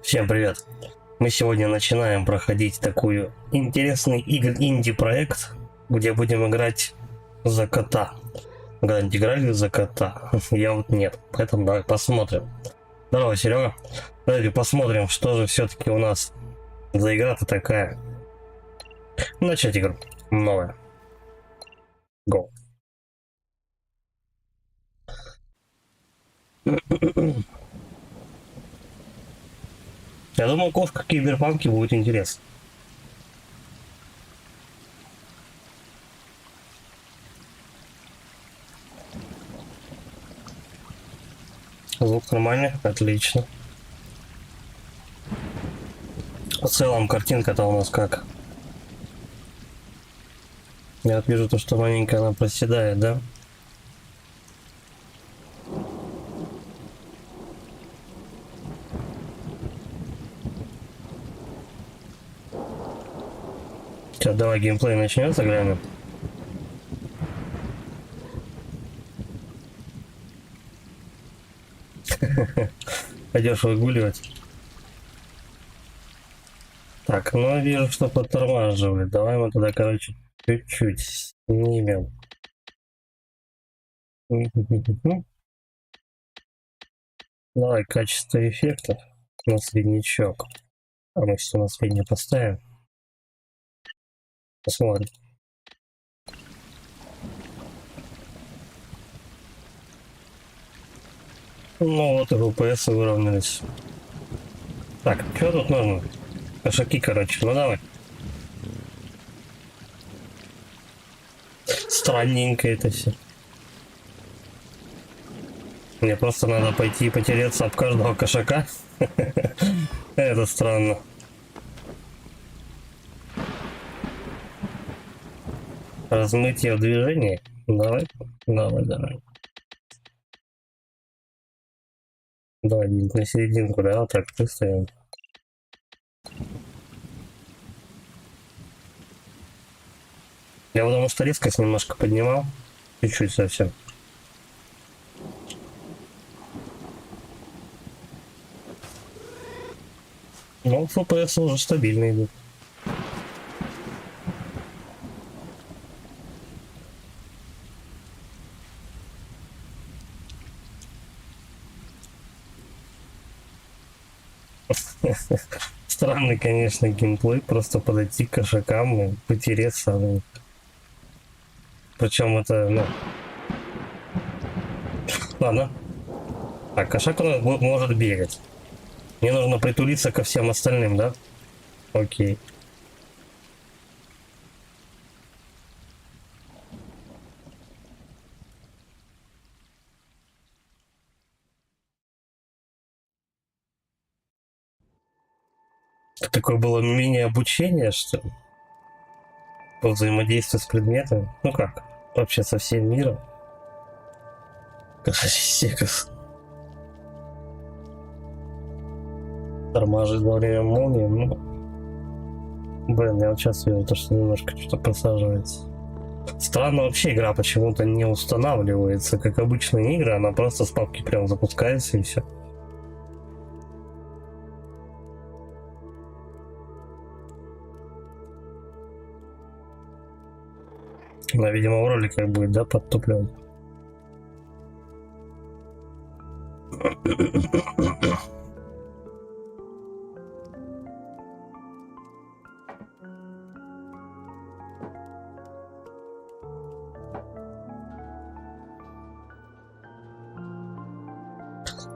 Всем привет! Мы сегодня начинаем проходить такую интересный инди-проект, где будем играть за кота. Когда-нибудь играли за кота? Я вот нет, поэтому давай посмотрим. Здорово, Серега. Давайте посмотрим, что же все-таки у нас за игра-то такая. Начать игру. Новая. Go. Я думал, кошка киберпанки будет интересно. Звук нормальный? Отлично. В целом картинка-то у нас как? Я вот вижу то, что маленько она проседает, да? Сейчас давай геймплей начнется, глянем. Пойдешь выгуливать. Так, ну вижу, что подтормаживает. Давай мы тогда, короче, чуть-чуть снимем. Давай качество эффектов на среднячок. А мы все на средний поставим. Посмотрим. Ну вот и FPS выровнялись. Так, что тут нужно? Кошаки, короче, ну давай. Странненько это все. Мне просто надо пойти и потереться об каждого кошака. Это странно. Размытие в движении. Давай. Давай. Давай на серединку, да, вот так выставим. Я потому что резкость немножко поднимал. Чуть-чуть совсем. Ну, FPS уже стабильно идут. Странный, конечно, геймплей. Просто подойти к кошакам и потереться. Причем это, ну... Ладно. Так, кошак может бегать. Мне нужно притулиться ко всем остальным, да? Окей. Такое было мини-обучение, что ли? По взаимодействию с предметами. Ну как? Вообще со всем миром. Секас. Тормажит во время молнии, ну... Блин, я вот сейчас вижу то, что немножко что-то просаживается. Странно вообще игра почему-то не устанавливается, как обычные игры, она просто с папки прям запускается и все. Она, видимо, в роликах будет, да, подтуплен.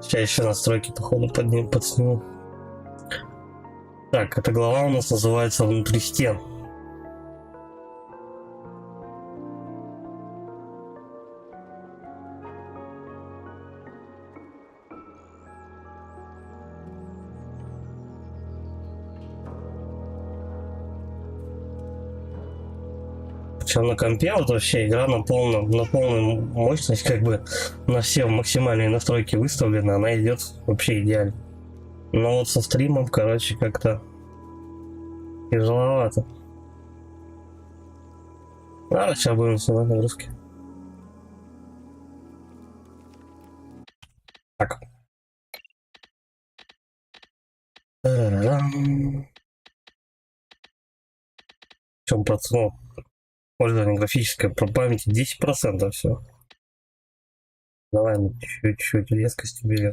Сейчас еще настройки, походу, подсниму. Так, эта глава у нас называется «Внутри стен». Причем на компе вот вообще игра на полную мощность, как бы на все максимальные настройки выставлена, она идет вообще идеально. Но вот со стримом, короче, как-то тяжеловато. Ладно, сейчас будем снимать нагрузки. Так. Та-дам. В чем процент? Пользование графической по памяти 10% все. Давай мы чуть-чуть резкость уберем.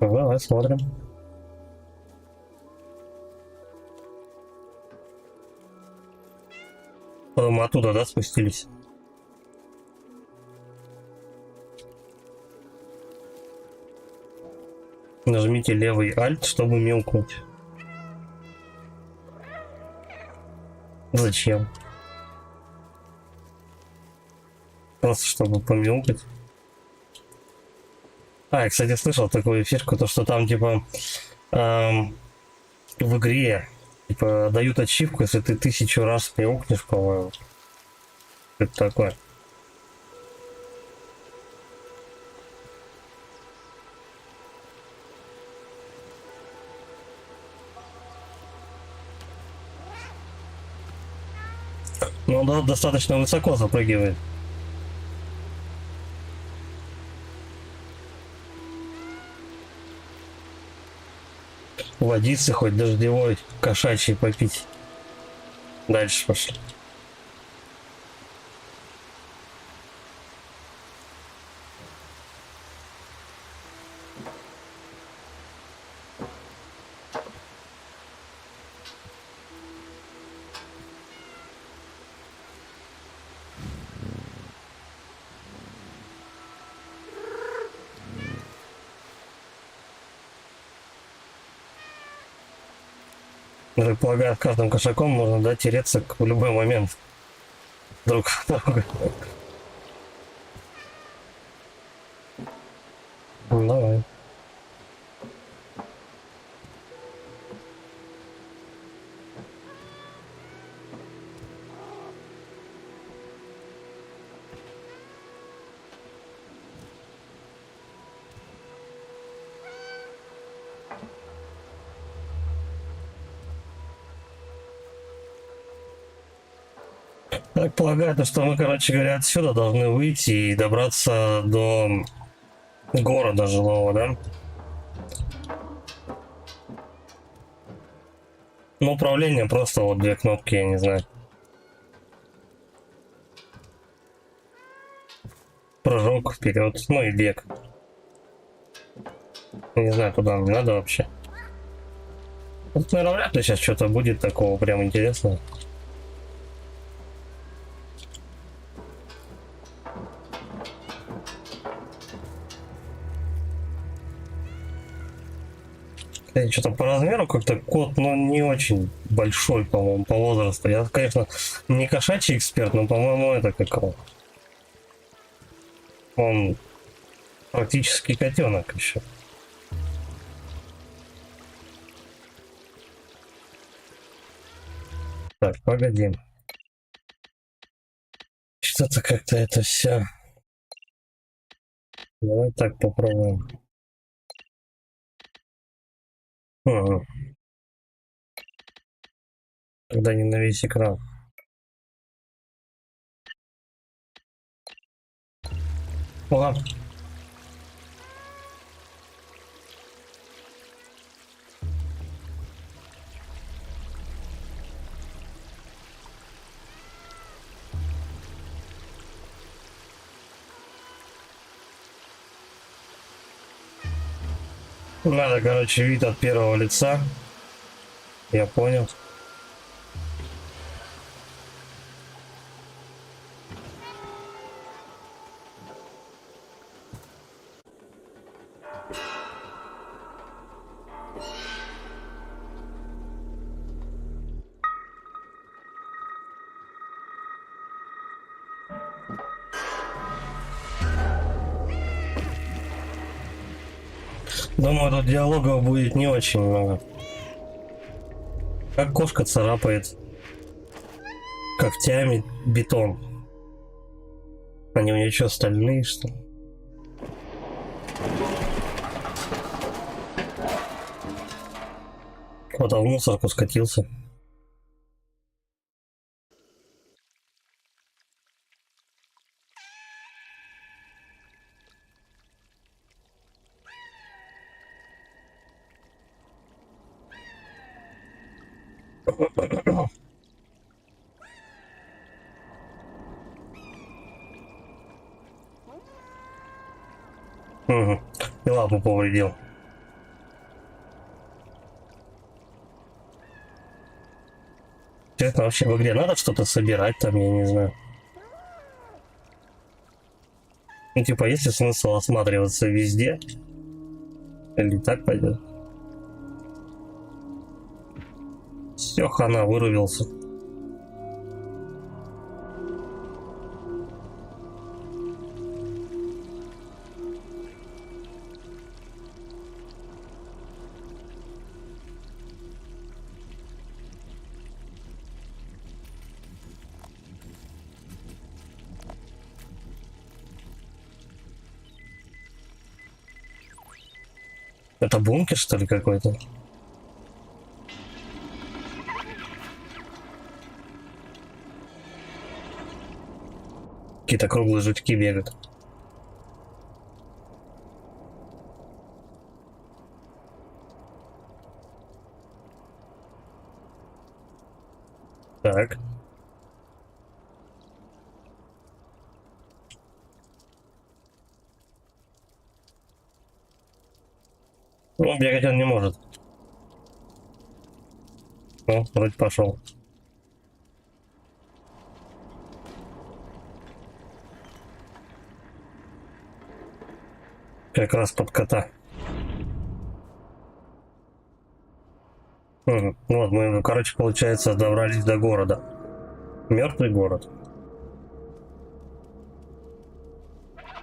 Давай смотрим. Мы оттуда, да, спустились? Нажмите левый Alt, чтобы мяукнуть. Зачем? Просто чтобы помяукать. А, я, кстати, слышал такую фишку, то что там типа в игре типа дают ачивку, если ты 1000 раз мяукнешь, по-моему. Это такое. Ну да, достаточно высоко запрыгивает. Водицы хоть дождевой, кошачий попить. Дальше пошли. Я так полагаю, с каждым кошаком можно, да, тереться в любой момент друг друга. Давай. Так полагаю, что мы, короче говоря, отсюда должны выйти и добраться до города жилого, да? Ну, управление просто вот 2 кнопки, я не знаю. Прыжок вперед, ну и бег. Не знаю, куда мне надо вообще. Вот, наверное, вряд ли сейчас что-то будет такого прям интересного. Что-то по размеру как-то кот, но не очень большой, по-моему, по возрасту. Я, конечно, не кошачий эксперт, но, по-моему, это как он практически котенок еще. Так, погоди. Что-то как-то это все. Давай так попробуем. Ага. Тогда не на весь экран. Ладно. Надо, короче, вид от первого лица. Я понял. Думаю, тут диалогов будет не очень много. Как кошка царапает когтями бетон. Они у нее что, стальные, что ли? Кто-то в мусорку скатился. Угу. И лапу повредил. Честно, вообще в игре надо что-то собирать там, я не знаю. Ну, типа, есть ли смысл осматриваться везде? Или так пойдет? Все, хана, вырубился. Это бункер, что ли, какой-то? Какие-то круглые жучки бегают. Так. Ну, бегать он не может. Ну, вроде пошел. Как раз под кота. Угу. Ну вот мы, короче, получается, добрались до города. Мертвый город.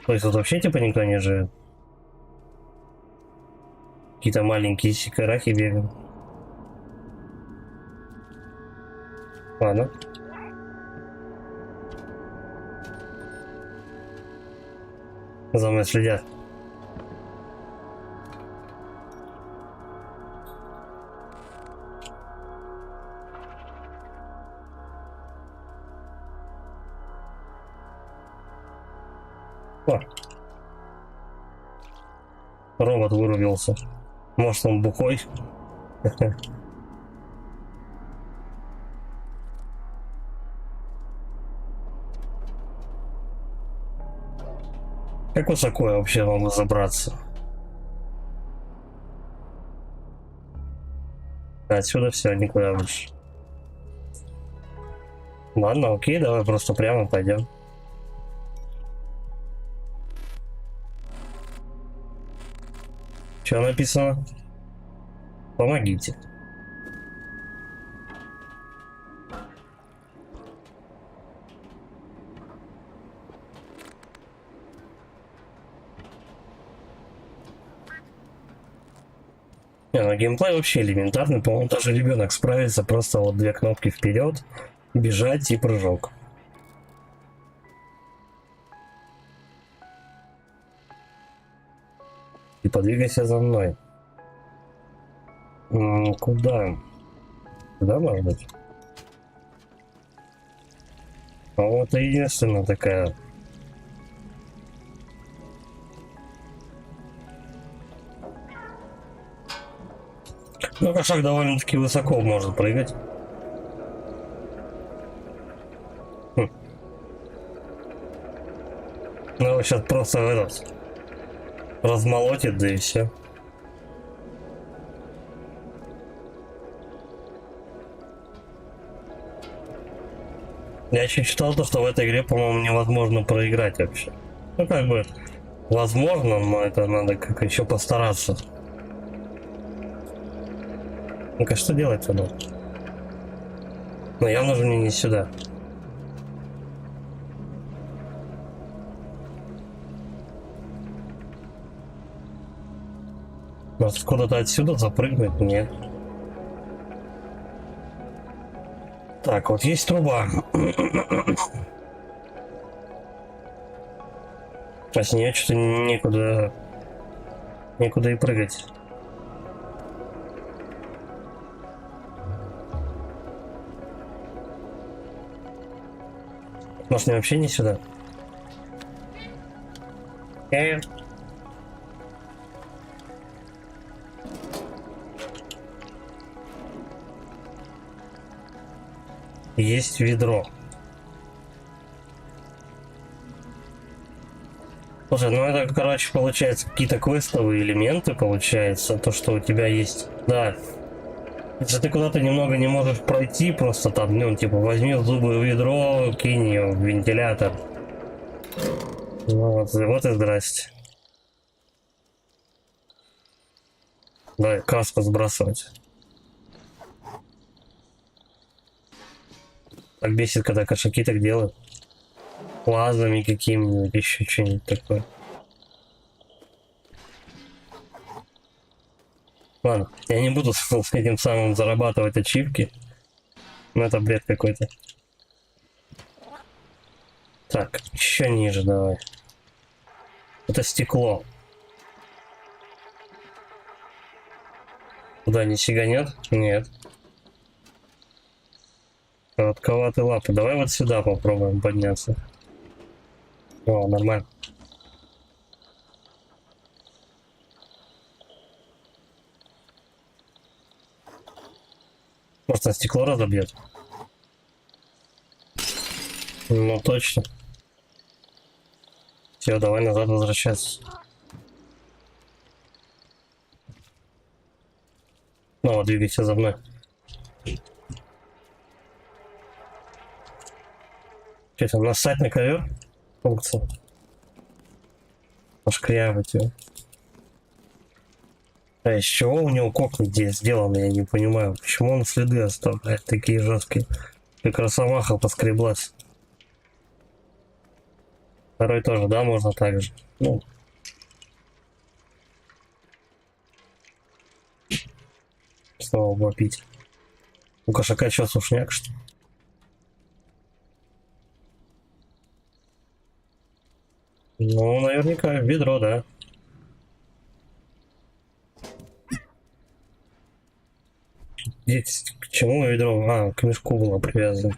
То есть тут вообще типа никто не живет. Какие-то маленькие сикарахи бегают. Ладно. За мной следят. О. Робот вырубился. Может, он бухой? Как высоко я вообще могу забраться? Отсюда все, никуда больше. Ладно, окей, давай просто прямо пойдем. Что написано? Помогите. Не, ну геймплей вообще элементарный, по-моему, даже ребенок справится, просто вот две кнопки вперед, бежать и прыжок. И подвигайся за мной. Куда? Куда, может быть? А вот это единственная такая. Ну, кошак довольно-таки высоко может прыгать. Ну, его сейчас просто этот размолотит, да и все. Я еще читал то, что в этой игре, по-моему, невозможно проиграть вообще. Ну, как бы, возможно, но это надо как еще постараться. Ну-ка, что делать тогда? Но явно же мне не сюда. Может, куда-то отсюда запрыгнуть? Нет. Так, вот есть труба. А с нее что-то некуда и прыгать. Может, мне вообще не сюда? есть ведро. Слушай, ну это, короче, получается какие-то квестовые элементы, получается, то, что у тебя есть. Да. Если ты куда-то немного не можешь пройти, просто там, ну, типа, возьми зубы в ведро, кинь ее в вентилятор. Вот и здрасте. Давай каску сбрасывать. Так бесит, когда кошаки так делают. Лазами какими-нибудь, еще что-нибудь такое. Ладно, я не буду с этим самым зарабатывать ачивки. Но это бред какой-то. Так, еще ниже давай. Это стекло. Туда не сиганет? Нет. Коротковатые лапы. Давай вот сюда попробуем подняться. О, нормально. Может, на стекло разобьет? Ну, точно. Все, давай назад возвращаться. Ну, вот, двигайся за мной. Что это, нассать на ковер? Функция. Пошкрябать его. А из чего у него кокни здесь сделаны, я не понимаю. Почему он следы оставляет такие жесткие? Как росомаха поскреблась. Второй тоже, да, можно так же. Ну. Снова попить. У кошака что, сушняк, что ли? Ну, наверняка, ведро, да. Здесь к чему ведро? А, к мешку было привязано.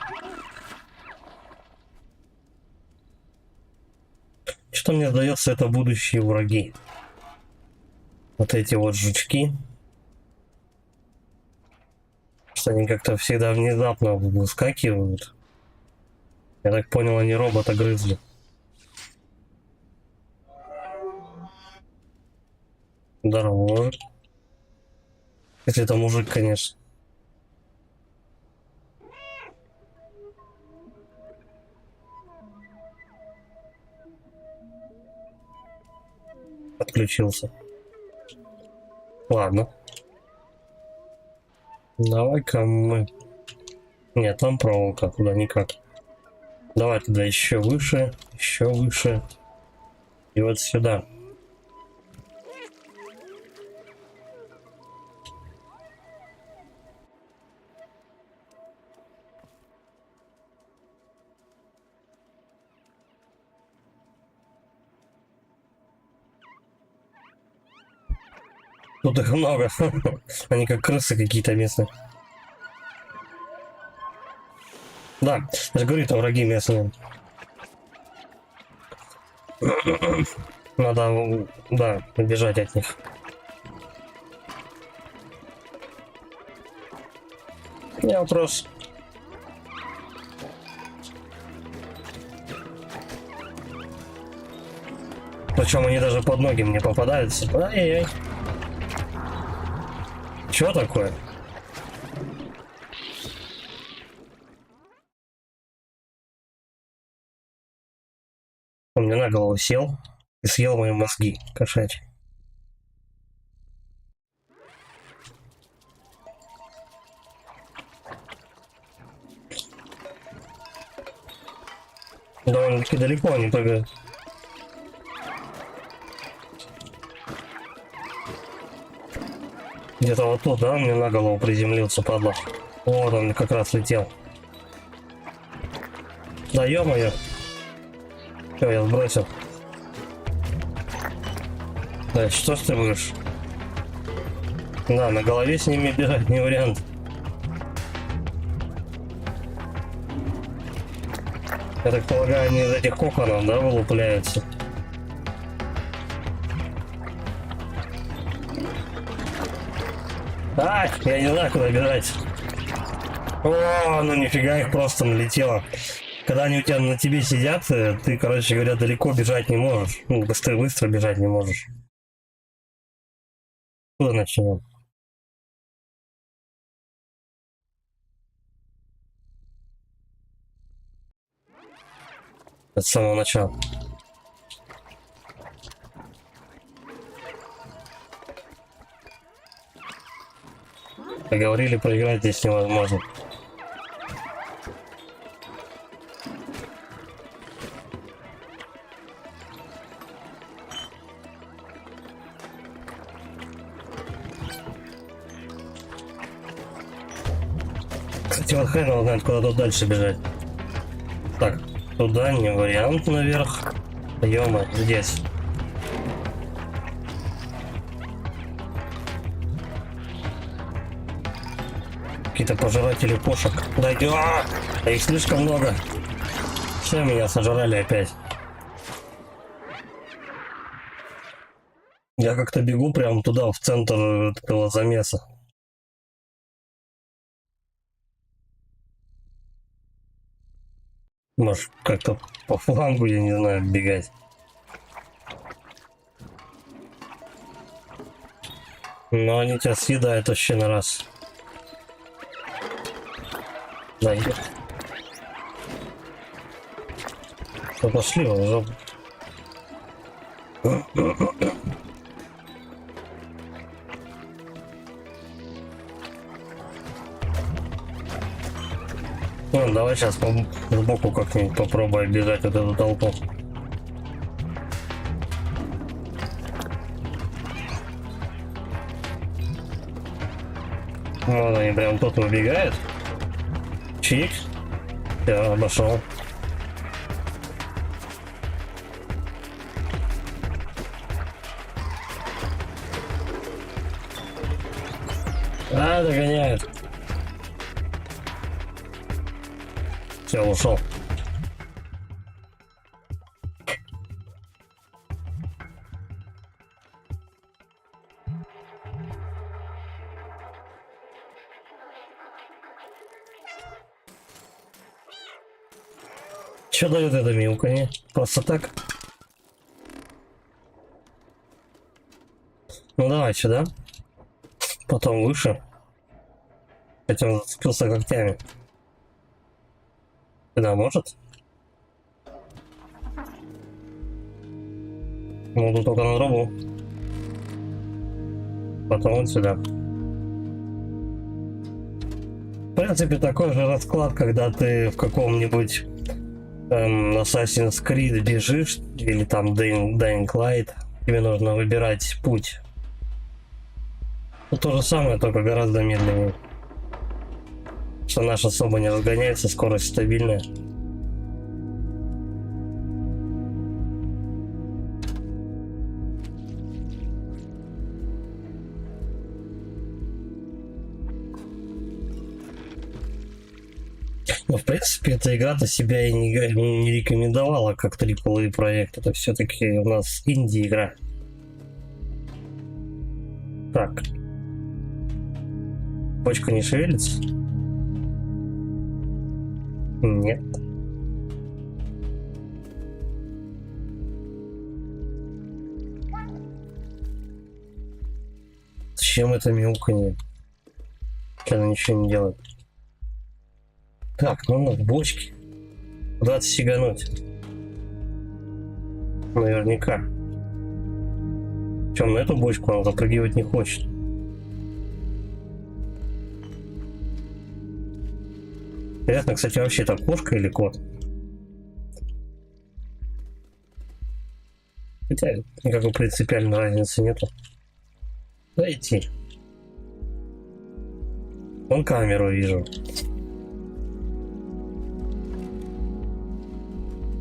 Что мне сдается, это будущие враги. Вот эти вот жучки. Что они как-то всегда внезапно выскакивают. Я так понял, они робота грызли. Здорово. Если это мужик, конечно. Отключился. Ладно. Давай-ка мы... Нет, там проволока, куда никак. Давай туда еще выше. И вот сюда. Тут их много. Они как крысы какие-то местные. Да, я же говорю, там враги местные. Надо, да, убежать от них. Не вопрос. Причем они даже под ноги мне попадаются. Ай-яй-яй. Чё такое? Он мне на голову сел и съел мои мозги, кошачьи. Довольно-таки далеко они прыгают. Где-то вот тут, да, мне на голову приземлился, падла. Вот он как раз летел. Да ё-моё. Все, я сбросил. Да, что ж ты будешь? Да, на голове с ними бежать не вариант. Я так полагаю, они из этих коконов, да, вылупляются? А, я не знаю, куда бежать. О, ну нифига, их просто налетело. Когда они у тебя на тебе сидят, ты, короче говоря, далеко бежать не можешь. Ну, быстро бежать не можешь. Куда начнем? С самого начала. Говорили, проиграть здесь невозможно. Кстати, вот хрен его знает, куда тут дальше бежать. Так, туда не вариант наверх. Ё-моё, здесь. Какие-то пожиратели кошек. Дайте. А их слишком много. Все меня сожрали опять. Я как-то бегу прямо туда, в центр этого замеса. Может, как-то по флангу, я не знаю, бегать. Но они тебя съедают вообще на раз. Да, ну, пошли в жопу. Ну, давай сейчас сбоку как-нибудь попробуй оббежать вот эту толпу. Вот они прям тут выбегают. Чик. Я обошел. Догоняют. Все, ушел. Что дает это мяуканье? Просто так? Ну давай сюда. Потом выше. Хотя он зацепился когтями. Сюда может? Ну тут только на дробу. Потом вот сюда. В принципе, такой же расклад, когда ты в каком-нибудь Assassin's Creed бежишь, или там Dying Light, тебе нужно выбирать путь. Ну, то же самое, только гораздо медленнее. Что наш особо не разгоняется, скорость стабильная. Но, в принципе, эта игра-то себя и не рекомендовала как AAA проект. Это все-таки у нас инди-игра. Так. Бочка не шевелится? Нет. Зачем это мяуканье? Она ничего не делает. Так, ну в бочке. Куда-то сигануть. Наверняка. Чем на эту бочку он запрыгивать не хочет. Интересно, кстати, вообще это кошка или кот? Хотя никакой принципиальной разницы нету. Да идти. Вон камеру вижу.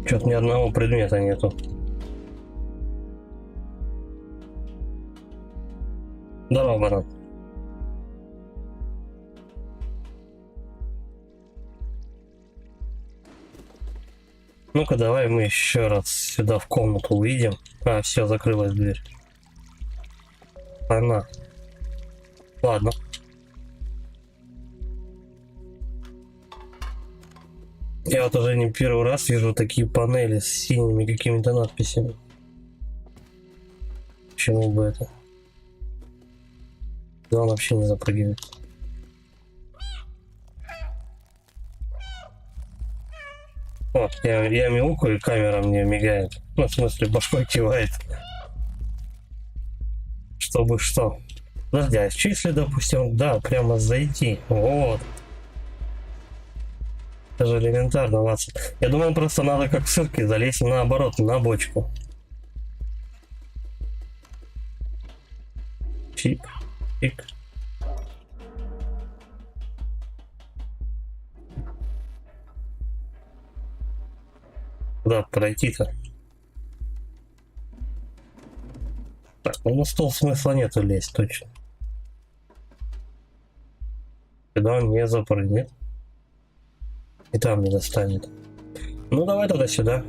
Что-то ни одного предмета нету. Здорово, баран. Ну-ка, давай мы еще раз сюда в комнату выйдем. А, все, закрылась дверь. Она. Ладно. Я вот уже не первый раз вижу такие панели с синими какими-то надписями. Почему бы это? Да, он вообще не запрыгивает. Вот, я мяукаю, и камера мне мигает. Ну, в смысле, башкой кивает. Чтобы что? Подожди, а что если, допустим, да, прямо зайти? Вот. Это же элементарно, Ватсон. Я думаю, просто надо как в цирке залезть наоборот, на бочку. Чик, чик. Куда пройти-то? Так, ну на стол смысла нету лезть, точно. Сюда он не запрыгнет. И там не достанет. Ну давай тогда сюда.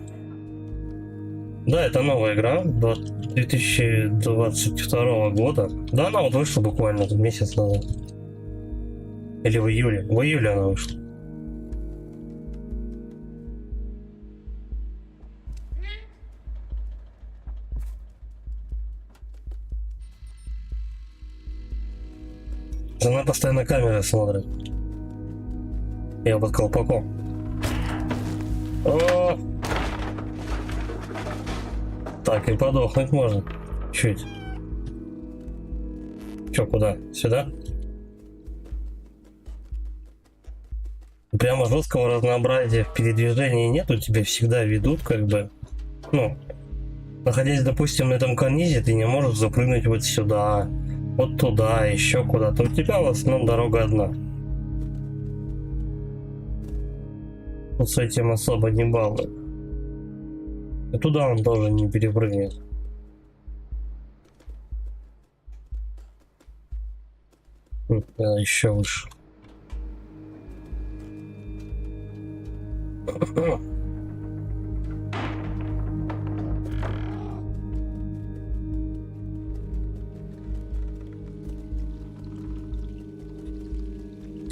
Да, это новая игра 2022 года. Да, она вот вышла буквально месяц назад. Или в июле. В июле она вышла. Она постоянно камеры смотрит. Я под колпаком. О! Так и подохнуть можно. Чуть. Чё, куда? Сюда? Прямо жесткого разнообразия в передвижении нету, тебя всегда ведут, как бы. Ну, находясь, допустим, на этом карнизе, ты не можешь запрыгнуть вот сюда, вот туда, еще куда-то. У тебя в основном дорога одна. Вот с этим особо не балует. И туда он тоже не перепрыгнет. Да, еще выше.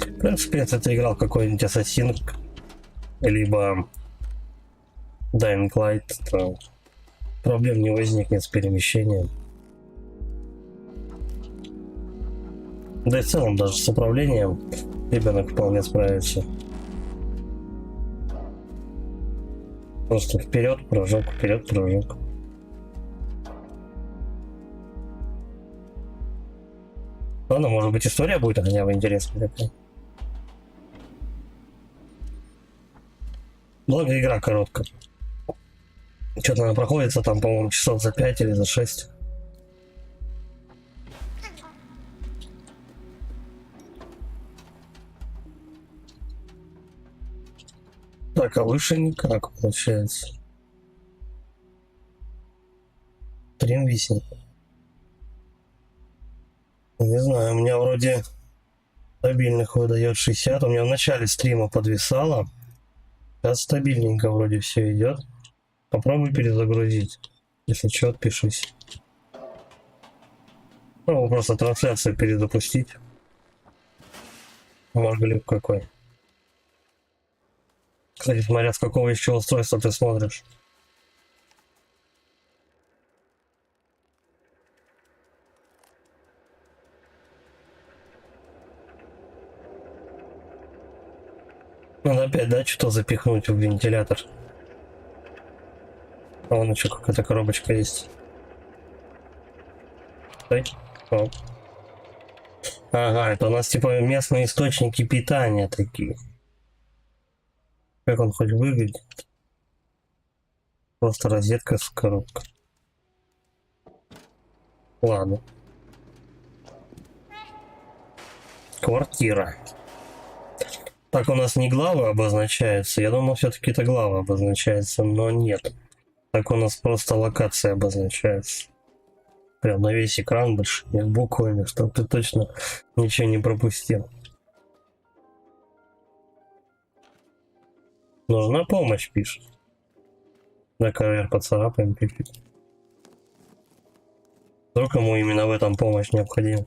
В принципе, если ты играл какой-нибудь Ассасин, либо Dying Light, то проблем не возникнет с перемещением. Да и в целом даже с управлением ребенок вполне справится. Просто вперед, прыжок, вперед, прыжок. Ладно, может быть история будет хотя бы интересная такая. Благо игра короткая. Что-то она проходится там, по-моему, часов за 5 или за 6. Так, а выше никак получается. Стрим висит. Не знаю, у меня вроде стабильных выдает 60. У меня в начале стрима подвисало. Сейчас стабильненько вроде все идет. Попробуй перезагрузить. Если что, отпишись. Ну, просто трансляцию перезапустить. Могли в какой. Кстати, смотря с какого еще устройства ты смотришь. Надо опять, да, что-то запихнуть в вентилятор. А вон еще какая-то коробочка есть. Стой. О. Ага, это у нас типа местные источники питания такие. Как он хоть выглядит? Просто розетка с коробкой. Ладно. Квартира. Так у нас не главы обозначаются. Я думал, все-таки это глава обозначается, но нет. Так у нас просто локация обозначается. Прям на весь экран большими буквами, чтобы ты точно ничего не пропустил. Нужна помощь, пишет. На ковер поцарапаем чуть-чуть. Вдруг ему именно в этом помощь необходима.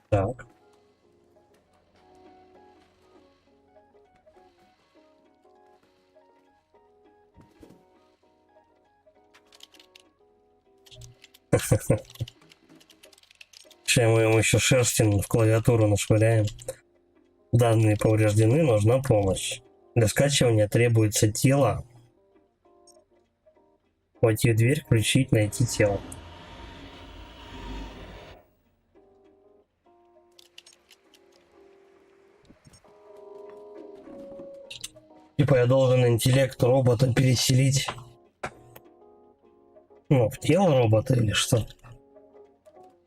Так. Сейчас мы ему еще шерстин в клавиатуру нашвыряем. Данные повреждены, нужна помощь. Для скачивания требуется тело. Войти в дверь, включить, найти тело. Типа я должен интеллект робота переселить. Ну, в тело робота или что?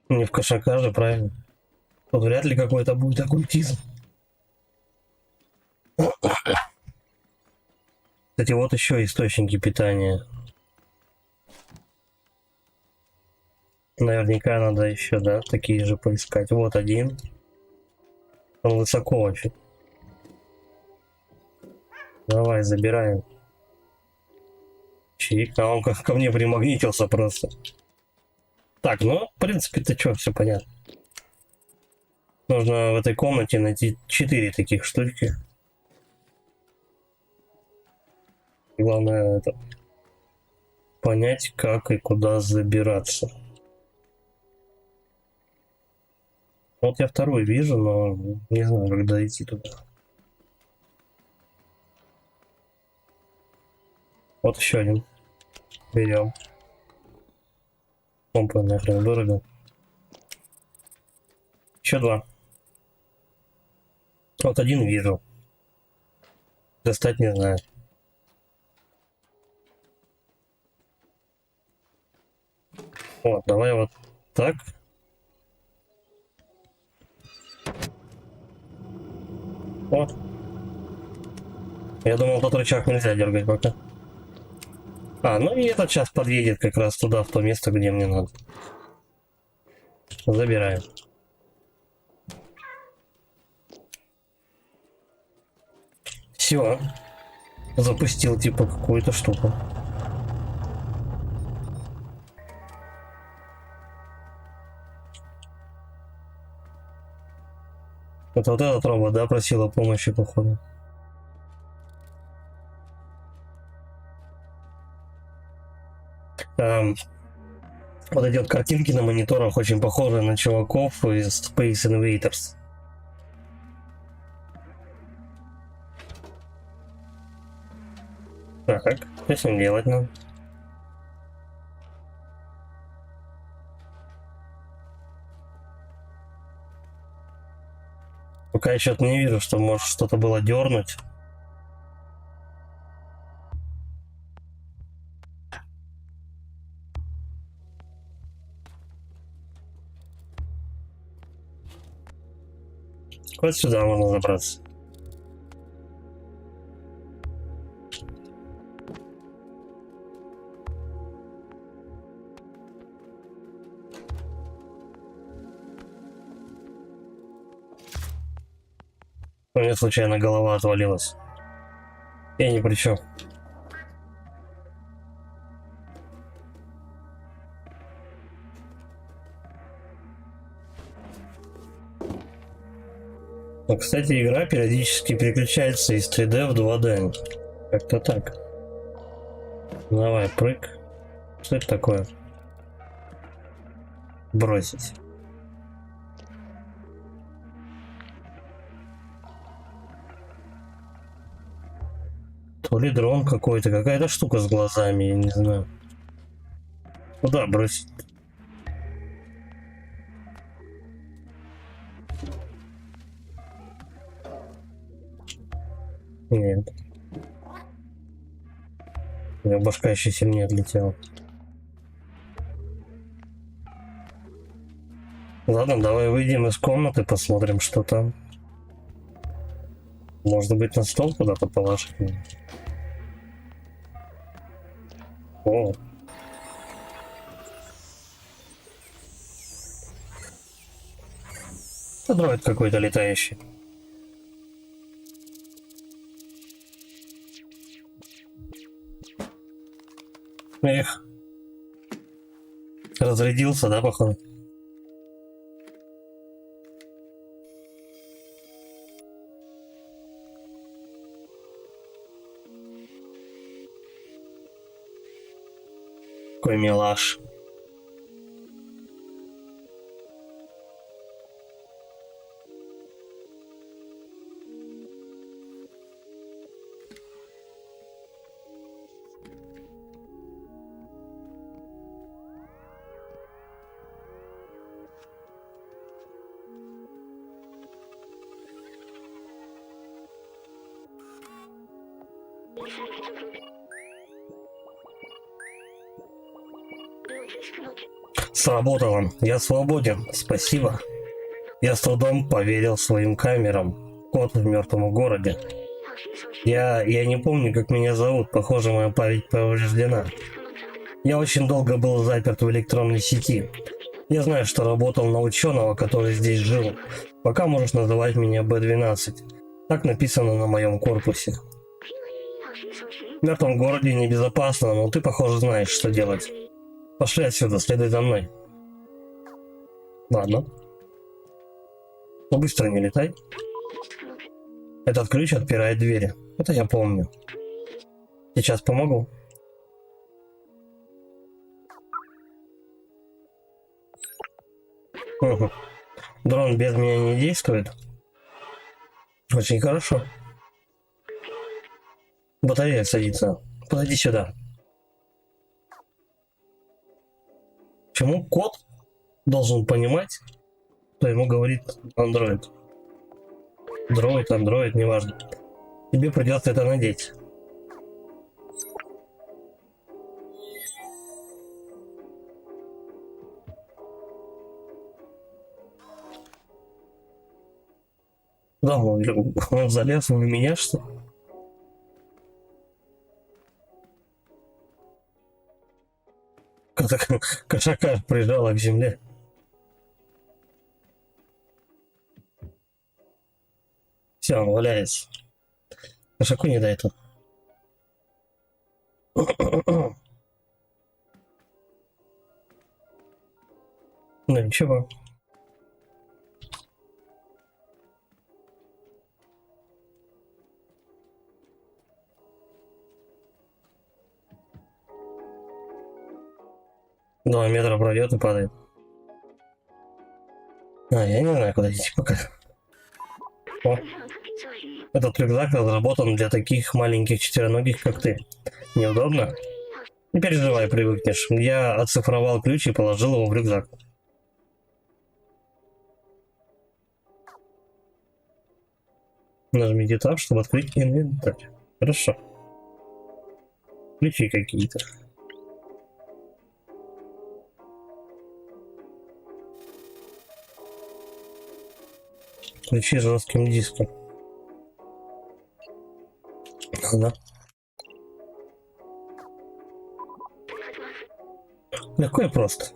Не в кошака же, правильно? Тут вряд ли какой-то будет оккультизм. Кстати, вот еще источники питания. Наверняка надо еще, да, такие же поискать. Вот один. Он высоко вообще. Давай, забираем. Чик, а он ко мне примагнитился просто. Так, ну, в принципе-то что, все понятно. Нужно в этой комнате найти 4 таких штуки. Главное это понять, как и куда забираться. Вот я второй вижу, но не знаю, как дойти туда. Вот еще один. Берем. Помпа нахрен вырубил. Еще 2. Вот один вижу. Достать не знаю. Вот, давай вот так. Вот. Я думал, тот рычаг нельзя дергать пока. А, ну и этот сейчас подъедет как раз туда, в то место, где мне надо. Забираем. Все. Запустил типа какую-то штуку. Это вот этот робот, да, просил о помощи, походу. Вот эти вот картинки на мониторах очень похожи на чуваков из Space Invaders. Так, что с ним делать нам? Пока я что-то не вижу, что может что-то было дернуть. Вот сюда можно забраться. У меня случайно голова отвалилась. Я ни при чем. Ну, кстати, игра периодически переключается из 3D в 2D. Как-то так. Давай, прыг. Что это такое? Бросить. То ли дрон какой-то, какая-то штука с глазами, я не знаю. Куда бросить? Нет. У меня башка еще сильнее отлетела. Ладно, давай выйдем из комнаты, посмотрим, что там. Может быть, на стол куда-то положить? О. Это дроид какой-то летающий. Эх. Разрядился, да, походу? Какой милаш. Сработало. Я свободен. Спасибо. Я с трудом поверил своим камерам. Кот в мертвом городе. Я не помню, как меня зовут. Похоже, моя память повреждена. Я очень долго был заперт в электронной сети. Я знаю, что работал на ученого, который здесь жил. Пока можешь называть меня Б-12. Так написано на моем корпусе. В мертвом городе небезопасно, но ты, похоже, знаешь, что делать. Пошли отсюда, следуй за мной. Ладно. Но быстро не летай. Этот ключ отпирает двери. Это я помню. Сейчас помогу. Угу. Дрон без меня не действует. Очень хорошо. Батарея садится. Подойди сюда. Почему кот должен понимать, что ему говорит андроид? Андроид, неважно. Тебе придется это надеть. Да, он залез на меня, что? Кошака прижала к земле. Все, он валяется. Кошаку не дай тут. Ну ничего. Два метра пройдет и падает. Я не знаю, куда идти пока. О. Этот рюкзак разработан для таких маленьких четвероногих, как ты. Неудобно? Не переживай, привыкнешь. Я оцифровал ключ и положил его в рюкзак. Нажмите Tab, чтобы открыть инвентарь. Хорошо. Ключи какие-то. Ключи с жестким диском. Ладно. Легко и просто.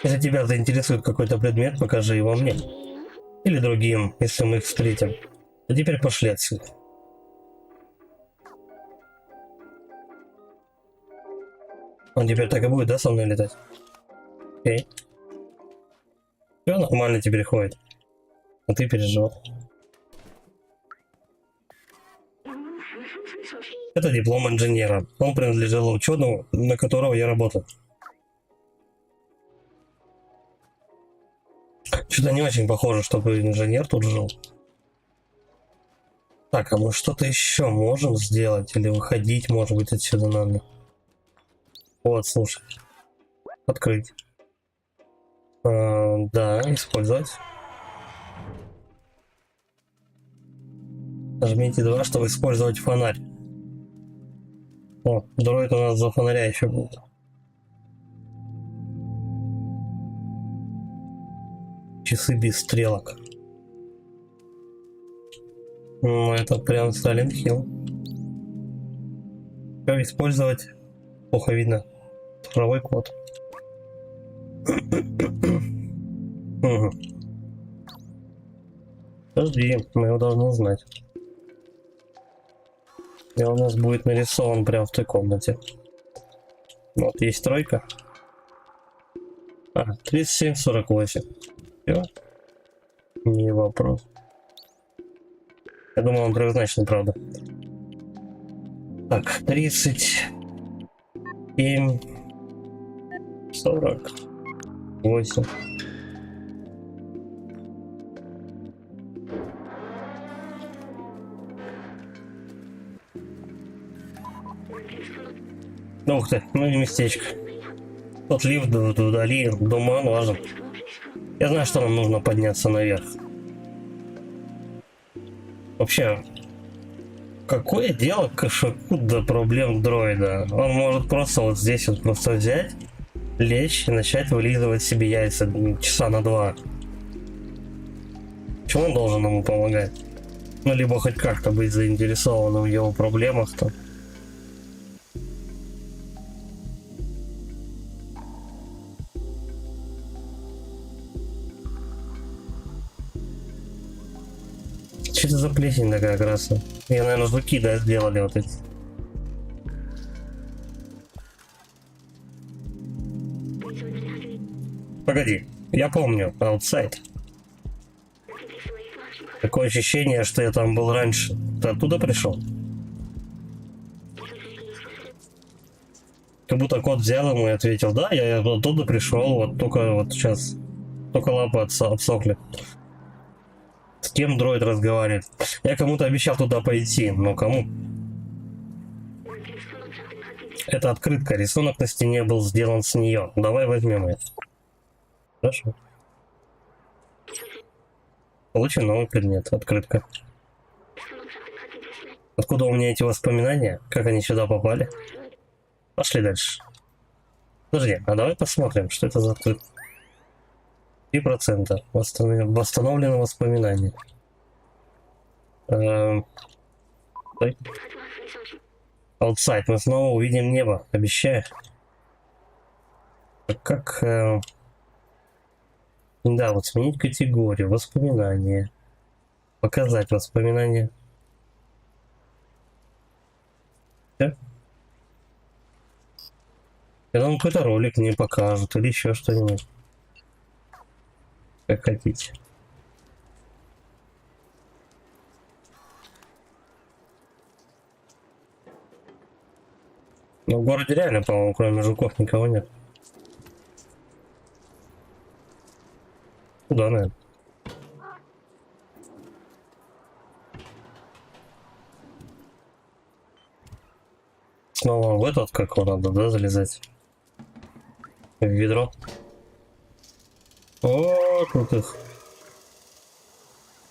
Если тебя заинтересует какой-то предмет, покажи его мне. Или другим, если мы их встретим. А теперь пошли отсюда. Он теперь так и будет, да, со мной летать? Окей. Все нормально теперь ходит. А ты переживал. Это диплом инженера. Он принадлежал ученому, на которого я работал. Что-то не очень похоже, чтобы инженер тут жил. Так, а мы что-то еще можем сделать? Или выходить, может быть, отсюда надо? Вот, слушай. Открыть. Да, использовать. Нажмите 2, чтобы использовать фонарь. О, дроид у нас за фонаря еще будет. Часы без стрелок. Ну, это прям Silent Hill. Как использовать? Плохо видно. Цифровой код. Угу. Подожди, мы его должны знать. И он у нас будет нарисован прямо в той комнате. Вот, есть тройка. 37-48. Все. Не вопрос. Я думал, он трехзначный, правда. Так, 37, 48. Ух ты, ну и местечко. Тот лифт вдали, думаю, он важен. Я знаю, что нам нужно подняться наверх. Вообще, Какое дело кошаку до проблем дроида? Он может просто вот здесь вот просто взять, лечь и начать вылизывать себе яйца часа на 2. Почему он должен ему помогать? Ну, либо хоть как-то быть заинтересованным в его проблемах-то. Что это за плесень такая красная? Я, наверное, жуки, да, сделали вот эти. Погоди, я помню, Outside. Такое ощущение, что я там был раньше. Ты оттуда пришел? Как будто кот взял ему и ответил, да, я оттуда пришел, вот только вот сейчас. Только лапы отсохли. С кем дроид разговаривает? Я кому-то обещал туда пойти, но кому? Это открытка, рисунок на стене был сделан с нее. Давай возьмем ее. Хорошо. Получи новый предмет, открытка. Откуда у меня эти воспоминания? Как они сюда попали? Пошли дальше. Подожди, а давай посмотрим, что это за открытка. 3% восстановлено воспоминание. Outside, мы снова увидим небо, обещаю. Как... Да, вот сменить категорию, воспоминания. Показать воспоминания. Все? Я думаю, какой-то ролик мне покажут или еще что-нибудь. Как хотите. Но в городе реально, по-моему, кроме жуков никого нет. Куда, наверное? Снова в этот, как его надо, да, залезать? В ведро. О, тут их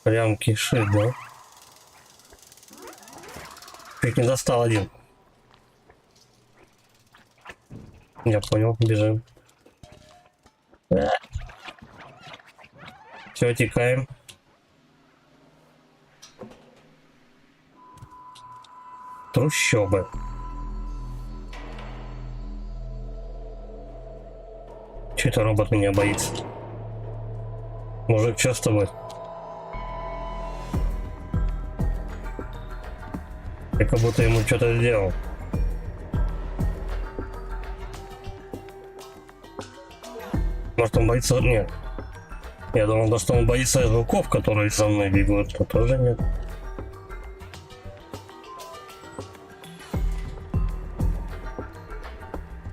прям кишит, да? Чуть не достал один. Я понял, бежим. Все, текаем. Трущобы. Че это робот меня боится? Мужик, что с тобой? Я как будто ему что-то сделал. Может, он боится... Нет. Я думал, что он боится жуков, которые за мной бегут, но тоже нет.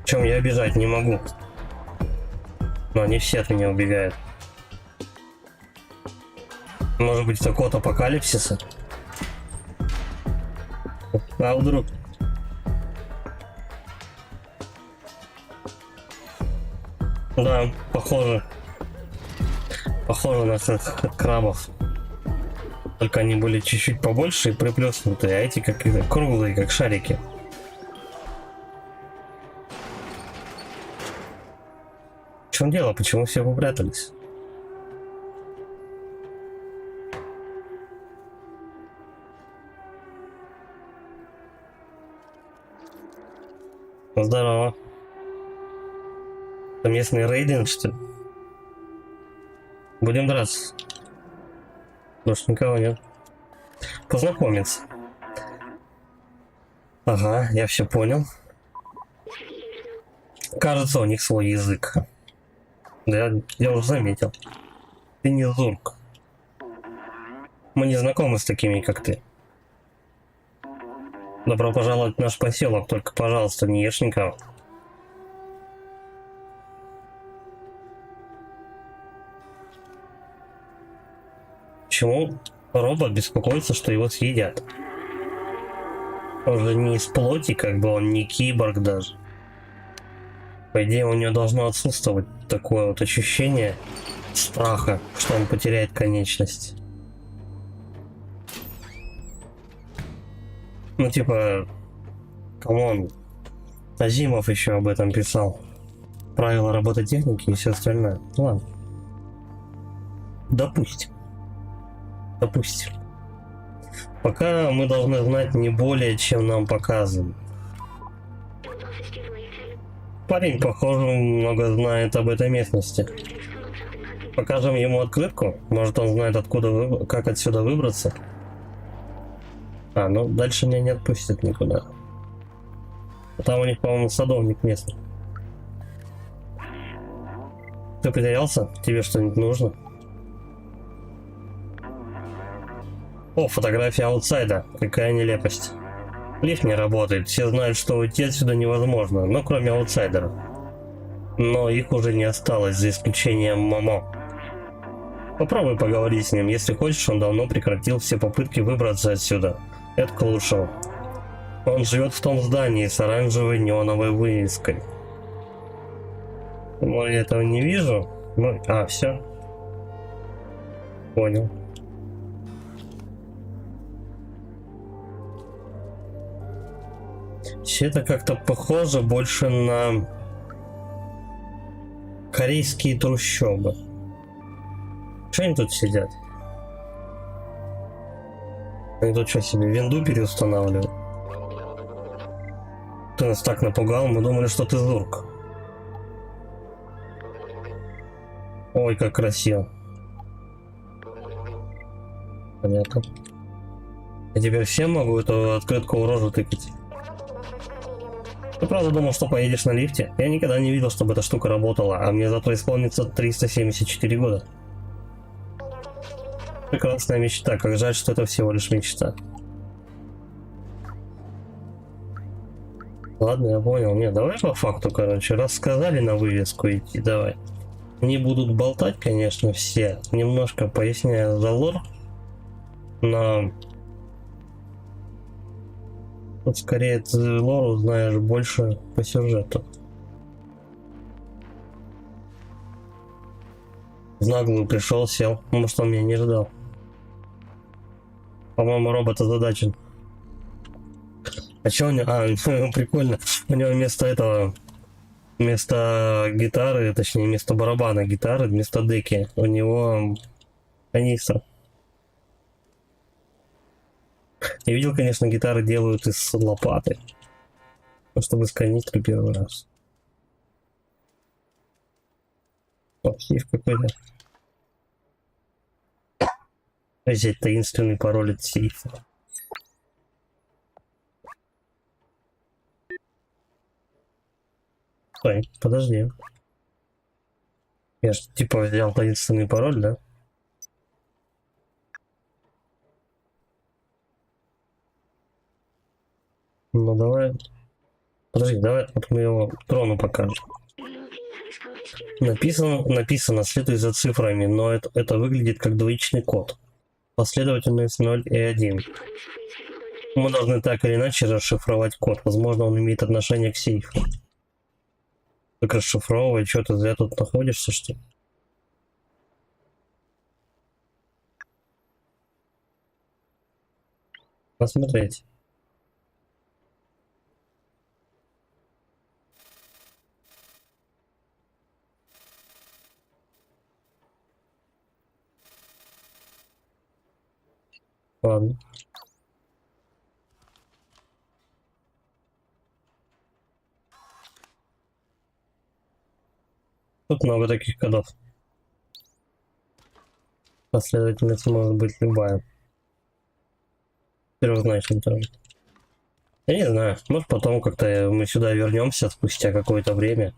Причем я бежать не могу. Но они все от меня убегают. Может быть, это код апокалипсиса? А вдруг? Да, похоже. Похоже на крабов. Только они были чуть-чуть побольше и приплюснутые, а эти как круглые, как шарики. В чем дело? Почему все попрятались? Здорово. Это местный рейдинг, что ли? Будем драться. Больше никого нет. Познакомиться. Ага, я все понял. Кажется, у них свой язык. Да, я уже заметил. Ты не зурк. Мы не знакомы с такими, как ты. Добро пожаловать в наш поселок, только, пожалуйста, не ешь никого. Почему робот беспокоится, что его съедят? Он же не из плоти, как бы он не киборг даже. По идее, у него должно отсутствовать такое вот ощущение страха, что он потеряет конечность. Ну типа, камон, Азимов еще об этом писал. Правила робототехники и все остальное. Ладно. Допустим. Допустим. Пока мы должны знать не более, чем нам показывают. Парень, похоже, много знает об этой местности. Покажем ему открытку? Может, он знает, откуда как отсюда выбраться? А, ну дальше меня не отпустят никуда. Там у них, по-моему, садовник местный. Ты потерялся? Тебе что-нибудь нужно? О, фотография аутсайда. Какая нелепость. Лифт не работает. Все знают, что уйти отсюда невозможно, но кроме аутсайдеров. Но их уже не осталось, за исключением Момо. Попробуй поговорить с ним. Если хочешь, он давно прекратил все попытки выбраться отсюда. Это к лучшему. Он живет в том здании с оранжевой неоновой вывеской. Ну, я этого не вижу. Ну, все. Понял. Все это как-то похоже больше на корейские трущобы. Что они тут сидят? Они тут что себе, винду переустанавливают? Ты нас так напугал, мы думали, что ты Зурк. Ой, как красиво. Понятно. Я теперь всем могу эту открытку в рожу тыкать? Ты правда думал, что поедешь на лифте? Я никогда не видел, чтобы эта штука работала, а мне зато исполнится 374 года. Прекрасная мечта, как жаль, что это всего лишь мечта. Ладно, я понял. Не, давай по факту, короче. Раз сказали на вывеску идти, давай. Они будут болтать, конечно, все. Немножко поясняя за лор. Но... тут скорее ты лор узнаешь больше по сюжету. В наглую пришел, сел. Может, он меня не ждал. По-моему, робот озадачен. А чё у него? Прикольно. У него вместо этого... вместо гитары, точнее, вместо барабана гитары, вместо деки, у него канистра. Я видел, конечно, гитары делают из лопаты. Но чтобы с канистры первый раз. О, сейф какой-то. Взять таинственный пароль от сейфа. Ой, подожди. Я же типа взял таинственный пароль, да? Ну давай. Подожди, давай вот мы его трону покажем. Написано, следуй за цифрами, но это выглядит как двоичный код. Последовательность 0 и 1. Мы должны так или иначе расшифровать код. Возможно, он имеет отношение к сейфу. Так расшифровывай, что ты зря тут находишься, что ли? Посмотреть. Ладно. Тут много таких кодов. Последовательность может быть любая. Первозначный тоже. Я не знаю, может потом как-то мы сюда вернемся спустя какое-то время.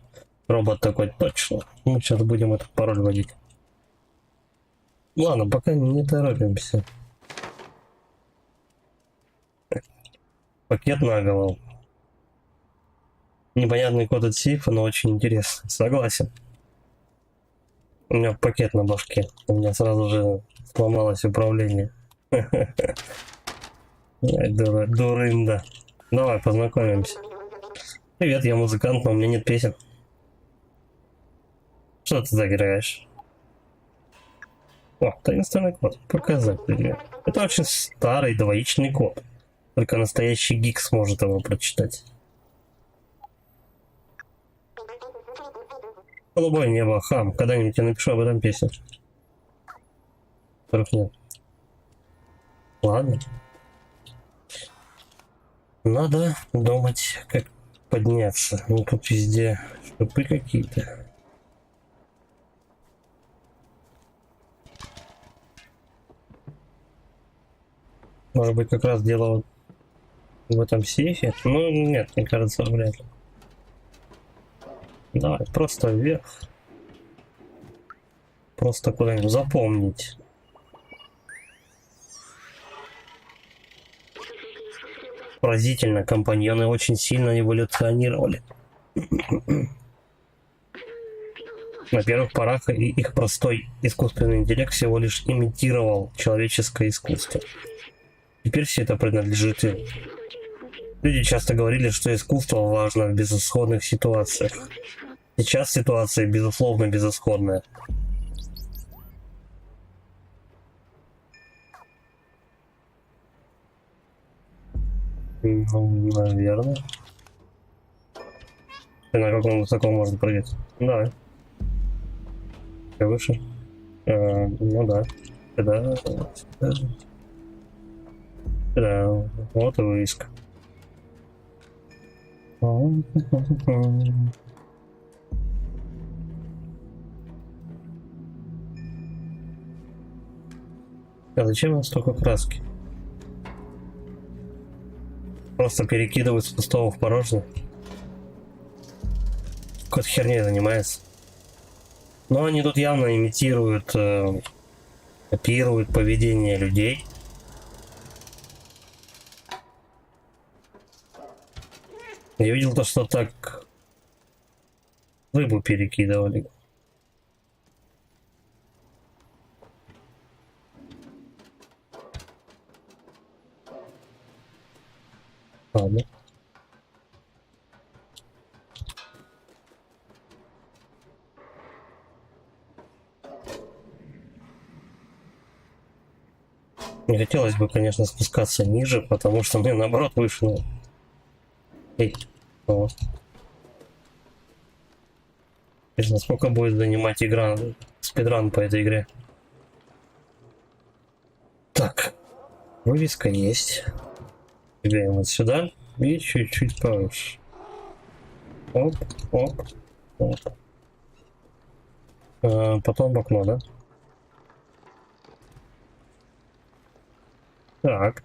Робот такой, точно. Мы сейчас будем этот пароль вводить. Ладно, пока не торопимся. Пакет на голову. Непонятный код от сейфа, но очень интересно. Согласен. У меня пакет на башке. У меня сразу же сломалось управление. Дурында. Давай познакомимся. Привет, я музыкант, но у меня нет песен. Что ты заграешь? О, таинственный код. Показать. Это очень старый двоичный код. Только настоящий гик сможет его прочитать. Голубое небо, хам. Когда-нибудь я напишу об этом песню. Которых нет. Ладно. Надо думать, как подняться. Ну тут везде шипы какие-то. Может быть, как раз дело в этом сейфе? Ну, нет, мне кажется, вряд ли. Давай, просто вверх. Просто куда-нибудь запомнить. Поразительно, компаньоны очень сильно эволюционировали. На первых порах их простой искусственный интеллект всего лишь имитировал человеческое искусство. Теперь все это принадлежит им. Люди часто говорили, что искусство важно в безысходных ситуациях. Сейчас ситуация, безусловно, безысходная. Ну, наверное. И на каком высоко можно прыгать? Давай. И выше. Ну да. Да. Вот и выск. А зачем нам столько краски? Просто перекидывают с пустого в порожнее. Какой-то херней занимается. Но они тут явно имитируют, копируют поведение людей. Я видел то, что так рыбу перекидывали. Ладно. Не хотелось бы, конечно, спускаться ниже, потому что мне наоборот выше. Эй, вот. Интересно, сколько будет занимать игра, спидран по этой игре? Так, вывеска есть. Двигаем вот сюда и чуть-чуть повыше. Оп, оп, оп. Потом в окно, да? Так.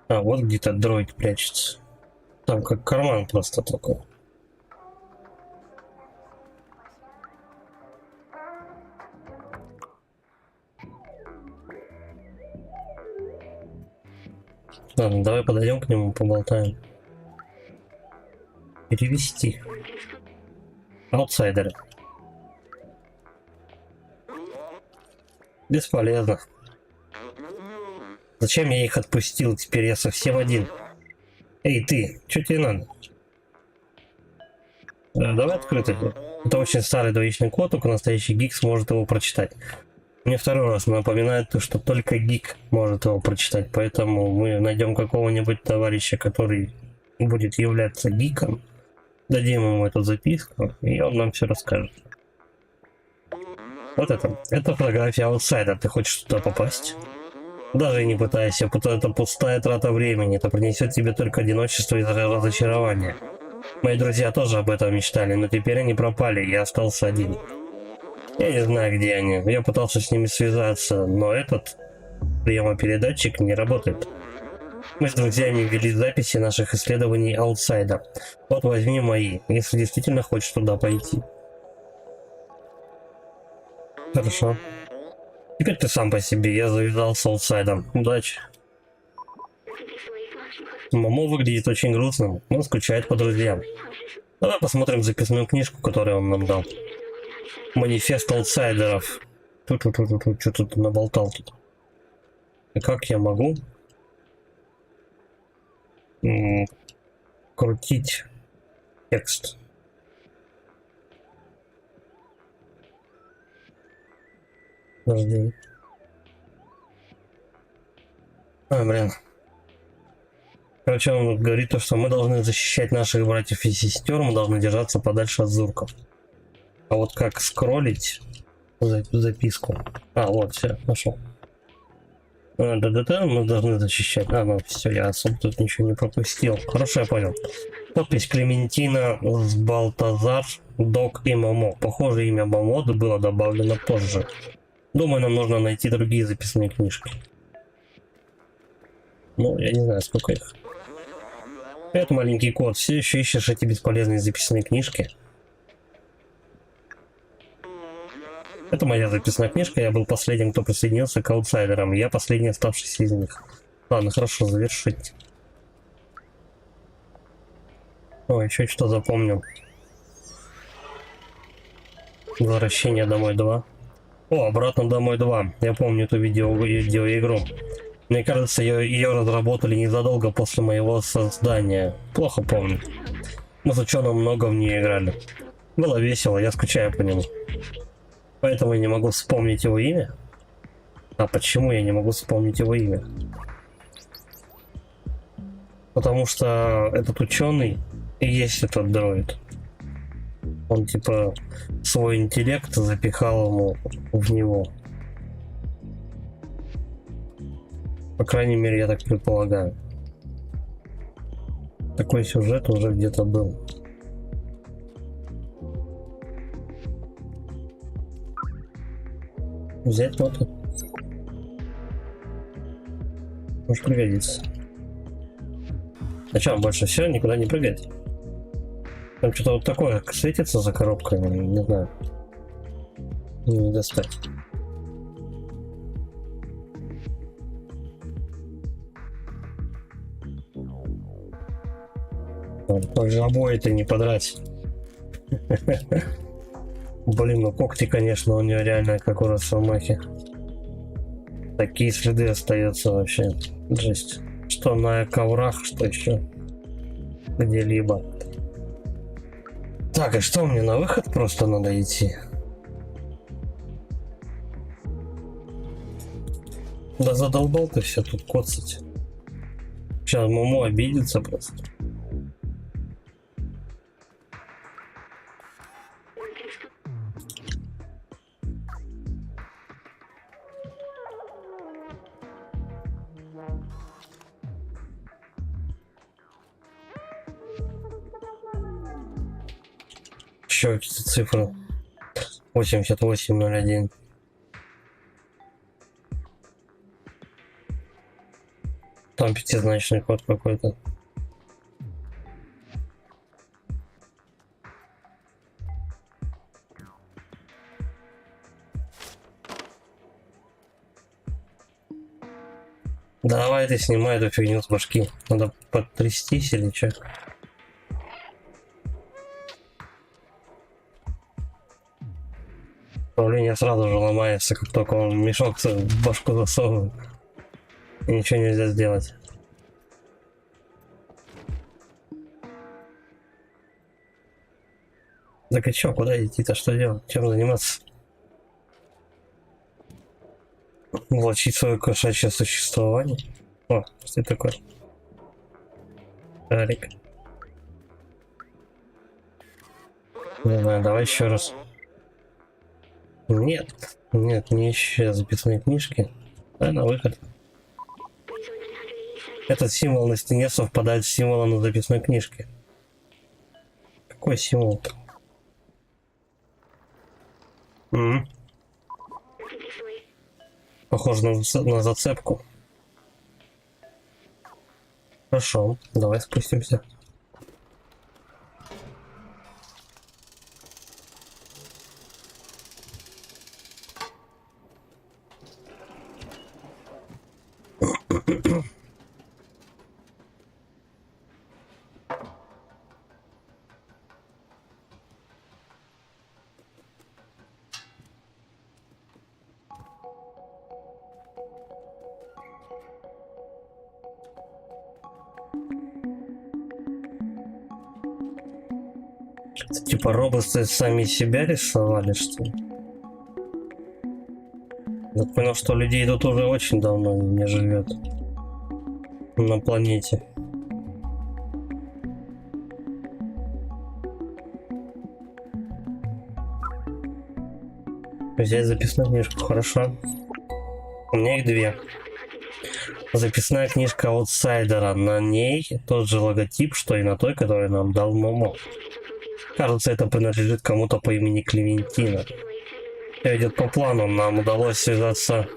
А, вот где-то дроид прячется. Там как карман просто такой. Ладно, давай подойдем к нему, поболтаем. Перевести. Аутсайдеры. Бесполезно. Зачем я их отпустил? Теперь я совсем один. Эй, ты, что тебе надо? Давай открытый. Это очень старый двоичный код, только настоящий гик сможет его прочитать. Мне второй раз напоминает, что только гик может его прочитать, поэтому мы найдем какого-нибудь товарища, который будет являться гиком, дадим ему эту записку, и он нам все расскажет. Вот это фотография аутсайда. Ты хочешь туда попасть? Даже и не пытайся, это пустая трата времени, это принесет тебе только одиночество и разочарование. Мои друзья тоже об этом мечтали, но теперь они пропали, я остался один. Я не знаю, где они, я пытался с ними связаться, но этот приемопередатчик не работает. Мы с друзьями ввели записи наших исследований аутсайда. Вот возьми мои, если действительно хочешь туда пойти. Хорошо. Теперь ты сам по себе, я завязал с аутсайдом. Удачи. Момо выглядит очень грустным, он скучает по друзьям. Давай посмотрим записную книжку, которую он нам дал. Манифест аутсайдеров. Что тут наболтал тут? И как я могу? крутить текст. Подожди. Блин. Короче, он говорит то, что мы должны защищать наших братьев и сестер, мы должны держаться подальше от зурков. А вот как скроллить записку? Вот, все, нашел. Да-да-да, мы должны защищать. Ну все, я особо тут ничего не пропустил. Хорошо, я понял. Подпись Клементина с Балтазар, Док и Момо. Похоже, имя Момоды было добавлено позже. Думаю, нам нужно найти другие записные книжки. Ну, я не знаю, сколько их. Это маленький кот. Все еще ищешь эти бесполезные записные книжки? Это моя записная книжка. Я был последним, кто присоединился к аутсайдерам. Я последний оставшийся из них. Ладно, хорошо, завершить. Ой, еще что запомнил. Возвращение домой 2. Обратно домой 2. Я помню эту видеоигру. Мне кажется, ее разработали незадолго после моего создания. Плохо помню. Мы с ученым много в нее играли. Было весело, я скучаю по нему. Поэтому я не могу вспомнить его имя. А почему я не могу вспомнить его имя? Потому что этот ученый и есть этот дроид. Он типа свой интеллект запихал ему в него. По крайней мере, я так предполагаю. Такой сюжет уже где-то был. Взять ноты. Может пригодится. А что, больше все, никуда не прыгать? Там что-то вот такое светится за коробкой, не знаю. Не достать. Как же обои-то не подрать. Блин, ну когти, конечно, у нее реально как у Росомахи. Такие следы остаются вообще. Жесть. Что на коврах, что еще где-либо. Так, и что, мне на выход просто надо идти? Да задолбал ты все тут коцать. Сейчас Момо обидится просто. Еще какие-то цифры. 8801. Там пятизначный код какой-то. Давай ты снимай эту фигню с башки. Надо потрястись или что? Управление сразу же ломается, как только он мешок в башку засовывает. И ничего нельзя сделать. Так и чё, куда идти-то, что делать? Чем заниматься? Влачить свое кошачье существование? О, что это такое? Шарик. Не знаю, давай еще раз. Нет, нет, не ищи записные книжки. Дай на выход. Этот символ на стене совпадает с символом на записной книжке. Какой символ-то? Похоже на зацепку. Хорошо, давай спустимся. Это типа роботы сами себя рисовали, что ли? Я понял, что людей тут уже очень давно не живет на планете. Взять записную книжку, хорошо. У меня их две. Записная книжка аутсайдера. На ней тот же логотип, что и на той, которую нам дал Момо. Кажется, это принадлежит кому-то по имени Клементина. Все идет по плану. Нам удалось связаться...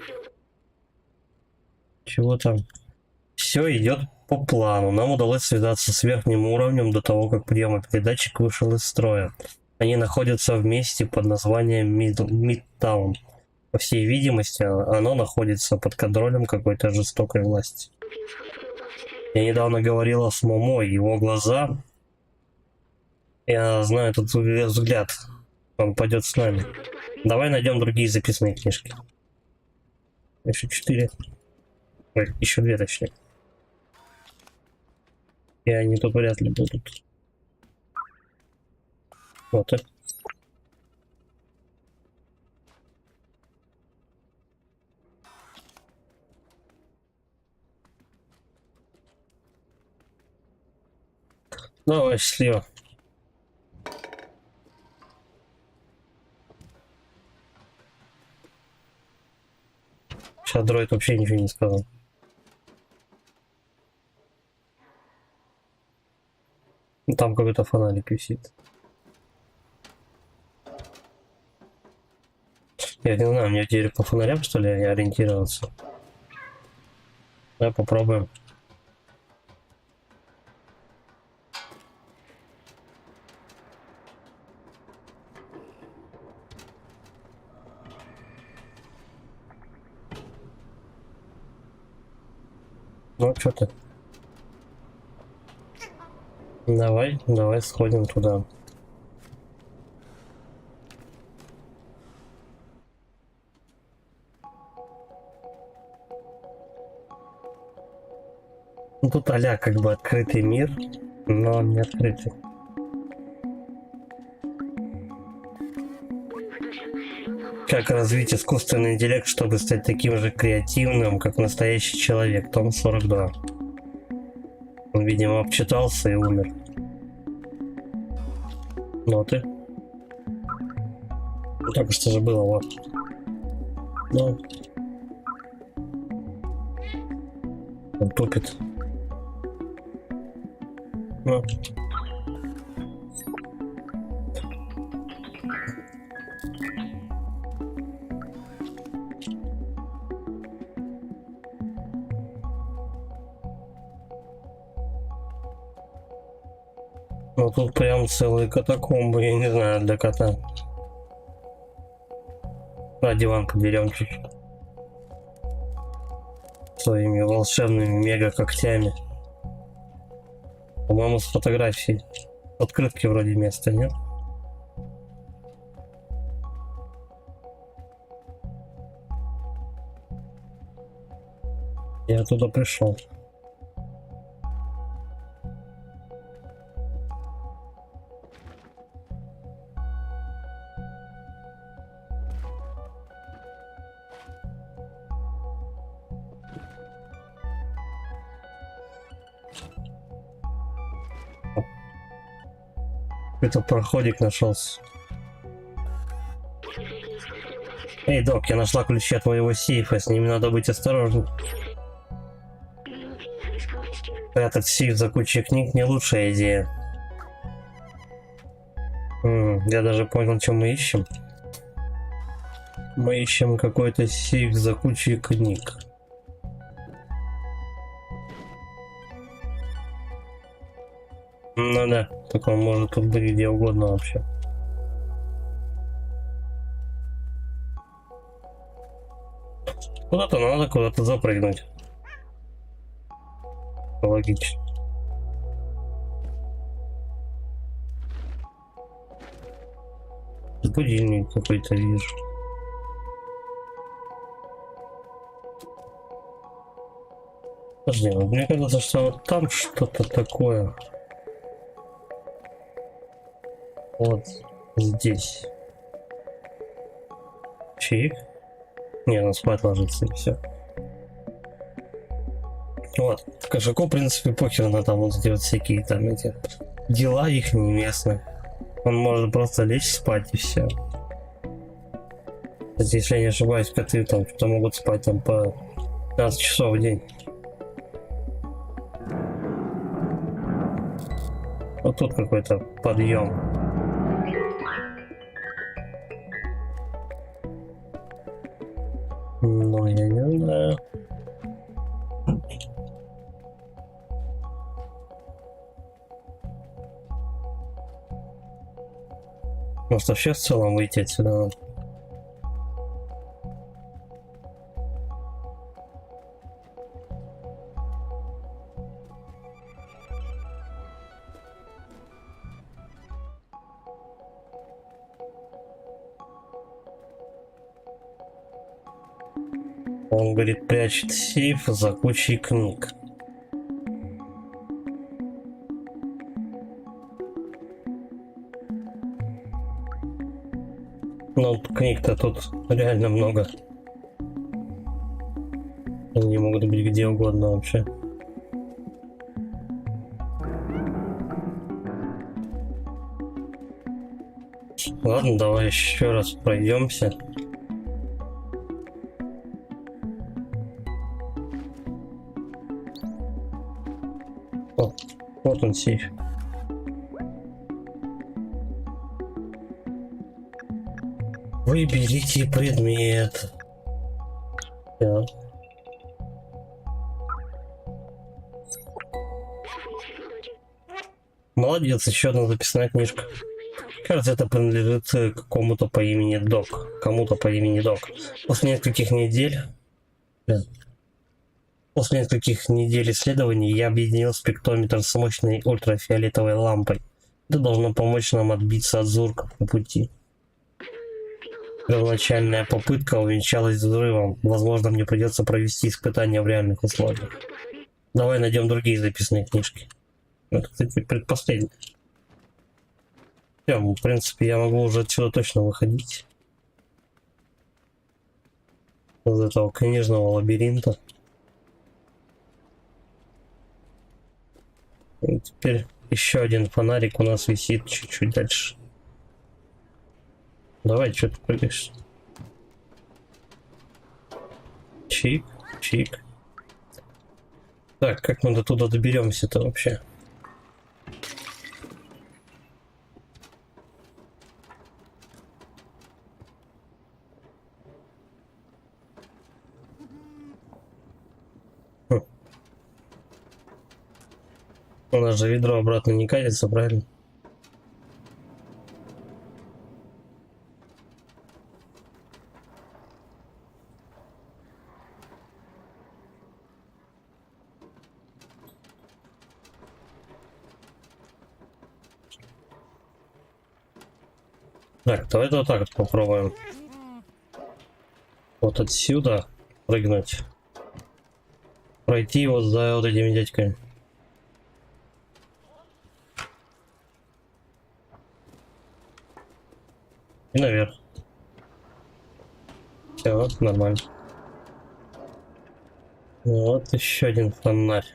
Чего там? Все идет по плану. Нам удалось связаться с верхним уровнем до того, как приемопередатчик вышел из строя. Они находятся вместе под названием Мидтаун. По всей видимости, оно находится под контролем какой-то жестокой власти. Я недавно говорила с Момо, его глаза... Я знаю этот взгляд. Он пойдет с нами. Давай найдем другие записные книжки. Еще 4. Ой, еще 2 точнее. И они тут вряд ли будут. Вот это. Давай, счастливо. Сейчас дроид вообще ничего не сказал. Там какой-то фонарик висит. Я не знаю, мне теперь по фонарям, что ли, ориентироваться. Давай попробуем. Ну, что ты? Давай сходим туда. Ну, тут а-ля как бы открытый мир, но он не открытый. Как развить искусственный интеллект, чтобы стать таким же креативным, как настоящий человек? Том 42. Он, видимо, обчитался и умер. Ноты. Только что же было, вот. Ну. Он тупит. Ну. Ну тут прям целые катакомбы, я не знаю, для кота. А диван подберем чуть. Своими волшебными мега-когтями. По-моему, с фотографией. Открытки вроде места, нет? Я туда пришел. Это проходик нашелся. Эй, док, я нашла ключи от моего сейфа, с ними надо быть осторожным. Прятать сейф за кучей книг не лучшая идея. Я даже понял, что мы ищем. Мы ищем какой-то сейф за кучей книг. Ну да, так он может тут быть где угодно вообще. Куда-то надо куда-то запрыгнуть. Логично. Будильник какой-то вижу. Подожди, мне кажется, что вот там что-то такое. Вот здесь. Чик. Не, он спать ложится и все. Вот. Кошаку, в принципе, похер на там вот сделать всякие там эти дела их не местные. Он может просто лечь спать и все. Если я не ошибаюсь, коты там что могут спать там по 15 часов в день. Вот тут какой-то подъем. Ну, я не знаю. Может вообще в целом выйти отсюда? Он говорит, прячет сейф за кучей книг. Ну, книг-то тут реально много. Они могут быть где угодно вообще. Ладно, давай еще раз пройдемся. О, вот он сейф. Выберите предмет. Да. Молодец, еще одна записная книжка. Кажется, это принадлежит какому-то по имени Док. Кому-то по имени Док. После нескольких недель исследований я объединил спектрометр с мощной ультрафиолетовой лампой. Это должно помочь нам отбиться от зурков по пути. Первоначальная попытка увенчалась взрывом. Возможно, мне придется провести испытания в реальных условиях. Давай найдем другие записные книжки. Это, кстати, предпоследний. Все, в принципе, я могу уже отсюда точно выходить. Из этого книжного лабиринта. И теперь еще один фонарик у нас висит чуть-чуть дальше. Давай, что ты прыгаешь? Чик, чик. Так, как мы до туда доберемся-то вообще? У нас же ведро обратно не катится, правильно? Так, давай вот так вот попробуем. Вот отсюда прыгнуть. Пройти вот за вот этими дядьками. И наверх. Все, нормально. Вот еще один фонарь.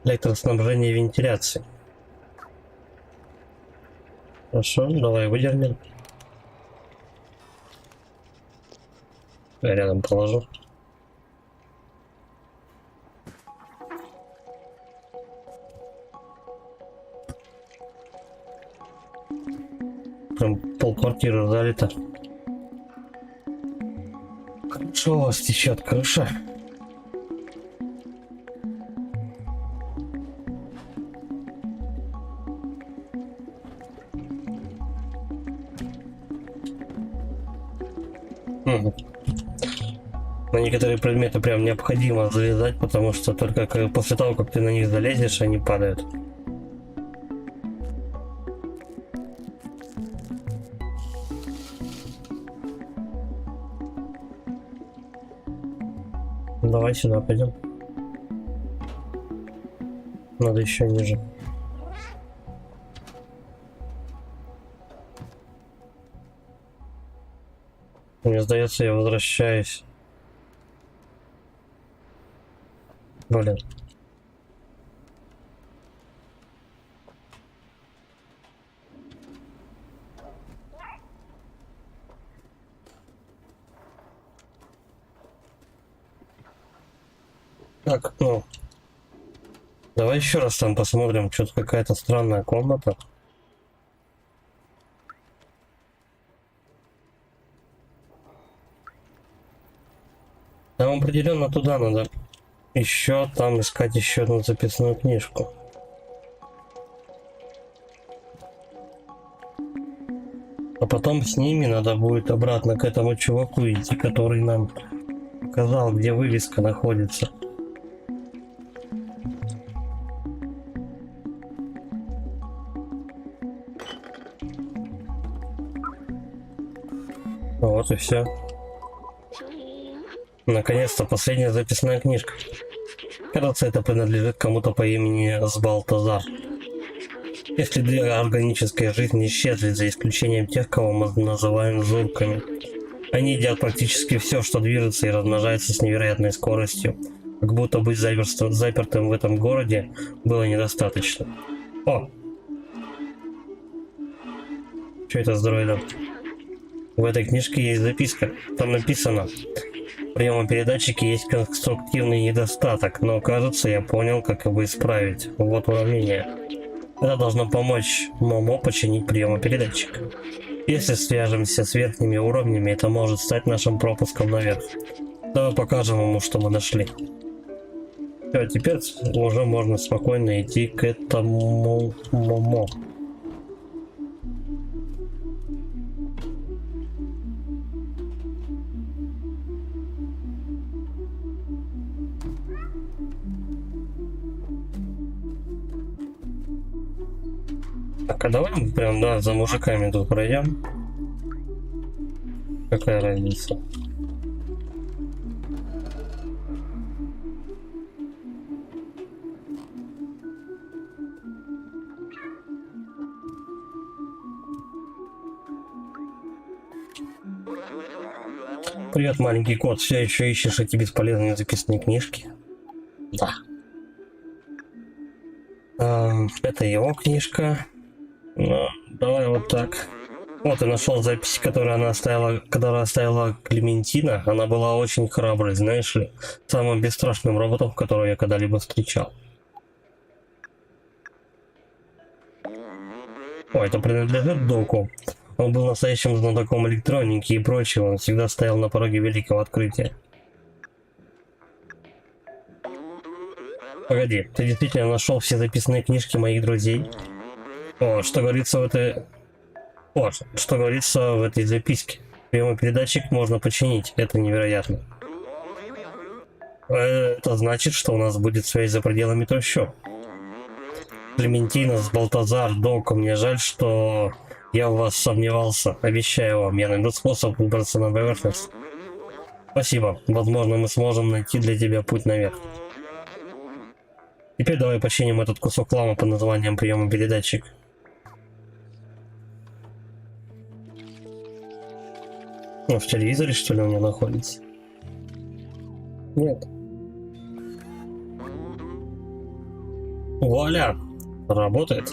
Электроснабжение и вентиляции. Хорошо, давай выдернем. Я рядом положу. Прям полквартиры залито. Хорошо у вас течет крыша. На некоторые предметы прям необходимо залезать, потому что только после того, как ты на них залезешь, они падают. Давай сюда пойдем. надо еще ниже. Мне сдается, я возвращаюсь. Блин. Так, ну. Давай еще раз там посмотрим. Что-то какая-то странная комната. Нам определенно туда надо еще там искать еще одну записную книжку. А потом с ними надо будет обратно к этому чуваку идти, который нам показал, где вывеска находится. Вот и все. Наконец-то последняя записная книжка. Кажется, это принадлежит кому-то по имени Сбалтазар. Если следы органической жизни исчезли, за исключением тех, кого мы называем зурками. Они едят практически все, что движется и размножается с невероятной скоростью. Как будто быть запертым в этом городе было недостаточно. О! Что это с дроидом? В этой книжке есть записка. Там написано: в приемопередатчике есть конструктивный недостаток, но кажется, я понял, как его исправить. Вот уравнение. Это должно помочь Момо починить приемопередатчик. Если свяжемся с верхними уровнями, это может стать нашим пропуском наверх. Давай покажем ему, что мы нашли. Все, теперь уже можно спокойно идти к этому Момо. Так, а давай мы прям, да, за мужиками тут пройдем. Какая разница? Привет, маленький кот. Все еще ищешь эти бесполезные записные книжки? Да. Это его книжка. Ну, давай вот так. Вот и нашел запись, которую оставила Клементина. Она была очень храброй, знаешь ли, самым бесстрашным роботом, которого я когда-либо встречал. О, это принадлежит Доку. Он был настоящим знатоком электроники и прочего. Он всегда стоял на пороге великого открытия. Погоди, ты действительно нашел все записные книжки моих друзей? О, что говорится в этой записке. Приемопередатчик можно починить. Это невероятно. Это значит, что у нас будет связь за пределами трущоб. Клементина, Балтазар, Док, мне жаль, что я в вас сомневался. Обещаю вам, я найду способ выбраться на поверхность. Спасибо. Возможно, мы сможем найти для тебя путь наверх. Теперь давай починим этот кусок лама под названием приемопередатчик. Ну, в телевизоре, что ли, у меня находится? Нет. Вуаля! Работает.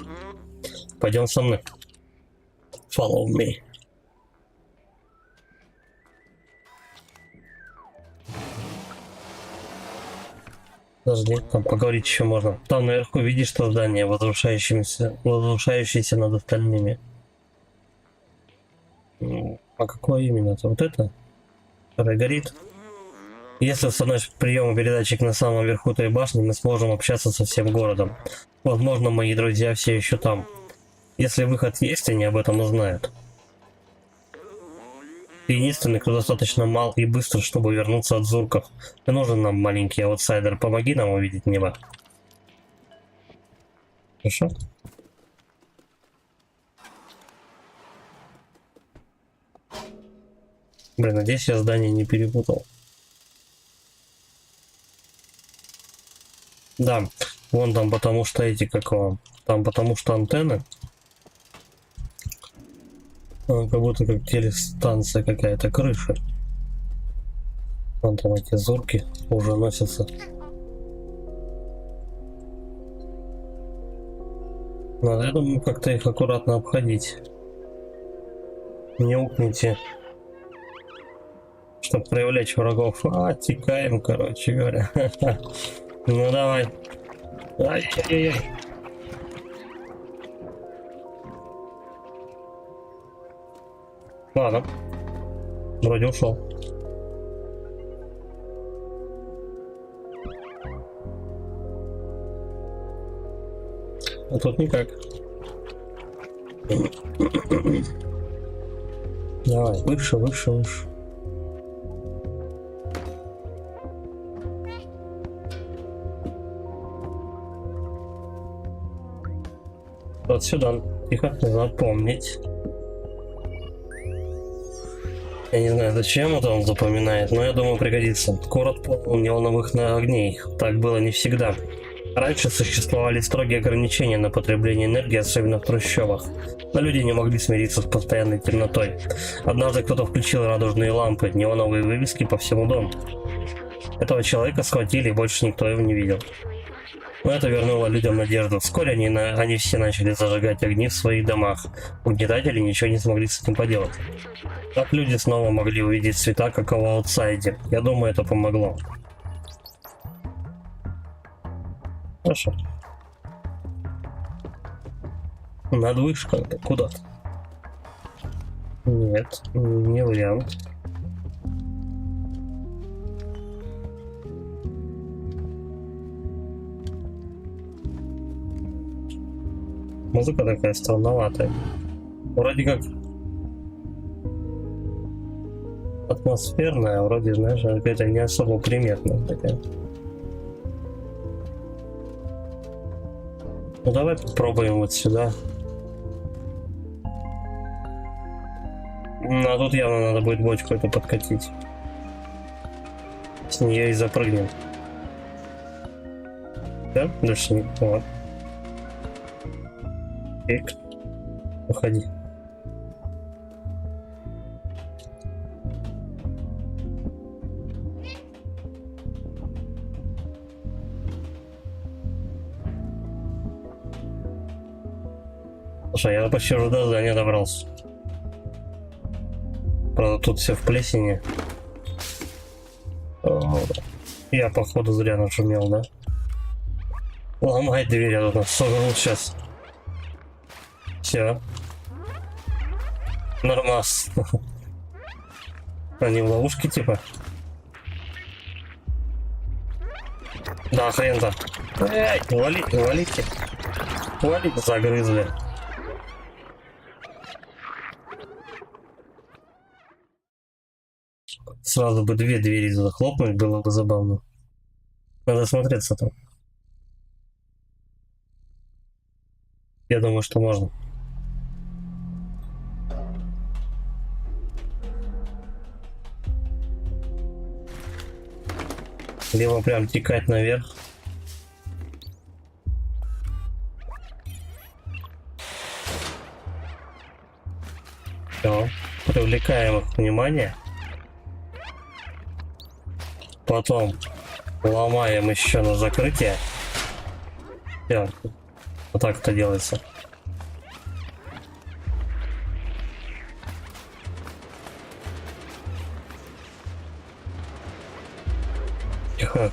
Пойдем со мной. Follow me. Подожди, там поговорить еще можно. Там наверху видишь то здание, возвышающееся над остальными. А какое именно-то? Вот это? Которое горит? Если установить приемопередатчик на самом верху той башни, мы сможем общаться со всем городом. Возможно, мои друзья все еще там. Если выход есть, они об этом узнают. Ты единственный, кто достаточно мал и быстр, чтобы вернуться от зурков. Ты нужен нам, маленький аутсайдер. Помоги нам увидеть небо. Хорошо? Блин, надеюсь, я здание не перепутал. Да, Вон там потому что эти, как вам? Там потому что антенны. Как будто как телестанция какая-то, крыша. Вон там эти зурки уже носятся. Надо, я думаю, как-то их аккуратно обходить. Не укните. Чтобы привлечь врагов. Текаем, короче говоря. Ну давай. Ай-яй-яй. Ладно. Вроде ушел. А тут никак. Давай, выше, выше, выше. Вот сюда. Тихо, запомнить. Я не знаю, зачем это он запоминает, но я думаю, пригодится. Город полон неоновых огней. Так было не всегда. Раньше существовали строгие ограничения на потребление энергии, особенно в трущобах. Но люди не могли смириться с постоянной темнотой. Однажды кто-то включил радужные лампы, неоновые вывески по всему дому. Этого человека схватили, и больше никто его не видел. Но это вернуло людям надежду. Вскоре они все начали зажигать огни в своих домах. Угнетатели ничего не смогли с этим поделать. Так люди снова могли увидеть цвета, как в аутсайде. Я думаю, это помогло. Хорошо. Над вышкой куда-то. Нет, не вариант. Музыка такая странноватая. Вроде как атмосферная, вроде, знаешь, какая-то не особо приметная такая. Ну давай попробуем вот сюда. Ну а тут явно надо будет бочку эту подкатить. С нее и запрыгнем. Да? Дальше не. Вот. Эк. Уходи. Слушай, я почти уже до здания добрался. Правда, тут все в плесени. Я, походу, зря нашумел, да? Ломай дверь, я тут нас согнул сейчас. Все. Нормас. Они в ловушке, типа? Да, хрен-то. Эй, валите. Валите, загрызли. Сразу бы две двери захлопнуть, было бы забавно. Надо смотреться там. Я думаю, что можно. Либо прям текать наверх. Все. Привлекаем их внимание. Потом ломаем еще на закрытие. Все. Вот так это делается.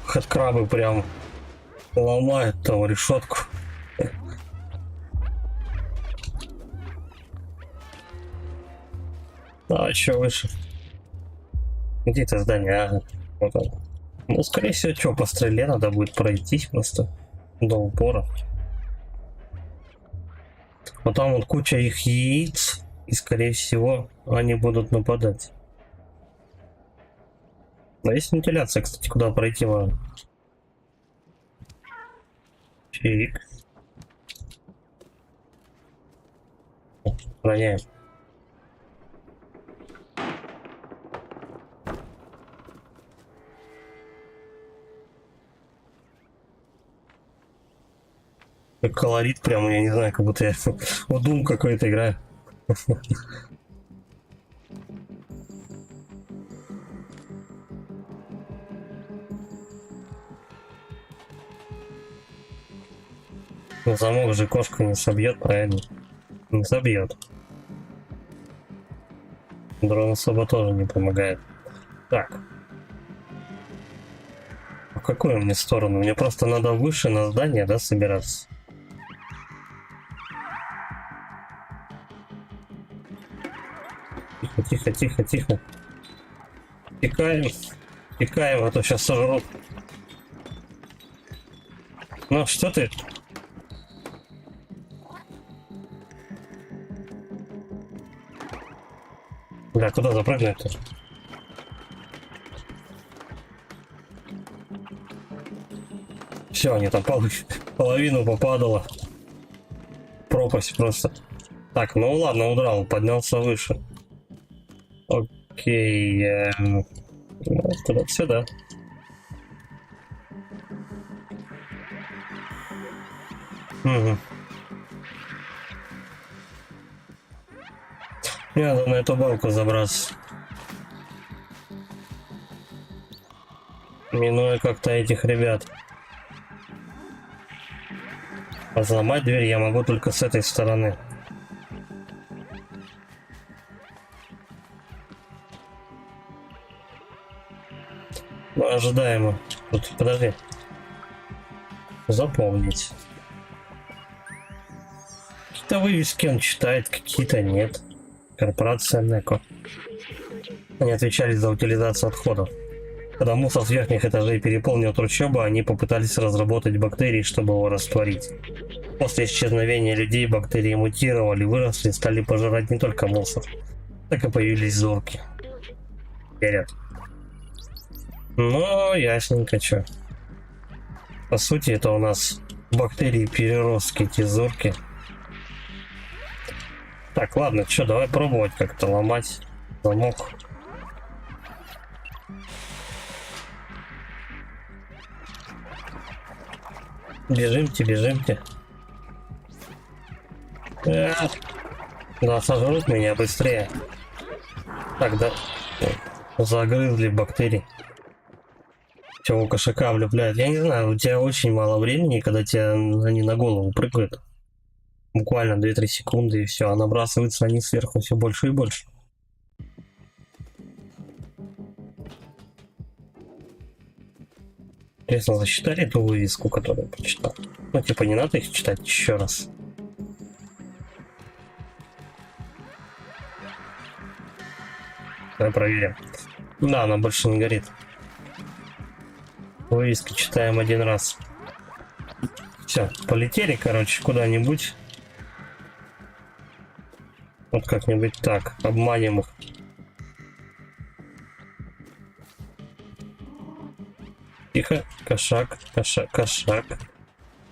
Хэдкрабы прям ломают там решетку. А еще выше. Где это здание? Ага. Вот он. Ну, скорее всего, что, по стреле надо будет пройтись просто до упора. Потом вот куча их яиц, и скорее всего они будут нападать. Но есть вентиляция, кстати, куда пройти можно. Чик. Роняем. Как колорит прям, я не знаю, как будто я в Doom какой-то играю. Замок же кошку не собьет, правильно? Не собьет. Дрон особо тоже не помогает. Так. В какую мне сторону? Мне просто надо выше на здание, да, собираться? Тихо, тихо, тихо, тихо. Текаем. Текаем, а то сейчас сожрут. Ну, что ты? Бля, куда запрыгнуть-то? Все, они там половину попадало. Пропасть просто. Так, ну ладно, удрал, поднялся выше. Окей. Туда сюда. Угу. Мне надо на эту балку забраться. Минуя как-то этих ребят. А взломать дверь я могу только с этой стороны. Ну, ожидаемо. Тут, подожди. Запомнить. Какие-то вывески он читает, какие-то нет. Корпорация Неко. Они отвечали за утилизацию отходов. Когда мусор с верхних этажей переполнил трущобу, они попытались разработать бактерии, чтобы его растворить. После исчезновения людей бактерии мутировали, выросли и стали пожирать не только мусор. Так и появились зорки. Вперед. Ну, ясненько, чё. По сути, это у нас бактерии-переростки, эти зорки. Так, ладно, чё, давай пробовать как-то ломать замок. Бежимте, бежимте. Да, сожрут меня быстрее. Так, да. Загрызли бактерии. Чего кошака влюбляют? Я не знаю, у тебя очень мало времени, когда тебе они на голову прыгают. Буквально 2-3 секунды и все, а набрасываются они сверху все больше и больше. Интересно, засчитали эту вывеску, которую я прочитал? Ну, типа, не надо их читать еще раз. Давай проверим. Да, она больше не горит. Вывески читаем один раз. Все, полетели, короче, куда-нибудь. Вот как-нибудь так, обманем их. Тихо, кошак, кошак, кошак.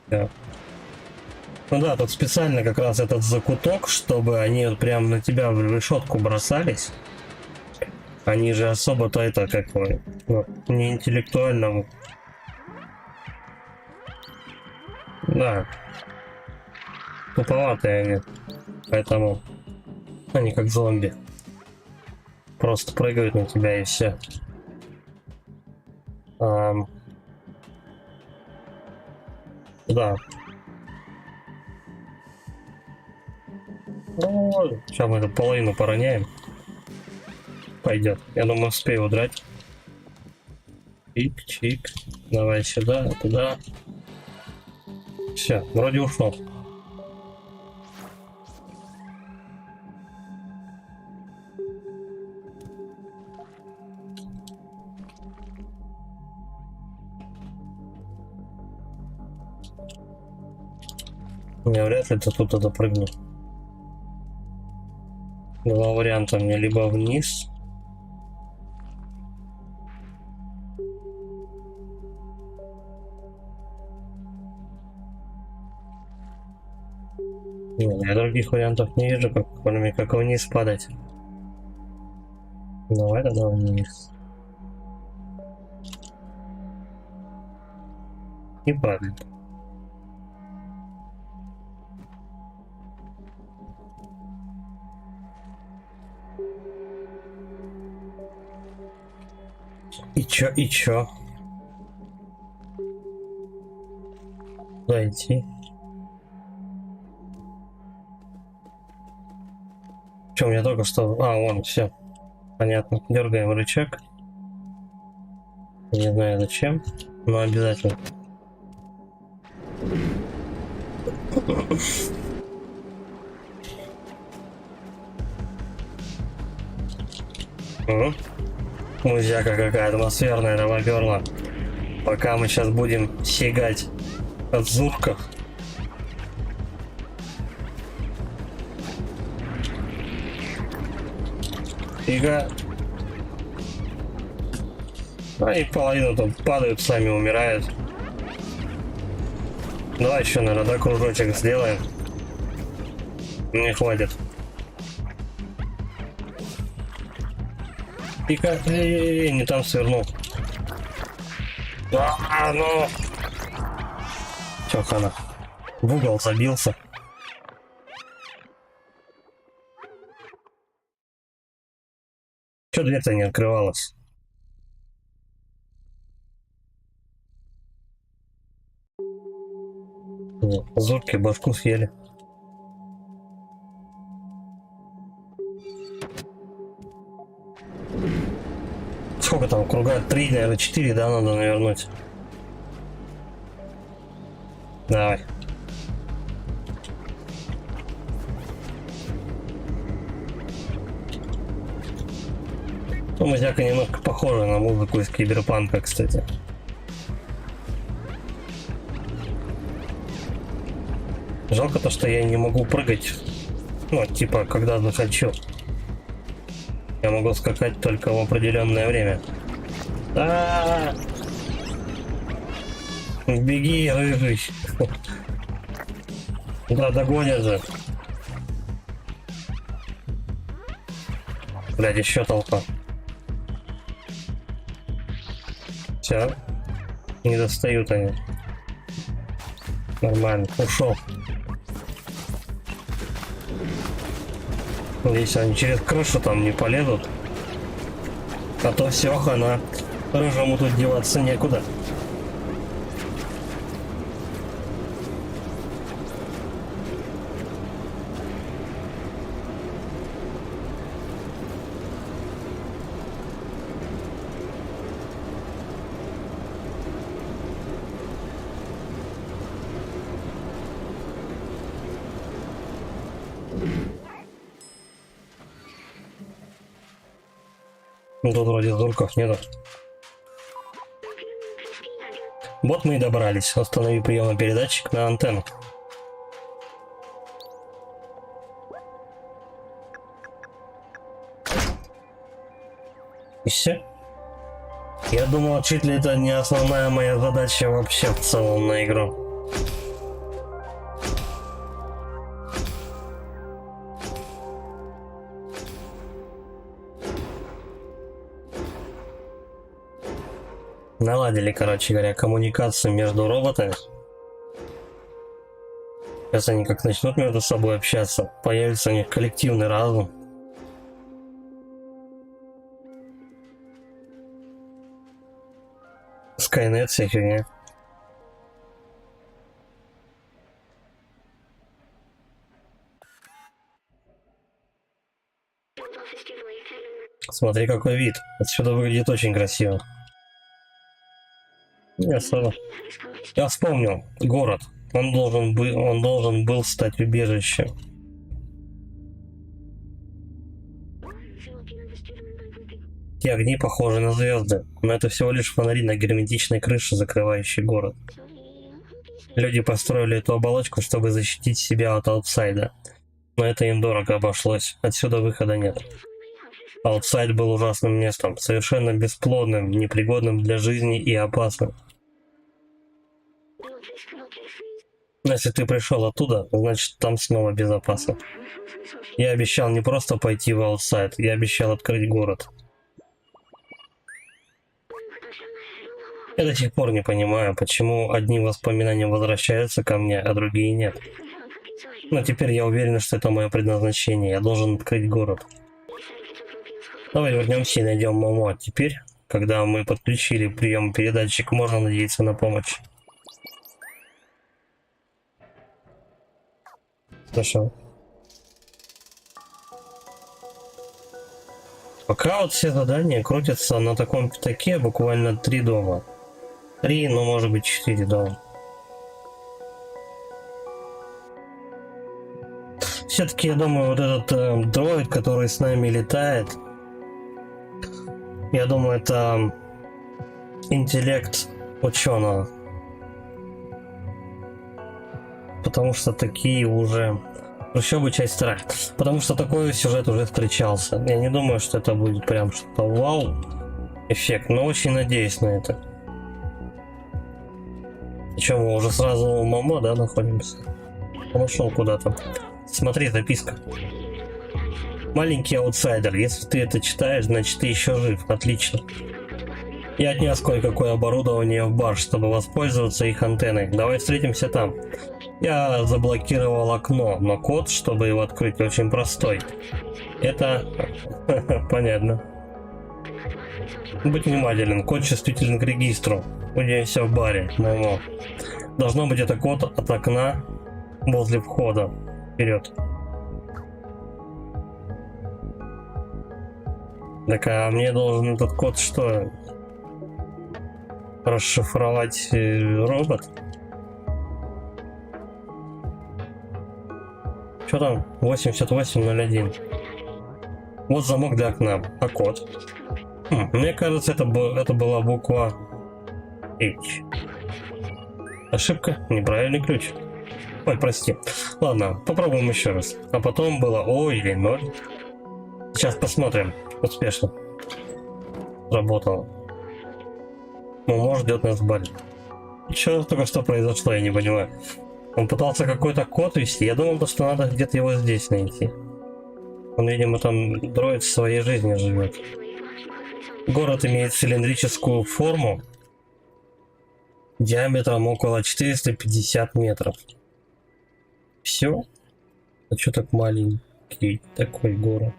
Да. Ну да, тут специально как раз этот закуток, чтобы они вот прям на тебя в решетку бросались. Они же особо-то это как бы, ну, не интеллектуальному. Да. Туповатые они. Поэтому они как зомби. Просто прыгают на тебя и все. Да. Ну, сейчас мы эту половину пороняем. Пойдет. Я думаю, успею удрать. Чик-чик. Давай сюда, туда. Все, вроде ушел. Я вряд ли тут допрыгну. Два варианта мне: либо вниз, я других вариантов не вижу, кроме как вниз падать. Давай тогда вниз. И падает. И чё? Куда идти? Чё, у меня только что... А, вон, все. Понятно. Дергаем рычаг. Не знаю зачем, но обязательно. Музяка какая атмосферная, новоперла. Пока мы сейчас будем сигать от зурков. Фига. А и половину там падают, сами умирают. Давай еще, наверное, да, кружочек сделаем. Не хватит. Фига. Не там свернул. Ну. Чё, хана? В угол забился. Чё дверь-то не открывалась? Зурки башку съели. Сколько там круга? 3, наверное, 4, да, надо навернуть. Давай. Ну, музяка немножко похожа на музыку из Киберпанка, кстати. Жалко то, что я не могу прыгать. Ну, типа, когда захочу. Я могу скакать только в определенное время. Беги, рыжий. Да, догонят же. Блядь, еще толпа. Все. Не достают они. Нормально. Ушел. Если они через крышу там не полезут, а то все, хана. Рыжему тут деваться некуда. Тут вроде зурков нету. Вот мы и добрались. Установи приемный передатчик на антенну. И все. Я думал, чуть ли это не основная моя задача вообще в целом на игру. Наладили, короче говоря, коммуникацию между роботами. Сейчас они как начнут между собой общаться, появится у них коллективный разум. Скайнет, вся фигня. Смотри, какой вид. Отсюда выглядит очень красиво. Я вспомнил. Город. Он должен был стать убежищем. Те огни похожи на звезды, но это всего лишь фонари на герметичной крыше, закрывающей город. Люди построили эту оболочку, чтобы защитить себя от аутсайда. Но это им дорого обошлось. Отсюда выхода нет. Аутсайд был ужасным местом, совершенно бесплодным, непригодным для жизни и опасным. Но если ты пришел оттуда, значит там снова безопасно. Я обещал не просто пойти в аутсайд, я обещал открыть город. Я до сих пор не понимаю, почему одни воспоминания возвращаются ко мне, а другие нет. Но теперь я уверен, что это мое предназначение. Я должен открыть город. Давай вернемся и найдем Момо. Теперь когда мы подключили прием-передатчик, можно надеяться на помощь. Хорошо. Пока вот все задания крутятся на таком пятаке, буквально 3 дома. 3, ну может быть 4 дома. Все-таки я думаю, вот этот дроид, который с нами летает, я думаю, это интеллект ученого. Потому что такие уже... Еще бы часть 2. Потому что такой сюжет уже встречался. Я не думаю, что это будет прям что-то вау эффект, но очень надеюсь на это. Причем мы уже сразу у Момо, да, находимся? Он ушел куда-то. Смотри, записка. Маленький аутсайдер, если ты это читаешь, значит ты еще жив. Отлично. Я отнес кое-какое оборудование в бар, чтобы воспользоваться их антенной. Давай встретимся там. Я заблокировал окно, но код, чтобы его открыть, очень простой. Это... Понятно. Будь внимателен, код чувствителен к регистру. Увидимся в баре, Момо. Должно быть это код от окна возле входа. Вперед. Так, а мне должен этот код что? Расшифровать робот? Что там? 8801. Вот замок для окна. А код? Мне кажется, это была буква H. Ошибка. Неправильный ключ. Ой, прости. Ладно, попробуем еще раз. А потом было О или 0. Сейчас посмотрим. Успешно. Работало. Момо ждет нас в баре. Что только что произошло, я не понимаю. Он пытался какой-то код ввести. Я думал, что надо где-то его здесь найти. Он, видимо, там дроид в своей жизни живет. Город имеет цилиндрическую форму диаметром около 450 метров. Все? А что так маленький такой город?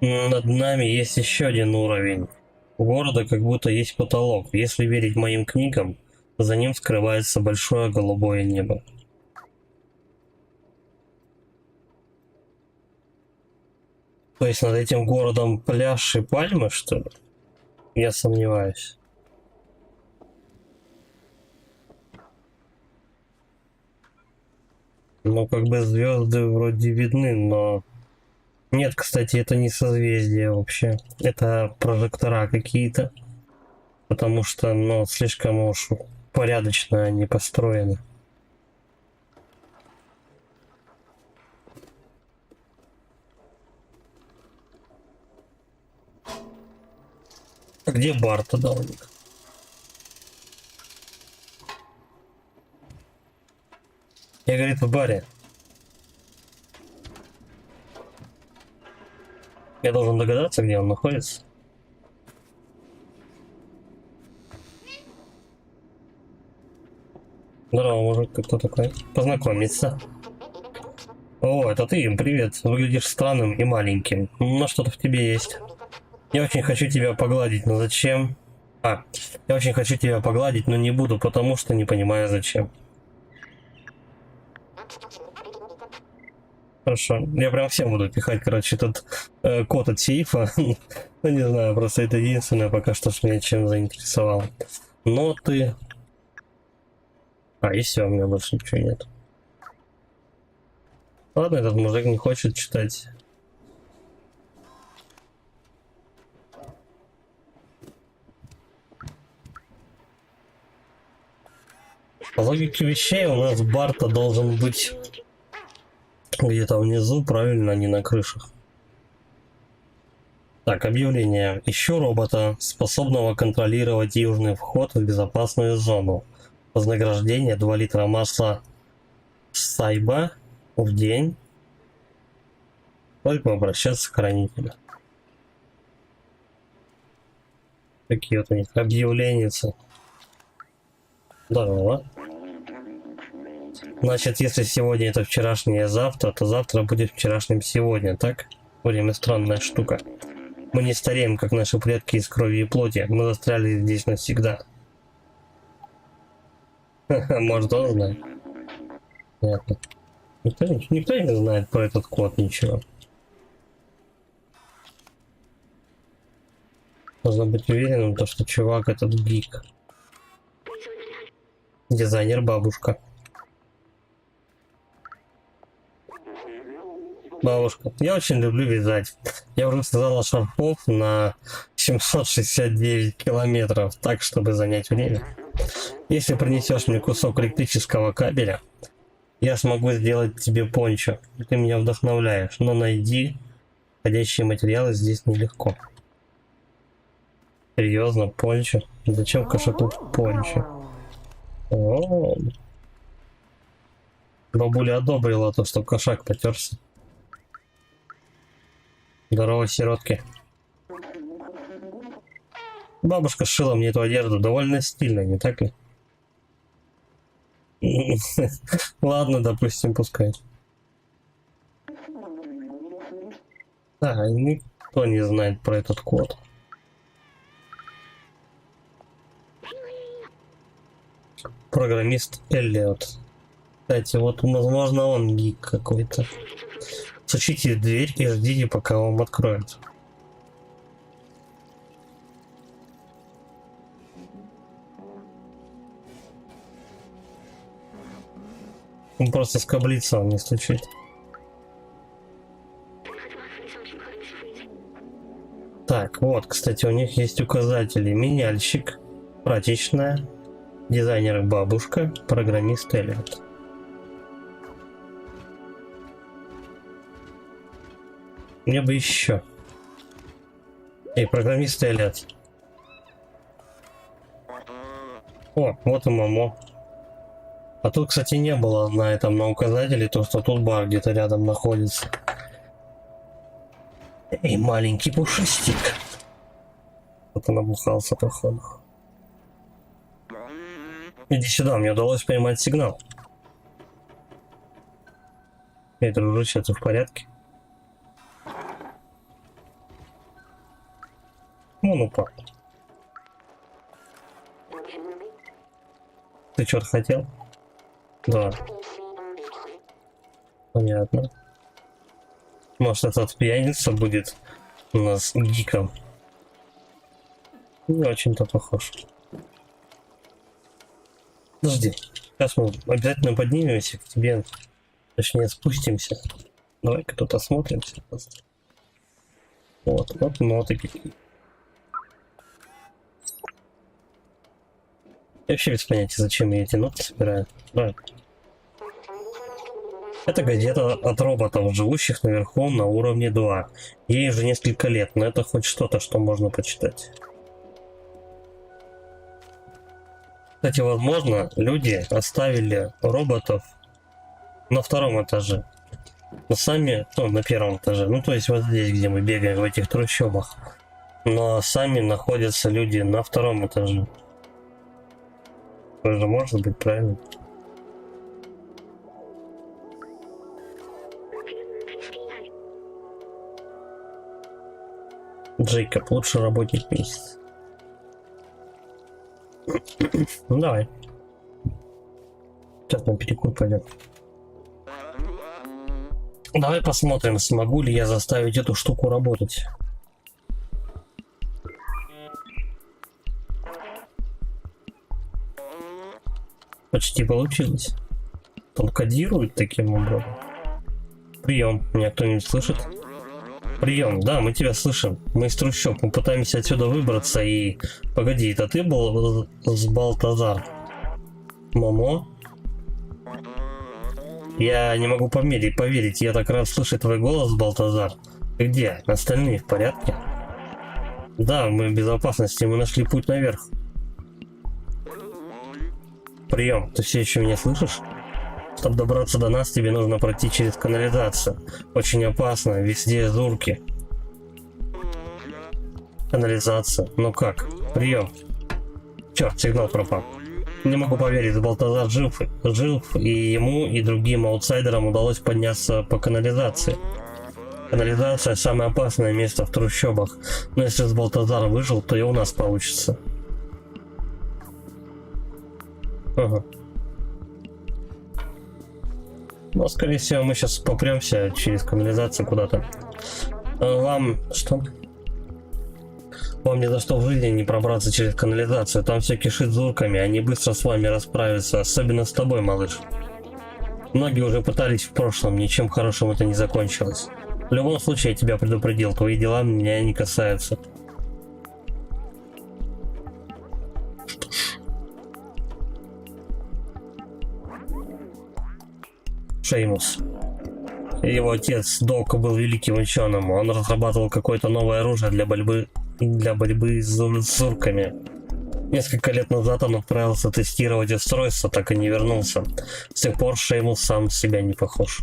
Над нами есть еще один уровень. У города как будто есть потолок. Если верить моим книгам, за ним скрывается большое голубое небо. То есть над этим городом пляж и пальмы, что ли? Я сомневаюсь. Ну, как бы звезды вроде видны, но... Нет, кстати, это не созвездие вообще. Это прожектора какие-то. Потому что, ну, слишком уж порядочно они построены. А где бар тогда у них? Я, говорит, в баре. Я должен догадаться, где он находится. Здорово, мужик, ты кто такой? Познакомиться. О, это ты, привет. Выглядишь странным и маленьким. Но что-то в тебе есть. Я очень хочу тебя погладить, но зачем? Я очень хочу тебя погладить, но не буду, потому что не понимаю зачем. Хорошо. Я прям всем буду пихать, короче, этот код от сейфа. Ну, не знаю, просто это единственное пока что, что меня чем заинтересовало. Ноты. И все, у меня больше ничего нет. Ладно, этот мужик не хочет читать. По логике вещей у нас бар-то должен быть где-то внизу, правильно, а не на крышах. Так, объявление. Ищу робота, способного контролировать южный вход в безопасную зону. Вознаграждение 2 литра масла Сайба в день. Только обращаться к хранителю. Такие вот у них объявления. Здорово. Значит, если сегодня это вчерашнее завтра, то завтра будет вчерашним сегодня, так? Время странная штука. Мы не стареем, как наши предки из крови и плоти. Мы застряли здесь навсегда. Может, он знает? Понятно. Никто не знает про этот код ничего. Нужно быть уверенным, что чувак этот гик. Дизайнер бабушка. Бабушка, я очень люблю вязать. Я уже связала шарфов на 769 километров, так, чтобы занять время. Если принесешь мне кусок электрического кабеля, я смогу сделать тебе пончо. Ты меня вдохновляешь, но найди подходящие материалы здесь нелегко. Серьезно, пончо? Зачем кошаку пончо? О, бабуля одобрила то, что кошак потерся. Здорово, сиротки. Бабушка сшила мне эту одежду довольно стильно, не так ли? Ладно, допустим, пускай. Да, никто не знает про этот код. Программист Эллиот. Кстати, вот, возможно, он гик какой-то. Стучите в дверь и ждите, пока вам откроют. Он просто скоблится, он не стучит. Так, вот, кстати, у них есть указатели. Меняльщик, прачечная, дизайнер бабушка, программист Эллиот. Мне бы еще. Эй, программист Эллиот. О, вот и Момо. А тут, кстати, не было на этом, на указателе, то, что тут бар где-то рядом находится. Эй, маленький пушистик. Кто-то набухался, походу. Иди сюда, мне удалось поймать сигнал. Эй, дружище, ты в порядке? Ну, упал. Ты что-то хотел? Да. Понятно. Может, этот пьяница будет у нас гиком? Не очень-то похож. Подожди. Сейчас мы обязательно поднимемся к тебе. Точнее, спустимся. Давай-ка тут осмотримся. Вот ноты какие. Я вообще без понятия, зачем я эти ноты собираю. Давай. Это газета от роботов, живущих наверху на уровне 2. Ей уже несколько лет, но это хоть что-то, что можно почитать. Кстати, возможно, люди оставили роботов на втором этаже. Но сами, ну, на первом этаже. Ну, то есть вот здесь, где мы бегаем, в этих трущобах. Но сами находятся люди на втором этаже. Это же может быть, правильно? Джейкоб, лучший работник месяца. Ну давай. Сейчас на перекур пойдем. Давай посмотрим, смогу ли я заставить эту штуку работать. Почти получилось. Он кодирует таким образом. Прием. Меня кто-нибудь слышит? Прием. Да, мы тебя слышим. Мы из трущоб. Мы пытаемся отсюда выбраться и... Погоди, это ты был с Балтазар? Момо? Я не могу поверить. Я так рад слышать твой голос, Балтазар. Ты где? Остальные в порядке? Да, мы в безопасности. Мы нашли путь наверх. Прием. Ты все еще меня слышишь? Чтобы добраться до нас, тебе нужно пройти через канализацию. Очень опасно, везде зурки. Канализация. Ну как? Прием. Черт, сигнал пропал. Не могу поверить, Балтазар жив, и ему, и другим аутсайдерам удалось подняться по канализации. Канализация самое опасное место в трущобах. Но если с Балтазар выжил, то и у нас получится. Ага. Но скорее всего мы сейчас попремся через канализацию куда-то. Вам что? Вам ни за что в жизни не пробраться через канализацию. Там все кишит зурками, они быстро с вами расправятся. Особенно с тобой, малыш. Многие уже пытались в прошлом, ничем хорошим это не закончилось. В любом случае, я тебя предупредил, твои дела меня не касаются. Шеймус. Его отец Док был великим ученым. Он разрабатывал какое-то новое оружие для борьбы с зурками. Несколько лет назад он отправился тестировать устройство, так и не вернулся. С тех пор Шеймус сам себя не похож.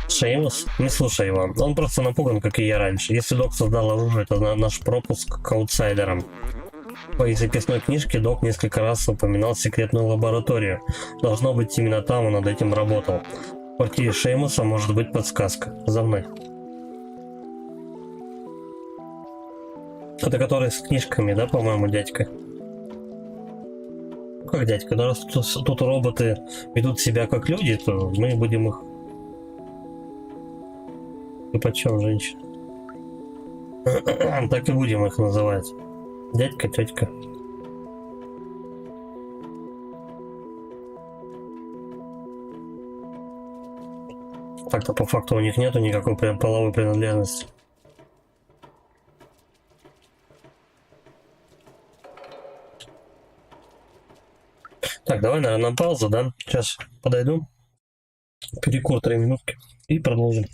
Шеймус? Не слушай его. Он просто напуган, как и я раньше. Если Док создал оружие, это наш пропуск к аутсайдерам. В своей записной книжке Док несколько раз упоминал секретную лабораторию. Должно быть, именно там он над этим работал. В квартире Шеймуса может быть подсказка. За мной. Это который с книжками, да, по-моему, дядька? Как дядька? Да, раз тут роботы ведут себя как люди, то мы будем их... И почем, женщина? Так и будем их называть. Дядька, тетка. Так-то по факту у них нету никакой половой принадлежности. Так, давай, наверное, на паузу, да? Сейчас подойду. Перекур 3 минутки и продолжим.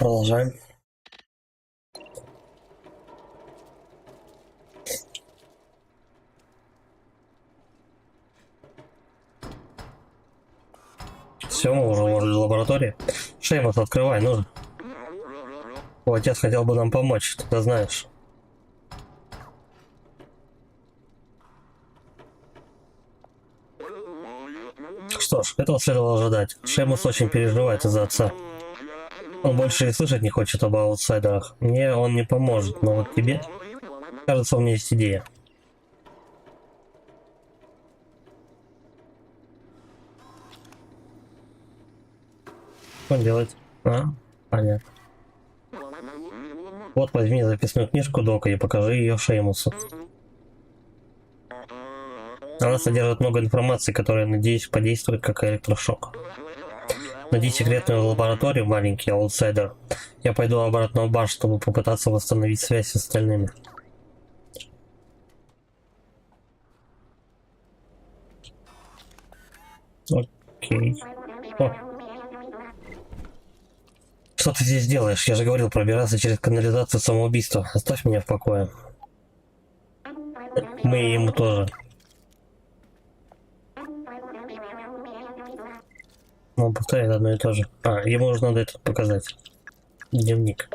Продолжаем. Все, мы уже в лаборатории. Шеймус, открывай, ну же. Твой отец хотел бы нам помочь, ты знаешь. Что ж, этого следовало ожидать. Шеймус очень переживает из-за отца. Он больше и слышать не хочет об аутсайдерах. Мне он не поможет, но вот тебе... Кажется, у меня есть идея. Что делать? А? Понятно. Вот возьми записную книжку Дока и покажи ее Шеймусу. Она содержит много информации, которая, надеюсь, подействует как электрошок. Найди секретную лабораторию, маленький аутсайдер. Я пойду обратно в бар, чтобы попытаться восстановить связь с остальными. Окей. О. Что ты здесь делаешь? Я же говорил пробираться через канализацию самоубийства. Оставь меня в покое. Мы и ему тоже. Он повторяет одно и то же. А, ему нужно надо это показать. Дневник.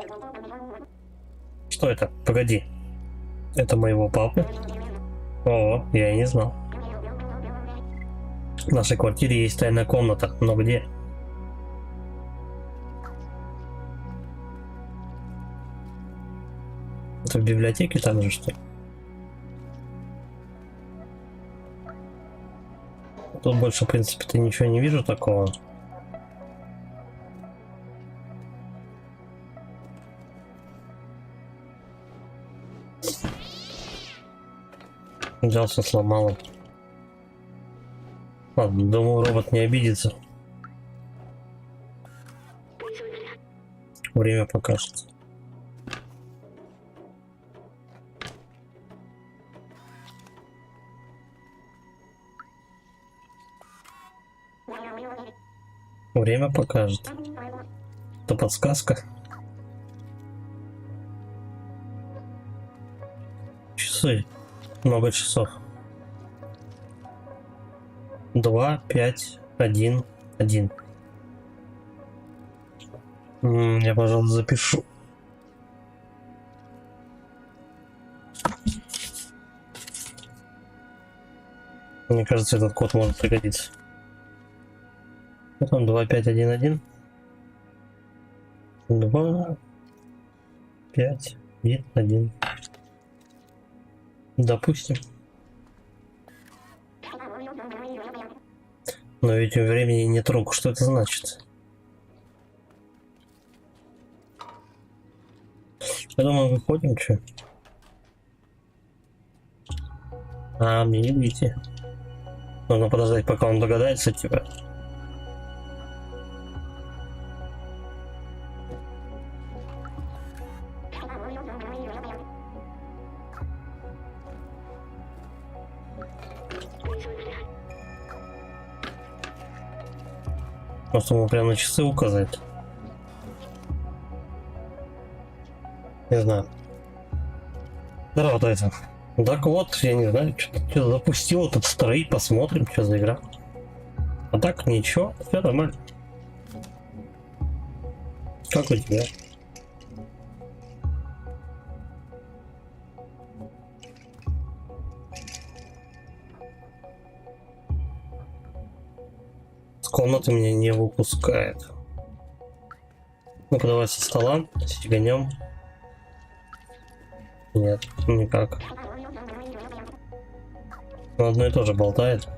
Что это? Погоди. Это моего папы? О, я и не знал. В нашей квартире есть тайная комната, но где? Это в библиотеке там же, что ли? Тут больше, в принципе-то, ничего не вижу такого. Взялся, сломал. Ладно, думаю, робот не обидится. Время покажет. Время покажет. Это подсказка. Часы. Много часов. 2, 5, 1, 1. Я, пожалуй, запишу. Мне кажется, этот код может пригодиться. Потом 2, 5, 1, 1. 2, 5, 1, 1. Допустим. Но ведь у времени нет рук. Что это значит? Я думаю, выходим, что? А, мне не выйти. Нужно подождать, пока он догадается, типа. Может, ему прямо на часы указать? Не знаю. Здорово, Тайсон. Так вот, я не знаю, что запустил этот строй, посмотрим, что за игра. А так, ничего, все нормально. Как у тебя? С комнаты меня не выпускает. Ну-ка, давай со стола, стеганем. Нет, никак. Он одно и то же болтает.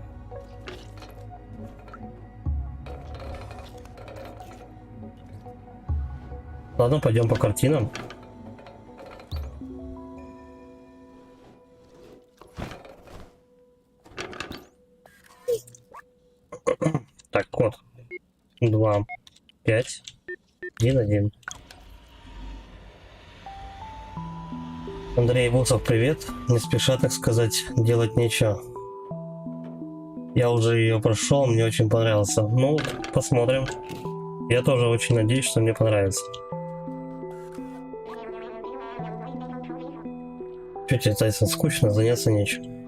Ладно, пойдем по картинам. Так, код. 2, 5, 1, 1. Андрей Буцов, привет. Не спеша, так сказать, делать нечего. Я уже ее прошел, мне очень понравился. Ну, посмотрим. Я тоже очень надеюсь, что мне понравится. Чё тебе, Тайсон, скучно, заняться нечем?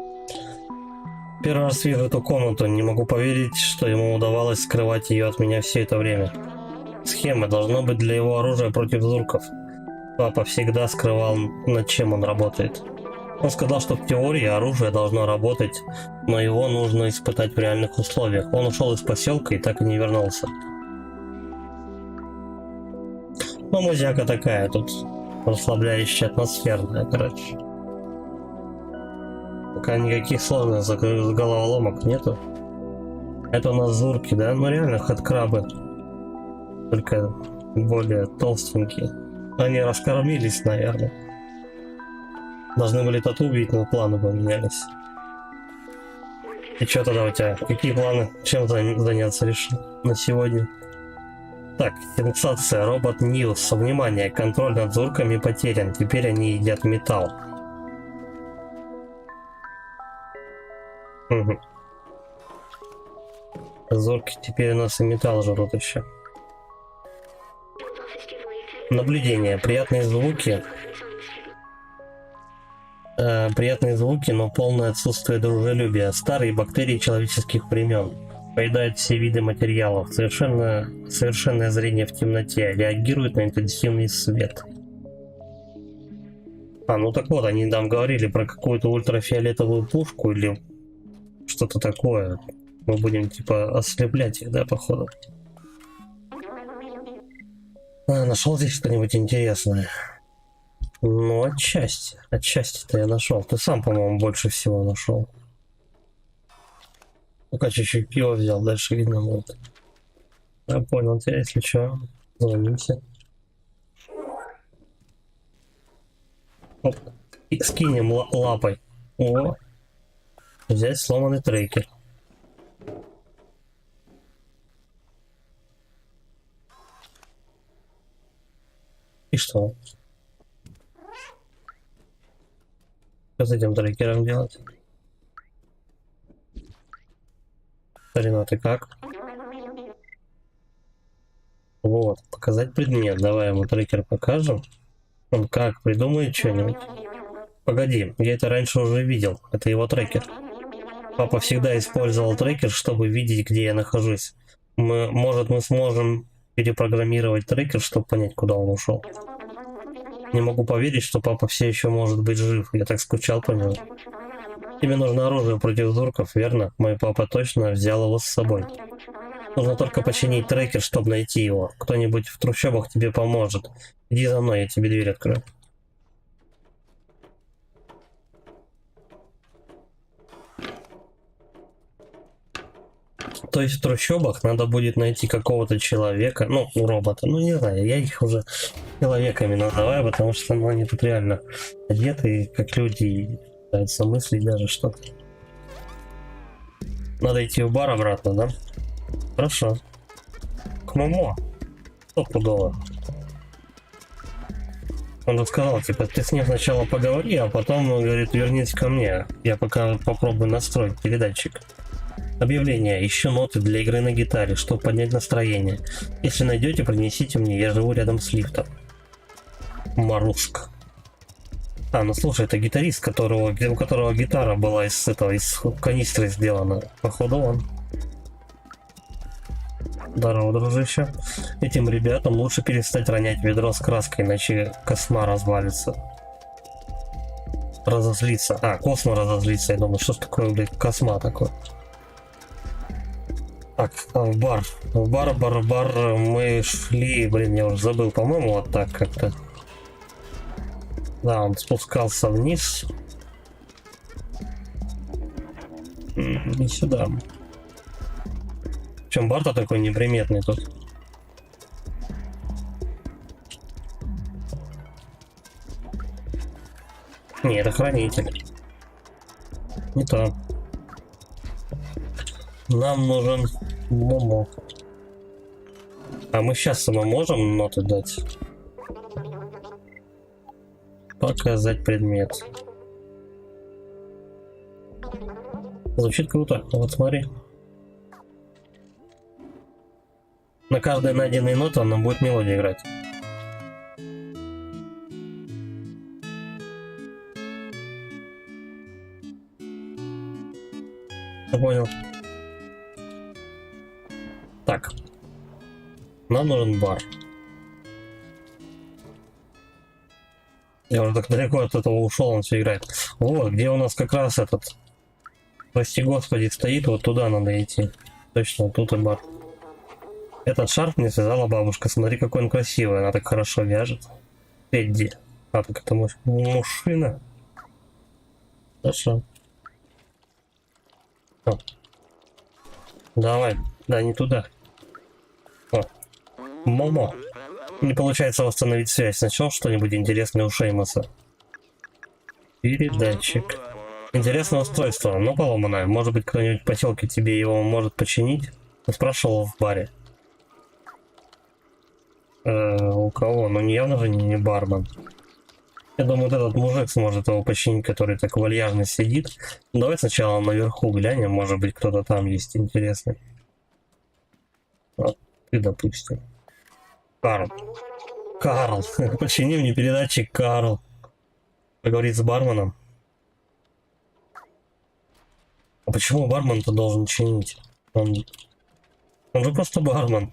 Первый раз вижу эту комнату, не могу поверить, что ему удавалось скрывать ее от меня все это время. Схема должна быть для его оружия против зурков. Папа всегда скрывал, над чем он работает. Он сказал, что в теории оружие должно работать, но его нужно испытать в реальных условиях. Он ушел из поселка и так и не вернулся. Ну, музяка такая тут, расслабляющая, атмосферная, короче. Пока никаких сложных головоломок нету. Это у нас зурки, да? Ну реально хэдкрабы. Только более толстенькие. Они раскормились, наверное. Должны были тату убить, но планы поменялись. И что тогда у тебя? Какие планы? Чем заняться решил на сегодня? Так, сенсация. Робот Ньюс. Внимание, контроль над зурками потерян. Теперь они едят металл. Угу. Зурки теперь у нас и металл жрут еще. Наблюдение. Приятные звуки, но полное отсутствие дружелюбия. Старые бактерии человеческих времен. Поедают все виды материалов. Совершенное зрение в темноте. Реагирует на интенсивный свет. Ну так вот, они нам говорили про какую-то ультрафиолетовую пушку или что-то такое. Мы будем типа ослеплять их, да, походу. Нашел здесь что-нибудь интересное? Ну, отчасти. Отчасти-то я нашел. Ты сам, по-моему, больше всего нашел. Пока чуть-чуть пива взял, дальше видно будет. Я понял тебя, если что, звоните. Оп. И скинем лапой. О! Взять сломанный трекер. И что? Что с этим трекером делать? Старина, ты как? Вот, показать предмет. Давай ему трекер покажем. Он как, придумает что-нибудь? Погоди, я это раньше уже видел. Это его трекер. Папа всегда использовал трекер, чтобы видеть, где я нахожусь. Может, мы сможем перепрограммировать трекер, чтобы понять, куда он ушел. Не могу поверить, что папа все еще может быть жив. Я так скучал по нему. Тебе нужно оружие против зурков, верно? Мой папа точно взял его с собой. Нужно только починить трекер, чтобы найти его. Кто-нибудь в трущобах тебе поможет. Иди за мной, я тебе дверь открою. То есть в трущобах надо будет найти какого-то человека, ну, робота, ну, не знаю, я их уже человеками называю, потому что ну, они тут реально одеты, как люди, и пытаются мыслить даже что-то. Надо идти в бар обратно, да? Хорошо. К Момо. Стопудово. Он же сказал, типа, ты с ним сначала поговори, а потом, говорит, вернись ко мне. Я пока попробую настроить передатчик. Объявление. Ищу ноты для игры на гитаре, чтобы поднять настроение. Если найдете, принесите мне. Я живу рядом с лифтом. Маруск. Ну слушай, это гитарист, у которого гитара была из канистры сделана. Походу он. Здорово, дружище. Этим ребятам лучше перестать ронять ведро с краской, иначе косма развалится. Разозлиться. Космо разозлится. Я думаю, что ж такое, блядь, косма такое. Так, в бар. В бар мы шли, блин, я уже забыл, по-моему, вот так как-то. Да, он спускался вниз. И сюда. Причем бар-то такой неприметный тут. Не, это хранитель. Не то. Нам нужен Момо. Мы сейчас ему можем ноты дать? Показать предмет. Звучит круто. Вот смотри. На каждой найденной ноте она будет мелодия играть. Я понял. Так. Нам нужен бар. Я уже так далеко от этого ушел, он все играет. Вот, где у нас как раз этот... Прости господи, стоит, вот туда надо идти. Точно, вот тут и бар. Этот шарф мне связала бабушка. Смотри, какой он красивый, она так хорошо вяжет. Эдди. А, так это мужчина. Хорошо. О. Давай. Да, не туда. О. Момо. Не получается восстановить связь. Нашел что-нибудь интересное у Шеймоса? Передатчик. Интересное устройство, но поломанное. Может быть, кто-нибудь в поселке тебе его может починить? Спрашивал в баре. У кого? Ну, явно же не бармен. Я думаю, вот этот мужик сможет его починить, который так вальяжно сидит. Давай сначала наверху глянем, может быть, кто-то там есть интересный. Вот, ты, допустим. Карл. Карл, почини мне передатчик, Карл. Поговорить с барменом. А почему бармен-то должен чинить? Он же просто бармен.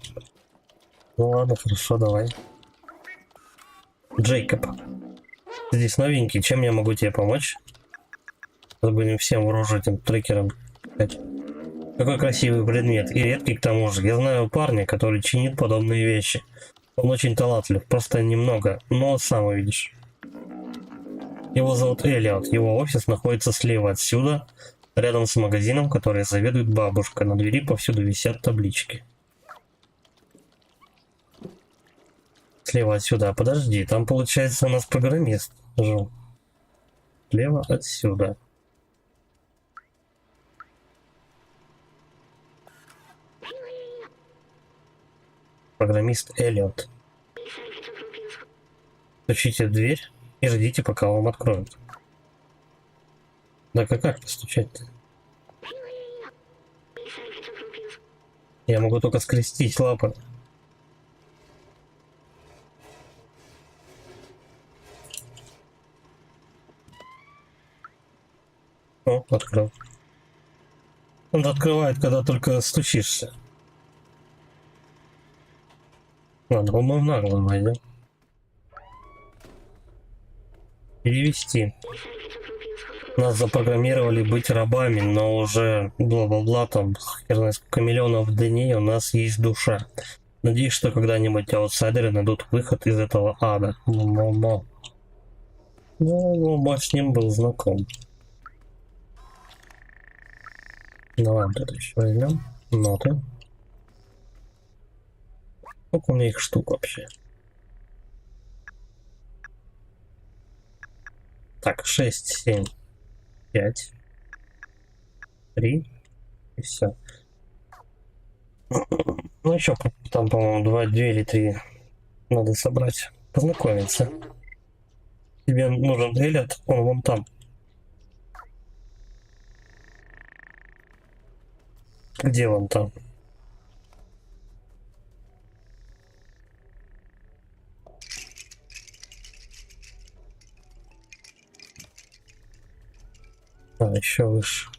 Ну ладно, хорошо, давай. Джейкоб. Ты здесь новенький, чем я могу тебе помочь? Забудем всем в рожу этим трекером. Какой красивый предмет, и редкий к тому же. Я знаю парня, который чинит подобные вещи. Он очень талантлив, просто немного, но сам увидишь. Его зовут Эллиот, его офис находится слева отсюда, рядом с магазином, который заведует бабушка. На двери повсюду висят таблички. Слева отсюда, подожди, там получается у нас программист жил. Слева отсюда. Программист Эллиот. Стучите в дверь и ждите, пока вам откроют. Да как постучать-то? Я могу только скрестить лапы. О, открыл. Он открывает, когда только стучишься. Ладно, мы в наглую войдем. Перевести. Нас запрограммировали быть рабами, но уже бла-бла-бла, там хер знает сколько миллионов дней у нас есть душа. Надеюсь, что когда-нибудь аутсайдеры найдут выход из этого ада. Момо. Ну, с ним был знаком. Давай вот это еще возьмем. Ноты. Сколько у меня их штук вообще? Так, 6, 7, 5, 3 и все. Ну еще там, по-моему, 2 или 3 надо собрать. Познакомиться. Тебе нужен Эллиот, он вон там. Где он там? А, еще выше.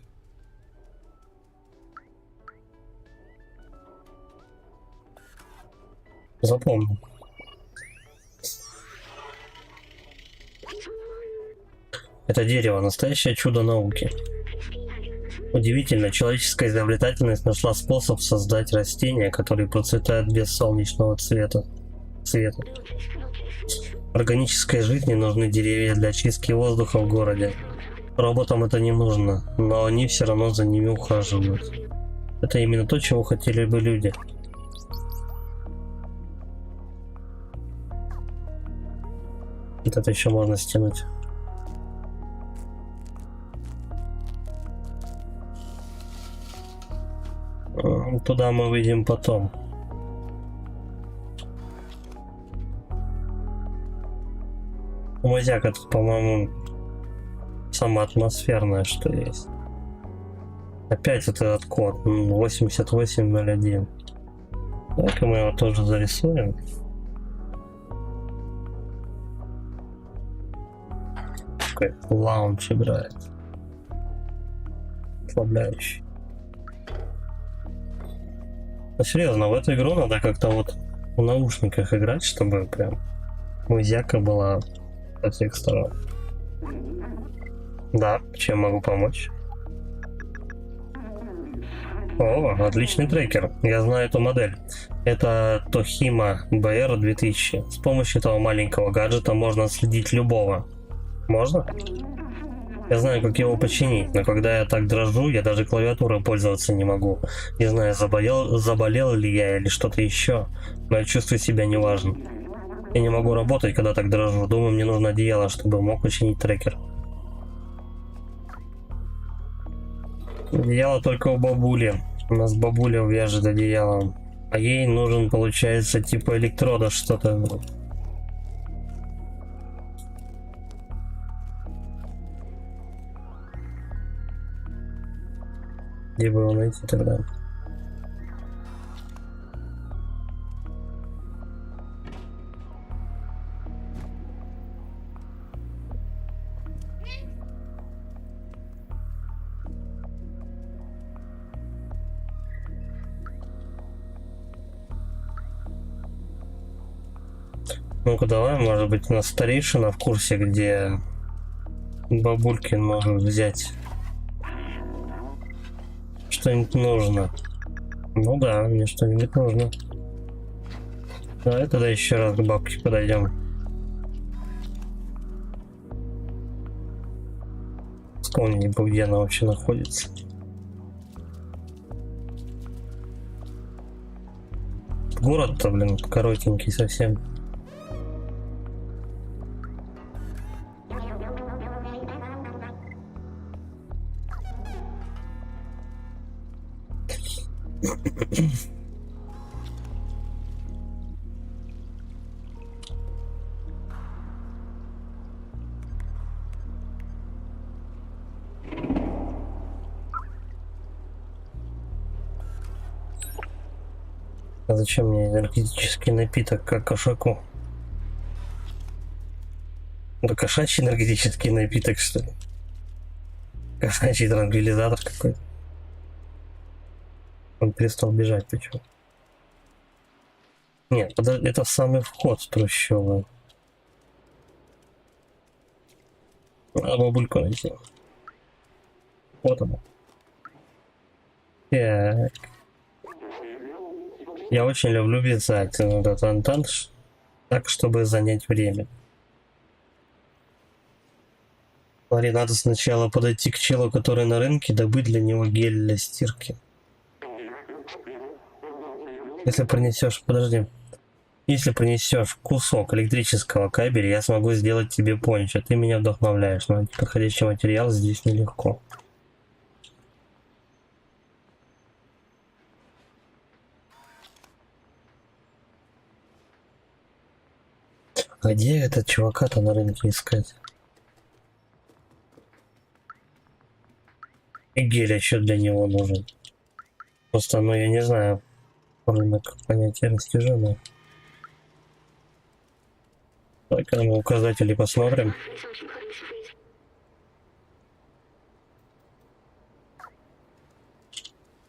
Запомнил. Это дерево — настоящее чудо науки. Удивительно, человеческая изобретательность нашла способ создать растения, которые процветают без солнечного света. Органической жизни нужны деревья для очистки воздуха в городе. Роботам это не нужно, но они все равно за ними ухаживают. Это именно то, чего хотели бы люди. Это еще можно стянуть. Туда мы выйдем потом. Мазяка тут, по-моему, самое атмосферное, что есть. Опять этот код 8801. Так, мы его тоже зарисуем. Такой лаунж играет. Расслабляющий. А серьезно, в эту игру надо как-то вот в наушниках играть, чтобы прям музяка была со всех сторон. Да, чем могу помочь? О, отличный трекер. Я знаю эту модель. Это Toshiba BR2000. С помощью этого маленького гаджета можно отследить любого. Можно? Я знаю, как его починить, но когда я так дрожу, я даже клавиатурой пользоваться не могу. Не знаю, заболел ли я или что-то еще, но я чувствую себя неважно. Я не могу работать, когда так дрожу. Думаю, мне нужно одеяло, чтобы мог починить трекер. Одеяло только у бабули. У нас бабуля вяжет одеялом. А ей нужен, получается, типа электрода что-то. Где бы его найти тогда? Ну-ка давай, может быть, у нас старейшина в курсе, где бабулькин может взять что-нибудь нужно. Ну да, мне что-нибудь нужно. Давай тогда еще раз к бабке подойдем. Вспомни, где она вообще находится. Город-то, блин, коротенький совсем. А зачем мне энергетический напиток, как кошаку? Да кошачий энергетический напиток, что ли? Кошачий транквилизатор какой-то. Он перестал бежать, почему? Нет, это самый вход в трущобы. Надо бабульку найти. Вот она. Так. Я очень люблю вязать этот антанж так, чтобы занять время. Смотри, надо сначала подойти к челу, который на рынке, добыть для него гель для стирки. Если принесешь, подожди. Если принесешь кусок электрического кабеля, я смогу сделать тебе пончо. Ты меня вдохновляешь, но найти подходящий материал здесь нелегко. А где этот чувака-то на рынке искать? И гель еще для него нужен. Просто, ну я не знаю, рынок понятие растяженное. Давай-ка мы указатели посмотрим.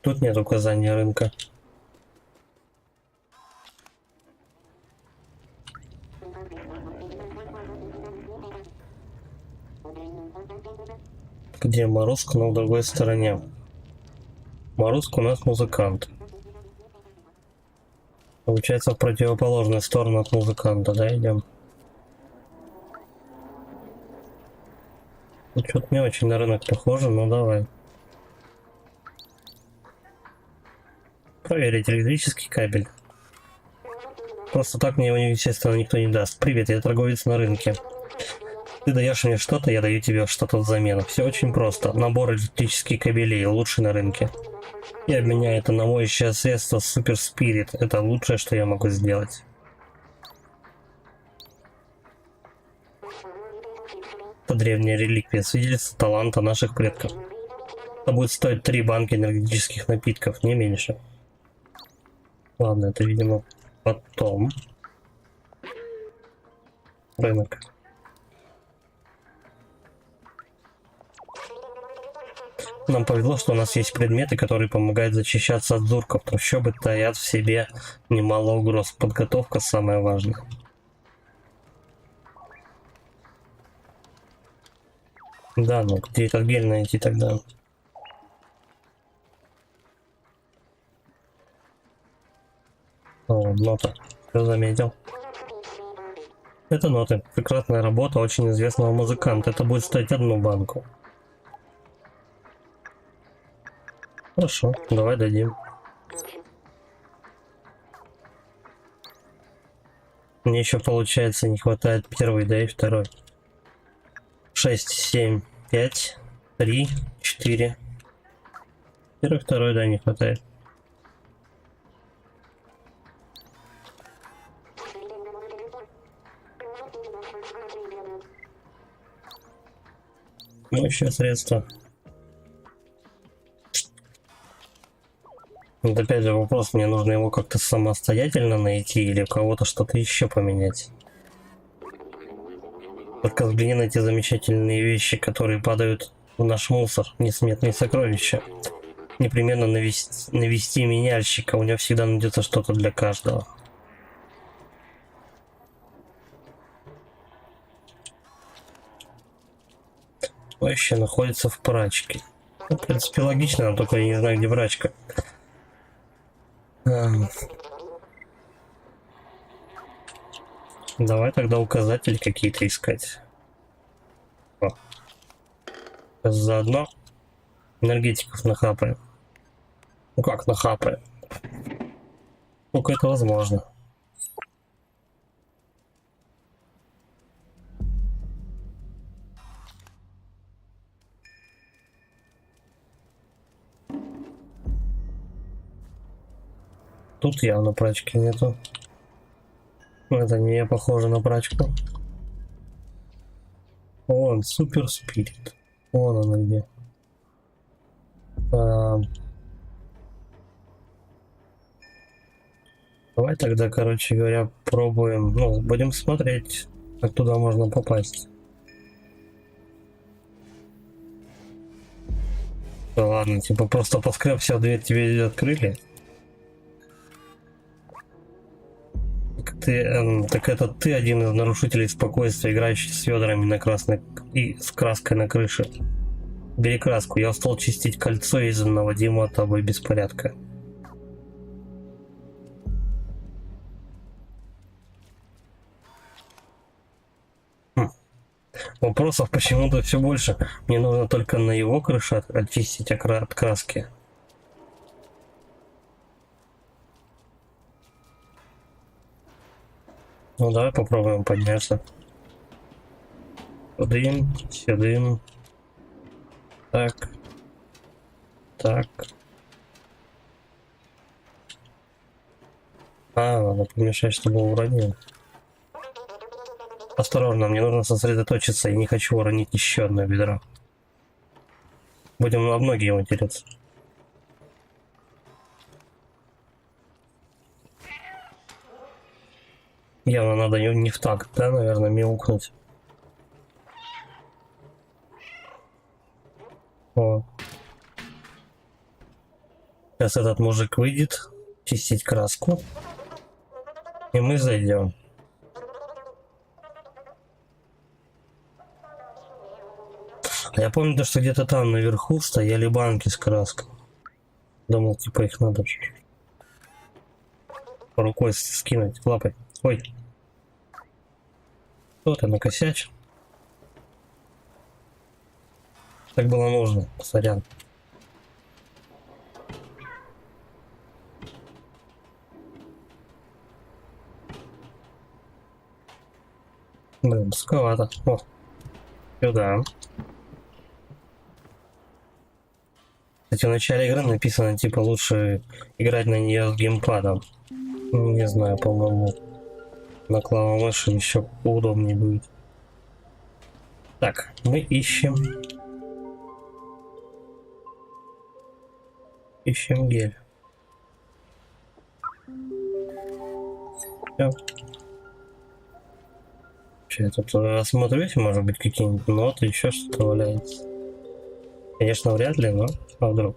Тут нет указания рынка. Где Морозко, но в другой стороне. Морозко у нас музыкант. Получается, в противоположную сторону от музыканта, да, идем? Ну, что-то не очень на рынок похоже, но давай. Проверить электрический кабель. Просто так мне его, естественно, никто не даст. Привет, я торговец на рынке. Ты даешь мне что-то, я даю тебе что-то взамен. Все очень просто. Набор электрических кабелей, лучший на рынке. Я обменяю это на моющее средство Super Spirit. Это лучшее, что я могу сделать. Это древняя реликвия, свидетельство таланта наших предков. Это будет стоить 3 банки энергетических напитков, не меньше. Ладно, это, видимо, потом. Рынок. Нам повезло, что у нас есть предметы, которые помогают защищаться от зурков. Трущобы таят в себе немало угроз. Подготовка самое важное. Да, ну где этот гель найти тогда? О, нота. Кто заметил? Это ноты. Прекрасная работа очень известного музыканта. Это будет стоить одну банку. Хорошо, давай дадим. Мне еще получается не хватает первый, да и второй. 6, 7, 5, 3, 4. Первый, второй, да, не хватает. Ну, еще средства. Вот опять же вопрос, мне нужно его как-то самостоятельно найти или у кого-то что-то еще поменять. Только взгляни на эти замечательные вещи, которые падают в наш мусор, несметные сокровища. Непременно навести меняльщика, у него всегда найдется что-то для каждого. Вообще находится в прачке. Ну, в принципе, логично, но только я не знаю, где прачка. Давай тогда указатели какие-то искать. О. Заодно энергетиков нахапаем. Ну как нахапаем? Сколько это возможно? Тут явно прачки нету. Это не похоже на прачку. Вон, супер спирит. Вон она где. Давай тогда, короче говоря, пробуем. Ну, будем смотреть, как туда можно попасть. Да ладно, типа просто поскребся, дверь тебе открыли. Так это ты один из нарушителей спокойствия, играющий с ведрами на красной и с краской на крыше. Бери краску, я устал чистить кольцо из-за наводимого тобой беспорядка. Вопросов почему-то все больше. Мне нужно только на его крыше очистить от краски. Ну давай попробуем подняться. Сюдым, сюдым. Так. Так. Надо помешать, чтобы уронил. Осторожно, мне нужно сосредоточиться, я не хочу уронить еще одно ведро. Будем на ноги его тереться. Явно надо не в такт, да, наверное, мяукнуть. О. Сейчас этот мужик выйдет, чистить краску. И мы зайдем. А я помню, что где-то там наверху стояли банки с краской. Думал, типа их надо рукой скинуть, лапой. Ой. Кто ты накосячил? Так было нужно, сорян. Блин, пусковато. О, сюда. Кстати, в начале игры написано, типа, лучше играть на нее с геймпадом. Не знаю, по-моему, на клавомыши еще удобнее будет. Так, мы ищем. Ищем гель. Все. Я тут осмотрюсь, может быть, какие-нибудь ноты, еще что-то валяется. Конечно, вряд ли, но вдруг.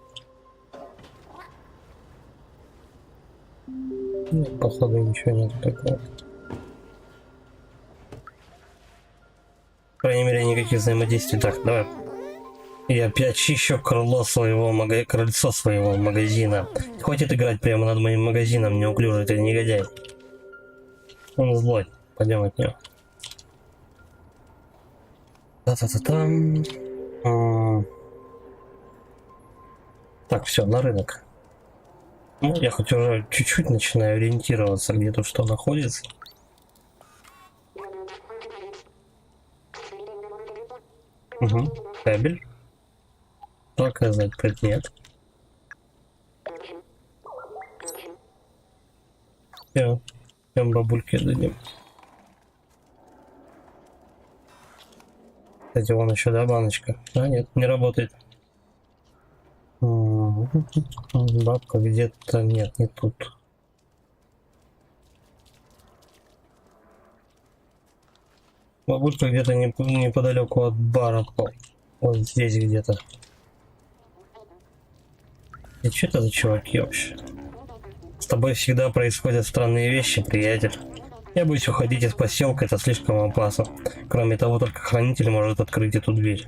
Нет, походу ничего нет такого. По крайней мере, никаких взаимодействий. Так, давай. Я опять чищу крыльцо своего магазина. Хватит играть прямо над моим магазином, неуклюжий ты негодяй. Он злой. Пойдем от него. Та-та-та-там. Так, все, на рынок. Ну, я хоть уже чуть-чуть начинаю ориентироваться, где тут что находится. Угу. Кабель. Показать предмет. Все. Всем бабульке дадим. Кстати, вон еще, да, баночка? А, нет, не работает. Бабка где-то... Нет, не тут. Бабулька где-то неподалеку от бара. Вот здесь где-то. И что это за чуваки вообще? С тобой всегда происходят странные вещи, приятель. Я боюсь уходить из поселка, это слишком опасно. Кроме того, только хранитель может открыть эту дверь.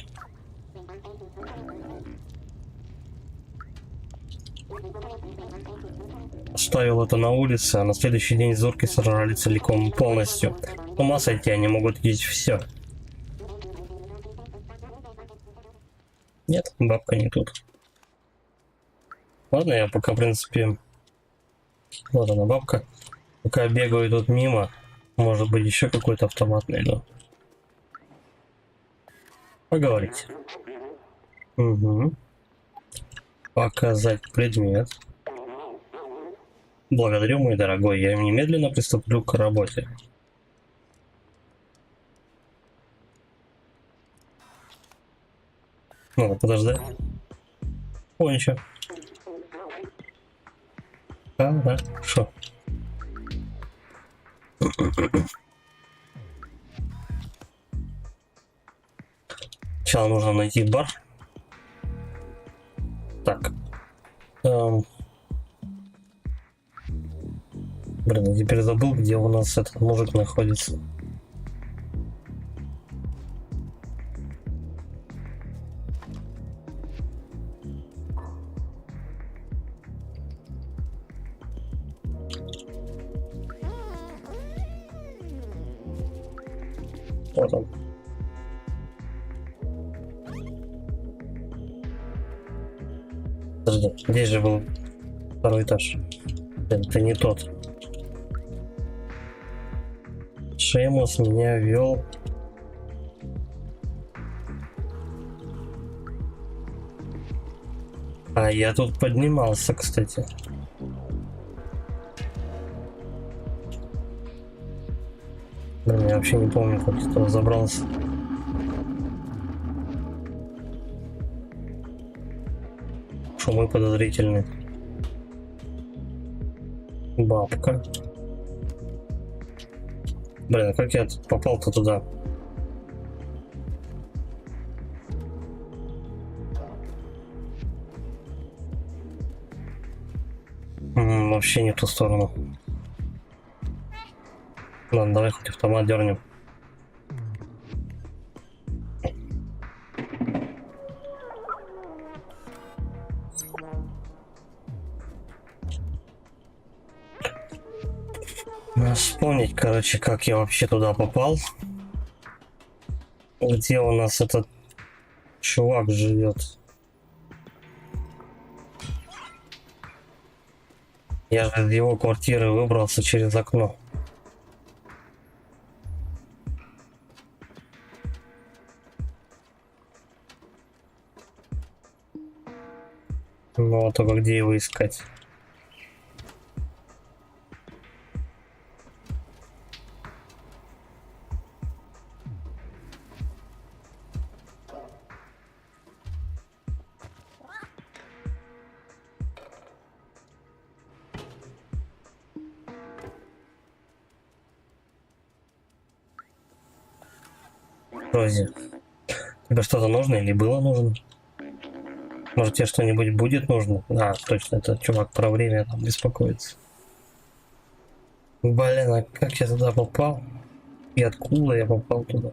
Оставил это на улице, а на следующий день зорки сожрали целиком полностью. С ума сойти, они могут есть все. Нет, бабка не тут. Ладно, я пока, в принципе... Вот она, бабка. Пока бегаю тут мимо, может быть, еще какой-то автомат найду. Поговорить. Угу. Показать предмет. Благодарю, мой дорогой, я немедленно приступлю к работе. Надо подождать. О, ничего. Хорошо. Сначала нужно найти бар. Так. Блин, я теперь забыл, где у нас этот мужик находится. Вот он. Подожди, здесь же был второй этаж. Это не тот. Шеймус меня вел. А я тут поднимался, кстати. Блин, я вообще не помню, как я туда забрался. Шумы подозрительные. Бабка. Блин, а как я попал-то туда? Вообще не в ту сторону. Ладно, давай хоть автомат дернем. Надо вспомнить, короче, как я вообще туда попал. Где у нас этот чувак живет? Я же из его квартиры выбрался через окно. Ну, только где его искать? Рози, тебе что-то нужно или было нужно? Может, тебе что-нибудь будет нужно? А, точно, это чувак про время там беспокоится. Блин, а как я туда попал? И откуда я попал туда?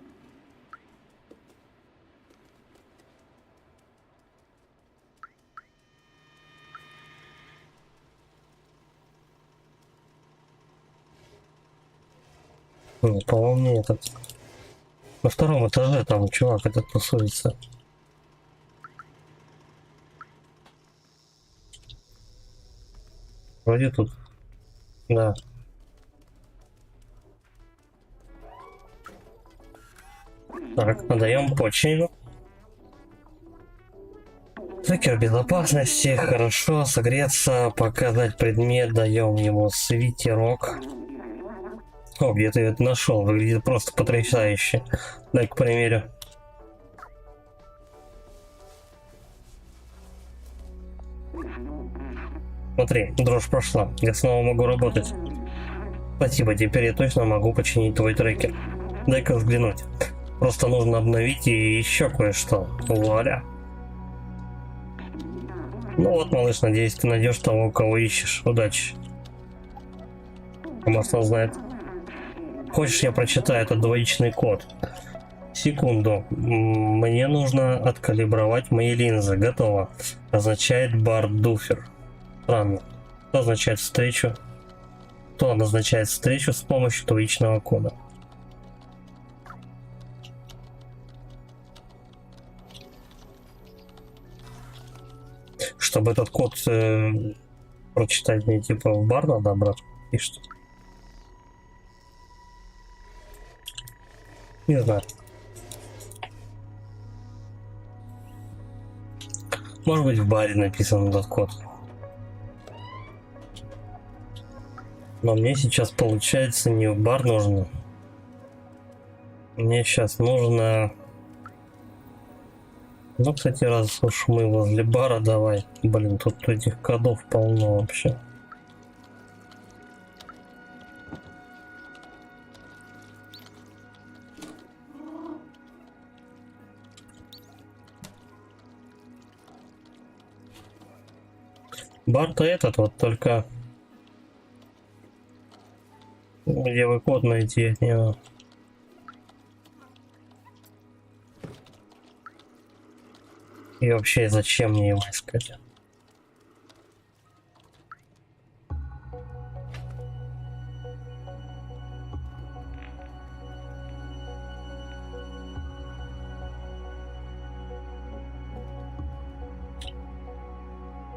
Ну, по-моему, этот... На втором этаже там чувак этот тусуется. Вроде тут. Да. Так, надаем почину. Трекер безопасности, хорошо, согреться, показать предмет, даем ему свитерок. О, где ты это нашел? Выглядит просто потрясающе. Дай к примеру. Смотри, дрожь прошла. Я снова могу работать. Спасибо, теперь я точно могу починить твой трекер. Дай-ка взглянуть. Просто нужно обновить и еще кое-что. Вуаля. Ну вот, малыш, надеюсь, ты найдешь того, кого ищешь. Удачи. Может, он знает. Хочешь, я прочитаю этот двоичный код? Секунду. Мне нужно откалибровать мои линзы. Готово. Означает бардуфер. Странно. Что означает встречу? Что назначает встречу с помощью двоичного кода? Чтобы этот код прочитать мне типа в бар надо обратно пишет. Не знаю. Может быть в баре написан этот код. Но мне сейчас получается не в бар нужно. Мне сейчас нужно... Ну, кстати, раз уж мы возле бара, давай. Блин, тут этих кодов полно вообще. Бар-то этот вот, только... Где вы код найти от него? И вообще, зачем мне его искать?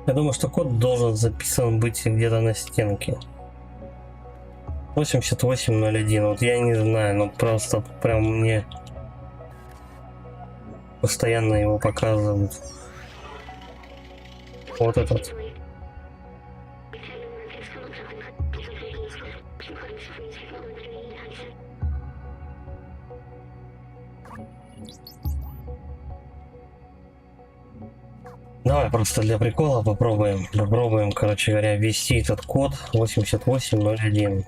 Я думаю, что код должен записан быть где-то на стенке. 8801. Вот я не знаю, но просто прям мне постоянно его показывают. Вот этот. Давай просто для прикола попробуем. Попробуем, короче говоря, ввести этот код 8801.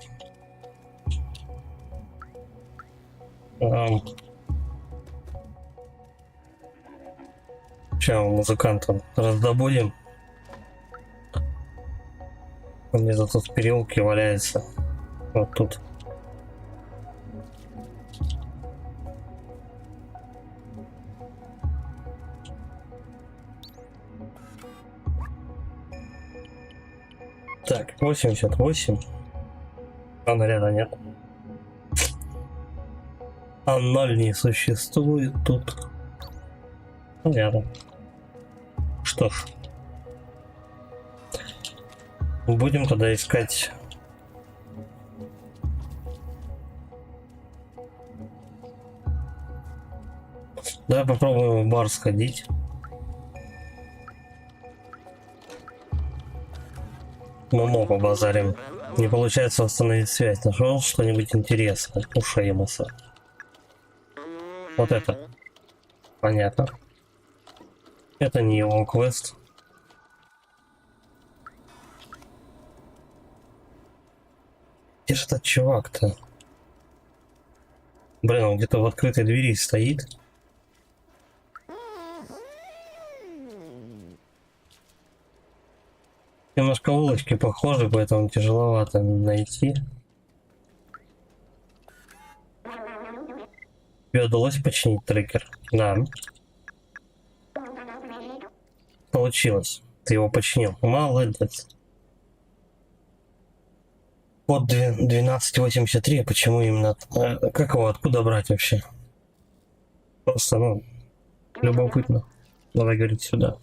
Сейчас музыканта раздобудем. Он где-то тут в переулке валяется. Вот тут. Так, 88. А наряда нет. А 0 не существует тут. Понятно. Что ж. Будем тогда искать. Давай попробуем в бар сходить. Момо побазарим. Не получается восстановить связь. Нашел что-нибудь интересное? У Шеймуса. Вот это. Понятно. Это не его квест. Где же этот чувак-то? Блин, он где-то в открытой двери стоит. Немножко улочки похожи, поэтому тяжеловато найти. Тебе удалось починить трекер? Да. Получилось. Ты его починил. Молодец. Код 1283, почему именно... Как его, откуда брать вообще? Просто, ну, любопытно. Давай, говорит, сюда.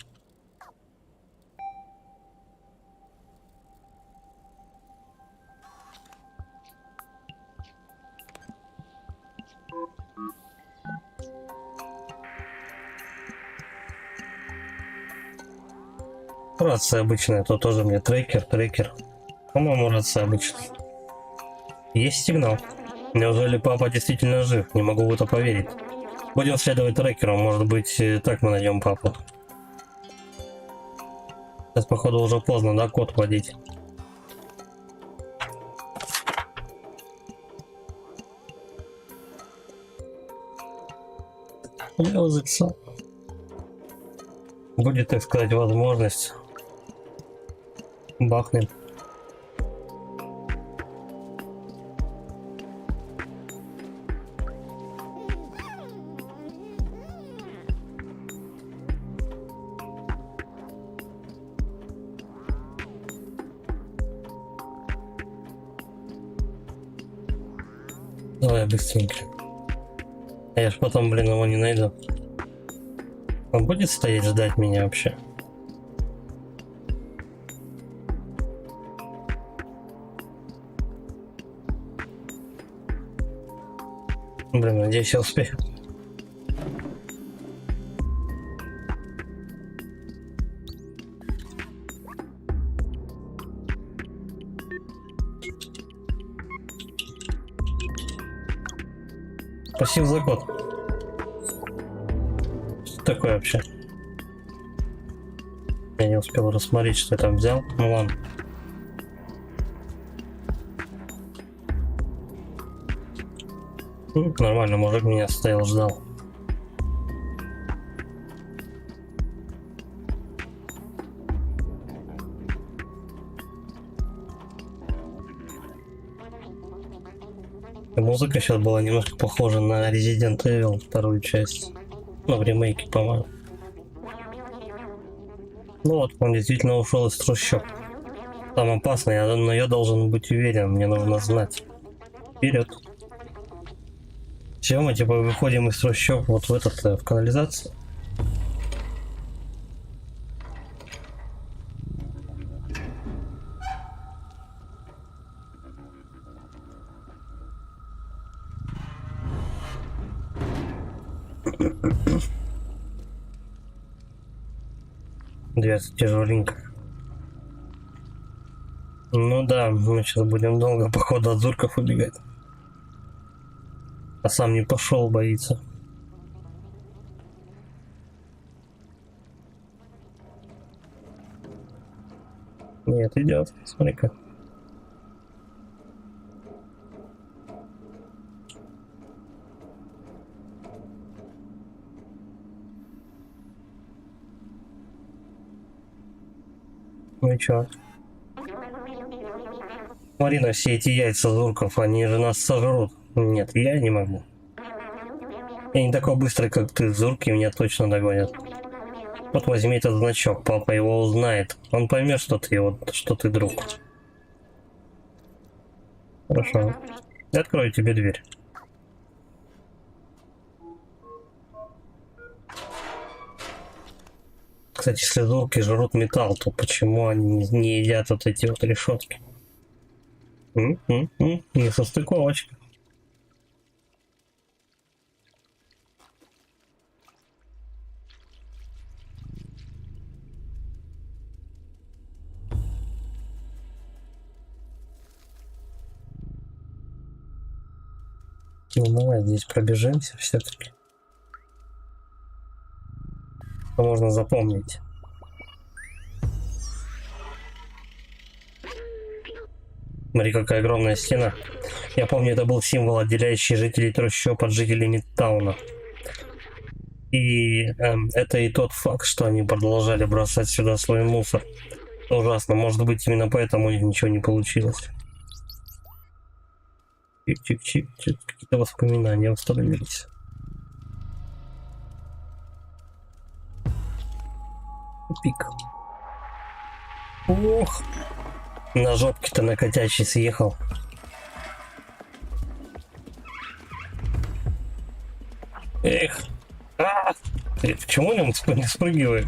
Рация обычная, то тоже мне трекер. По-моему, рация обычная. Есть сигнал. Неужели папа действительно жив? Не могу в это поверить. Будем следовать трекеру, может быть, так мы найдем папу. Сейчас, походу, уже поздно, да, код вводить. Лёзыца. Будет, так сказать, возможность. Бахнем. Давай быстренько. Я ж потом, блин, его не найду. Он будет стоять ждать меня вообще? Блин, надеюсь, я успею. Спасибо за код. Что такое вообще? Я не успел рассмотреть, что я там взял. Ну ладно. Нормально, мужик меня стоял, ждал. Музыка сейчас была немножко похожа на Resident Evil, вторую часть. Ну, в ремейке, по-моему. Ну вот, он действительно ушел из трущоб. Там опасно, но я должен быть уверен, мне нужно знать. Вперед. Все, мы типа выходим из трущоб вот в этот, в канализацию. Дверца тяжеленькая. Ну да, мы сейчас будем долго, походу, от зурков убегать. А сам не пошел, боится. Нет, идет. Смотри-ка. Ну и чё? Смотри на все эти яйца зурков, они же нас сожрут. Нет, я не могу. Я не такой быстрый, как ты, зурки меня точно догонят. Вот возьми этот значок, папа его узнает. Он поймет, что ты друг. Хорошо. Я открою тебе дверь. Кстати, если зурки жрут металл, то почему они не едят вот эти вот решетки? Не состыковочка. Ну давай здесь пробежимся все-таки. Что можно запомнить? Смотри, какая огромная стена. Я помню, это был символ, отделяющий жителей трущоб от жителей Мидтауна. И это и тот факт, что они продолжали бросать сюда свой мусор. Ужасно, может быть, именно поэтому у них ничего не получилось. Чик-чик-чик, какие-то воспоминания восстановились. Пик. Ох, на жопке-то на котячий съехал. Эх, почему он не спрыгивает?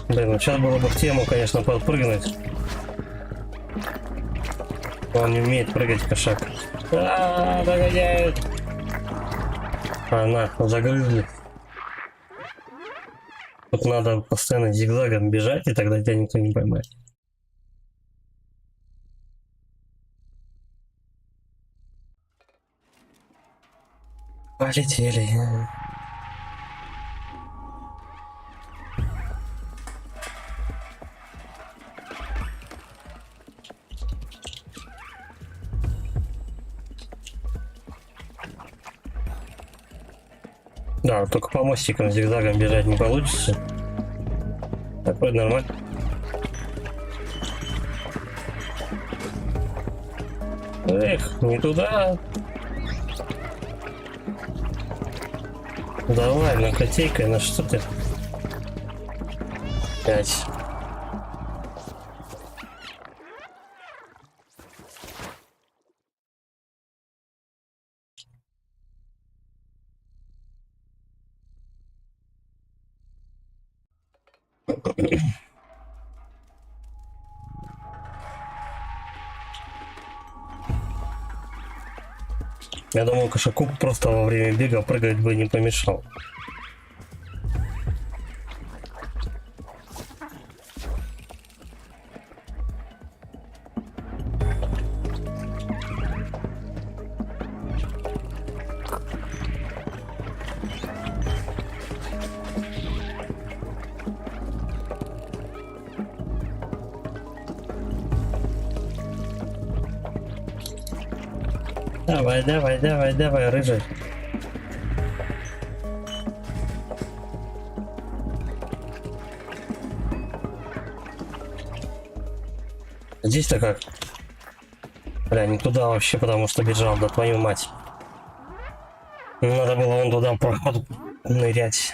Блин, ну сейчас было бы в тему, конечно, подпрыгнуть. Он не умеет прыгать, кошак. Догоняет. На, загрызли. Тут надо постоянно зигзагом бежать, и тогда тебя никто не поймает. Полетели. Да, только по мостикам зигзагом бежать не получится. Так, вроде нормально. Эх, не туда. Давай, на котейка, на что ты? 5. Я думал, кошаку просто во время бега прыгать бы не помешал. Давай, давай, давай, давай, рыжий. Здесь-то как? Бля, не туда вообще, потому что бежал, да твою мать. Надо было вон туда проход нырять.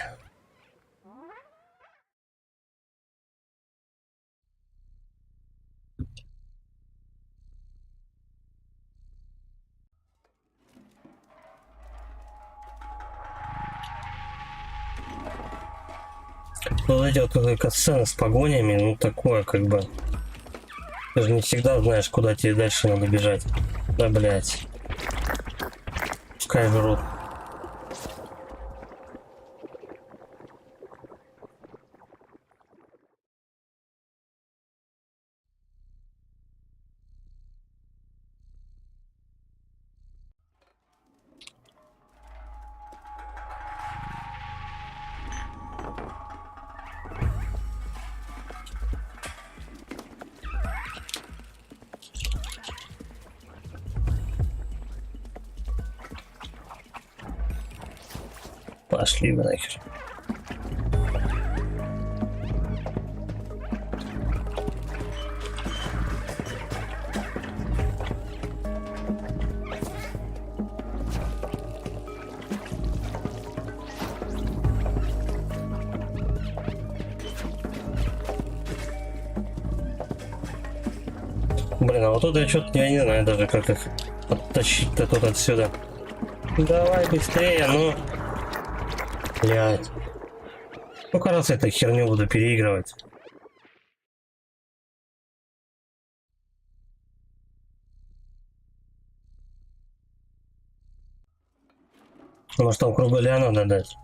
Вот эти вот катсцены с погонями, ну такое как бы. Ты же не всегда знаешь, куда тебе дальше надо бежать. Да, блять. Пускай жрут. Пошли вы нахер. Блин, а вот тут я что-то я не знаю даже, как их оттащить-то тут отсюда. Давай быстрее, ну. Блядь. Сколько раз эту херню буду переигрывать? Может там кругаля надо дать?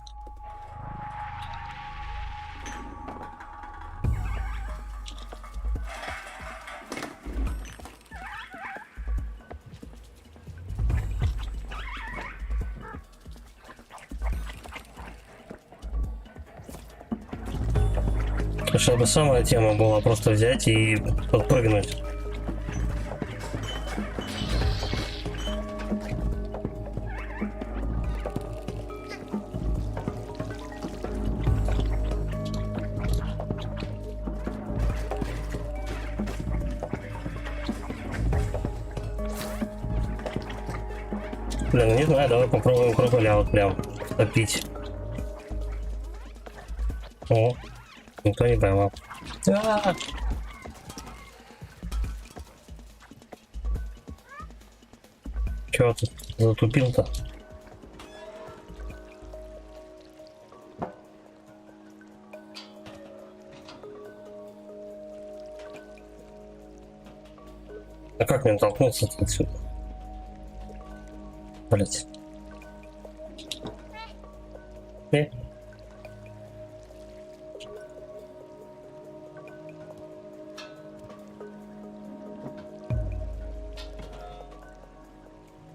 Сейчас бы самая тема была просто взять и подпрыгнуть. Блин, не знаю, давай попробуем кругаля вот прям топить. О, никто не поймал. Чего тут затупил-то? А как мне толкнуться отсюда? Блять.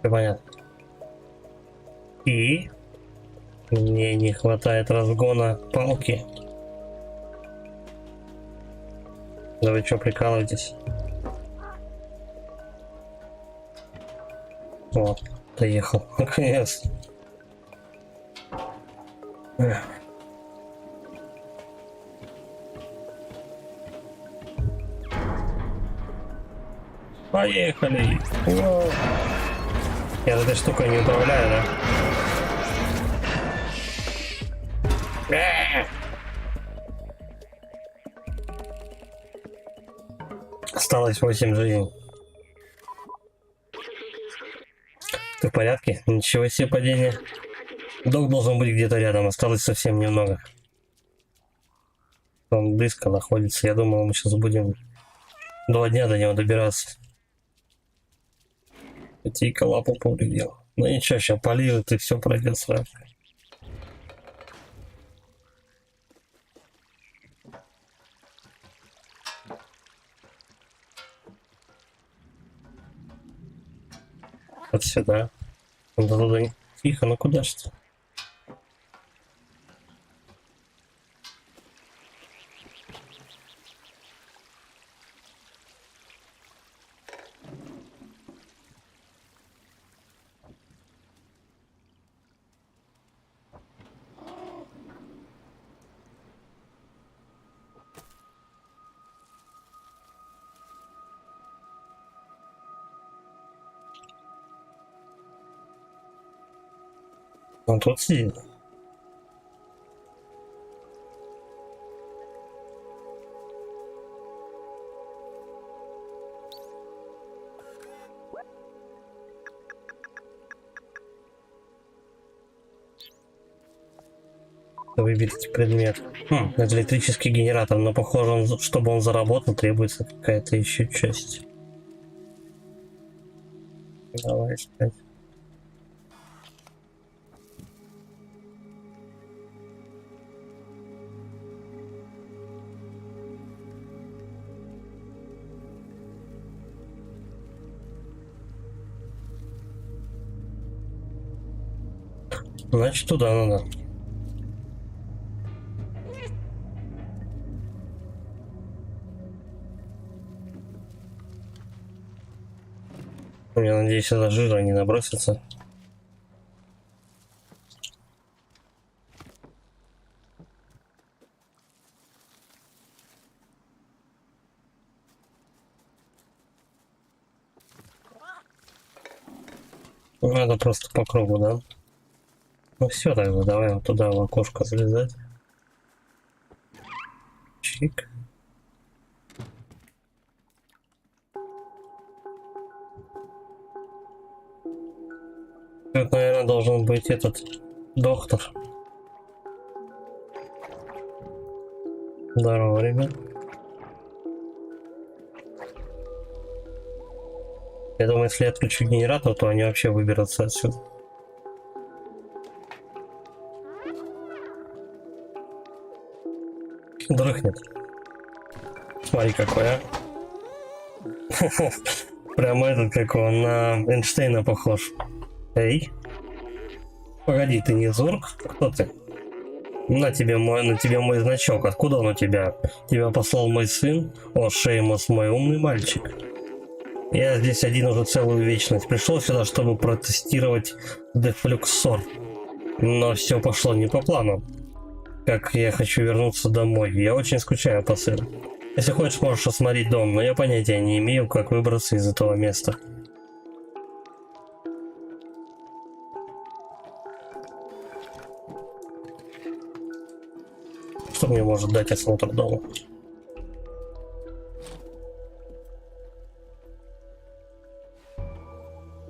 Понятно. И мне не хватает разгона палки. Да вы что, прикалываетесь? Вот, доехал. Наконец. Поехали. Я этой штукой не управляю, да? Осталось 8 жизней. Ты в порядке? Ничего себе падение. Док должен быть где-то рядом, осталось совсем немного. Он близко находится. Я думал, мы сейчас будем 2 дня до него добираться. Тика лапу повредил. Ну ничего, сейчас поливает и все пройдет сразу. Вот сюда. Да туда не... Тихо, ну куда ж ты? Он тут сидит. Выбить предмет. Это электрический генератор, но похоже, чтобы он заработал, требуется какая-то еще часть. Давай искать. Значит, туда надо. Я надеюсь, сюда жира не набросится. Надо просто по кругу, да? Ну все тогда, давай вот туда в окошко залезать. Чик. Тут, наверное, должен быть этот доктор. Здорово, ребят. Я думаю, если я отключу генератор, то они вообще выберутся отсюда. Дрыхнет. Смотри, какой, а. Прямо этот, как он, на Эйнштейна похож. Эй. Погоди, ты не Зург? Кто ты? На тебе мой значок. Откуда он у тебя? Тебя послал мой сын? О, Шеймус, мой умный мальчик. Я здесь один уже целую вечность. Пришел сюда, чтобы протестировать дефлюксор. Но все пошло не по плану. Как я хочу вернуться домой. Я очень скучаю по сыну. Если хочешь, можешь осмотреть дом, но я понятия не имею, как выбраться из этого места. Что мне может дать осмотр дома?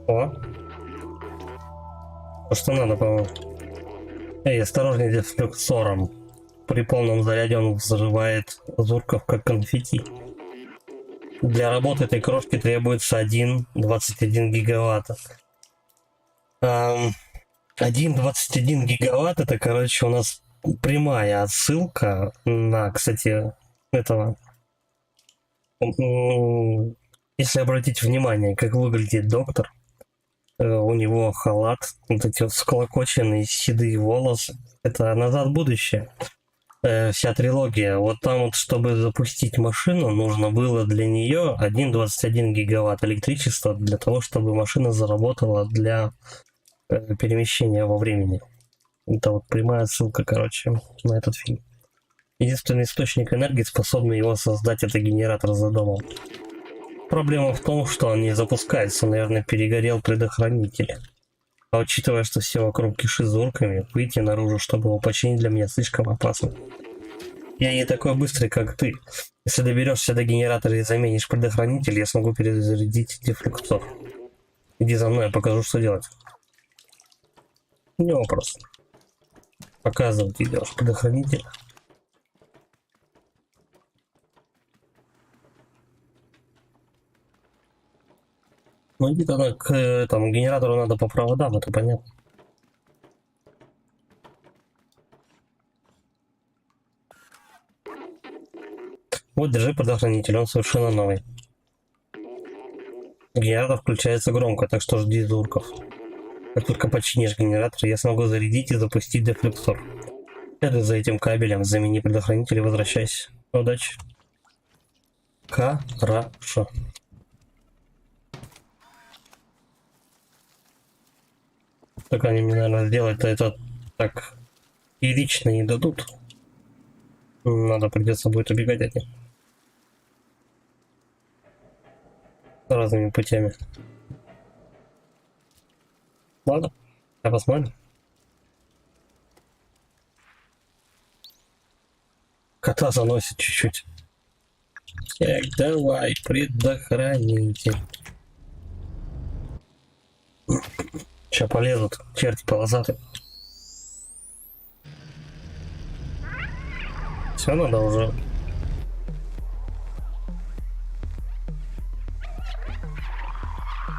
О! То, что надо, по-моему. Эй, осторожней с дефлюксором. При полном заряде он взрывает зурков как конфетти. Для работы этой крошки требуется 1,21 гигаватта. 1,21 гигаватт это, короче, у нас прямая отсылка на, кстати, этого. Если обратить внимание, как выглядит доктор, у него халат, вот эти вот склокоченные седые волосы. Это «Назад в будущее». Вся трилогия. Вот там вот, чтобы запустить машину, нужно было для нее 1,21 гигаватт электричества для того, чтобы машина заработала для перемещения во времени. Это вот прямая ссылка, короче, на этот фильм. Единственный источник энергии, способный его создать, это генератор за домом. Проблема в том, что он не запускается, наверное, перегорел предохранитель. А учитывая, что все вокруг кишит зурками, выйти наружу, чтобы его починить, для меня слишком опасно. Я не такой быстрый, как ты. Если доберешься до генератора и заменишь предохранитель, я смогу перезарядить дефлюксор. Иди за мной, я покажу, что делать. Не вопрос. Показывать идешь предохранитель. Ну иди тогда к этому генератору, надо по проводам, это понятно. Вот, держи предохранитель, он совершенно новый. Генератор включается громко, так что жди зурков. Как только починишь генератор, я смогу зарядить и запустить дефлюксор. Следуй за этим кабелем, замени предохранитель и возвращайся. Удачи. Хорошо. Так они мне, наверное, сделать-то это так и лично не дадут. Надо, придется будет убегать от них. Разными путями. Ладно, я посмотрим. Кота заносит чуть-чуть. Так, давай, предохранитель. Сейчас полезут черти полосатые. Все, надо уже.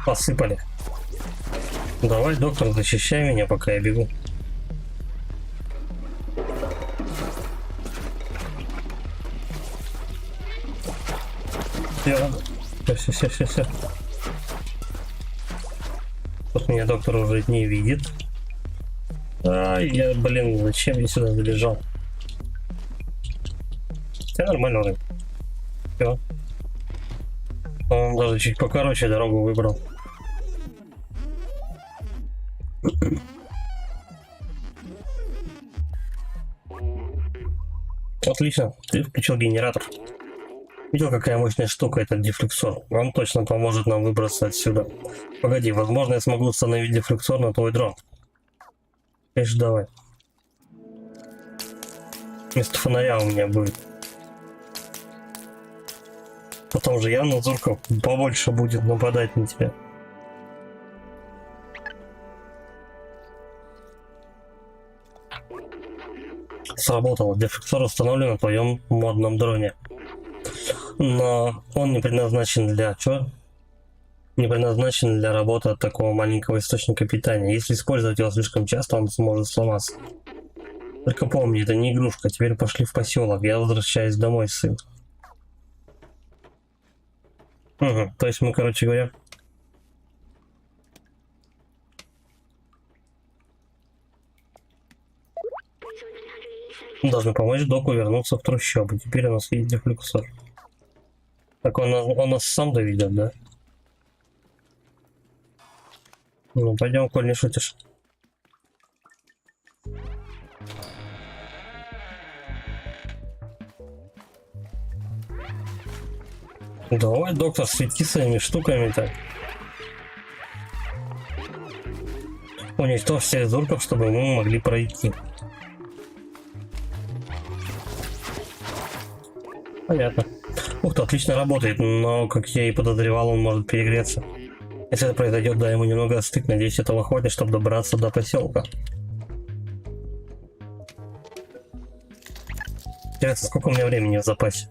Посыпали. Давай, доктор, защищай меня, пока я бегу. Все. Тут меня доктор уже не видит. Я, блин, зачем я сюда залежал? Все нормально уже. Все. Он даже чуть покороче дорогу выбрал. Отлично, ты включил генератор. Видел, какая мощная штука этот дефлюксор? Он точно поможет нам выбраться отсюда. Погоди, возможно, я смогу установить дефлюксор на твой дрон. Конечно, давай. Вместо фонаря у меня будет. Потом же явно зурков побольше будет нападать на тебя. Сработало. Дефлюксор установлен на твоем модном дроне. Но он не предназначен для... Чё? Не предназначен для работы от такого маленького источника питания. Если использовать его слишком часто, он сможет сломаться. Только помни, это не игрушка. Теперь пошли в поселок. Я возвращаюсь домой, сын. Угу. То есть мы, короче говоря... должны помочь доку вернуться в трущобы. Теперь у нас есть дефлюксор. Так он нас сам доведет, да? Ну, пойдем, коль не шутишь. Давай, доктор, свети своими штуками-то. Уничтожь всех зурков, чтобы мы могли пройти. Понятно. Ух ты, отлично работает, но, как я и подозревал, он может перегреться. Если это произойдет, дай ему немного остыть. Надеюсь, этого хватит, чтобы добраться до поселка. Интересно, сколько у меня времени в запасе?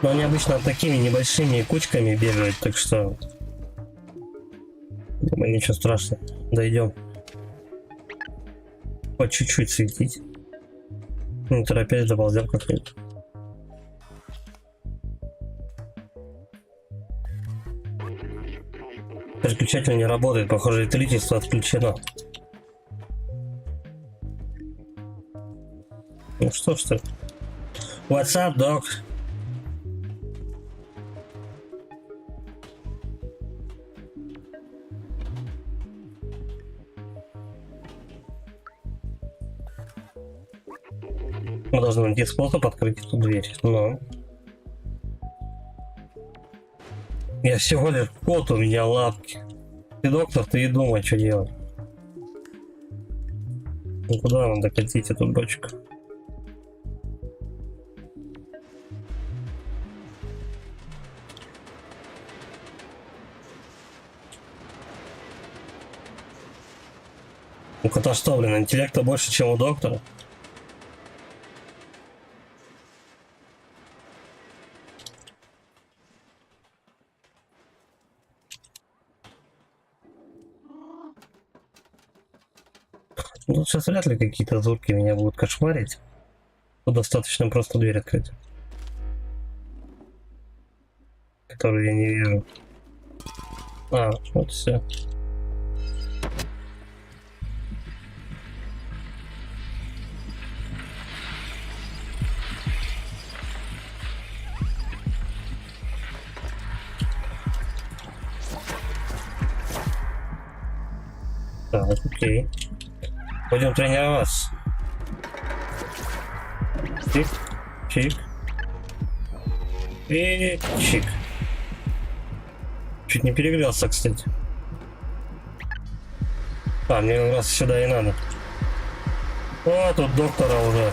Но они обычно такими небольшими кучками бегают, так что... Думаю, ничего страшного. Дойдем. По чуть-чуть светить. Не торопясь, доползем как-нибудь. Переключатель не работает, похоже, электричество отключено. Ну что ж ты? What's up, dog? Мы должны найти способ открыть эту дверь, но... Я всего лишь кот, у меня лапки. Ты доктор, ты и думай, что делать. Ну куда нам докатить эту бочку? У кота что, блин, интеллекта больше, чем у доктора? Ну, сейчас вряд ли какие-то зурки меня будут кошмарить. Тут достаточно просто дверь открыть. Которую я не вижу. А, вот все. Так, окей. Будем тренироваться. Чик, чик. И чик. Чуть не перегрелся, кстати. А, мне как раз сюда и надо. О, тут доктора уже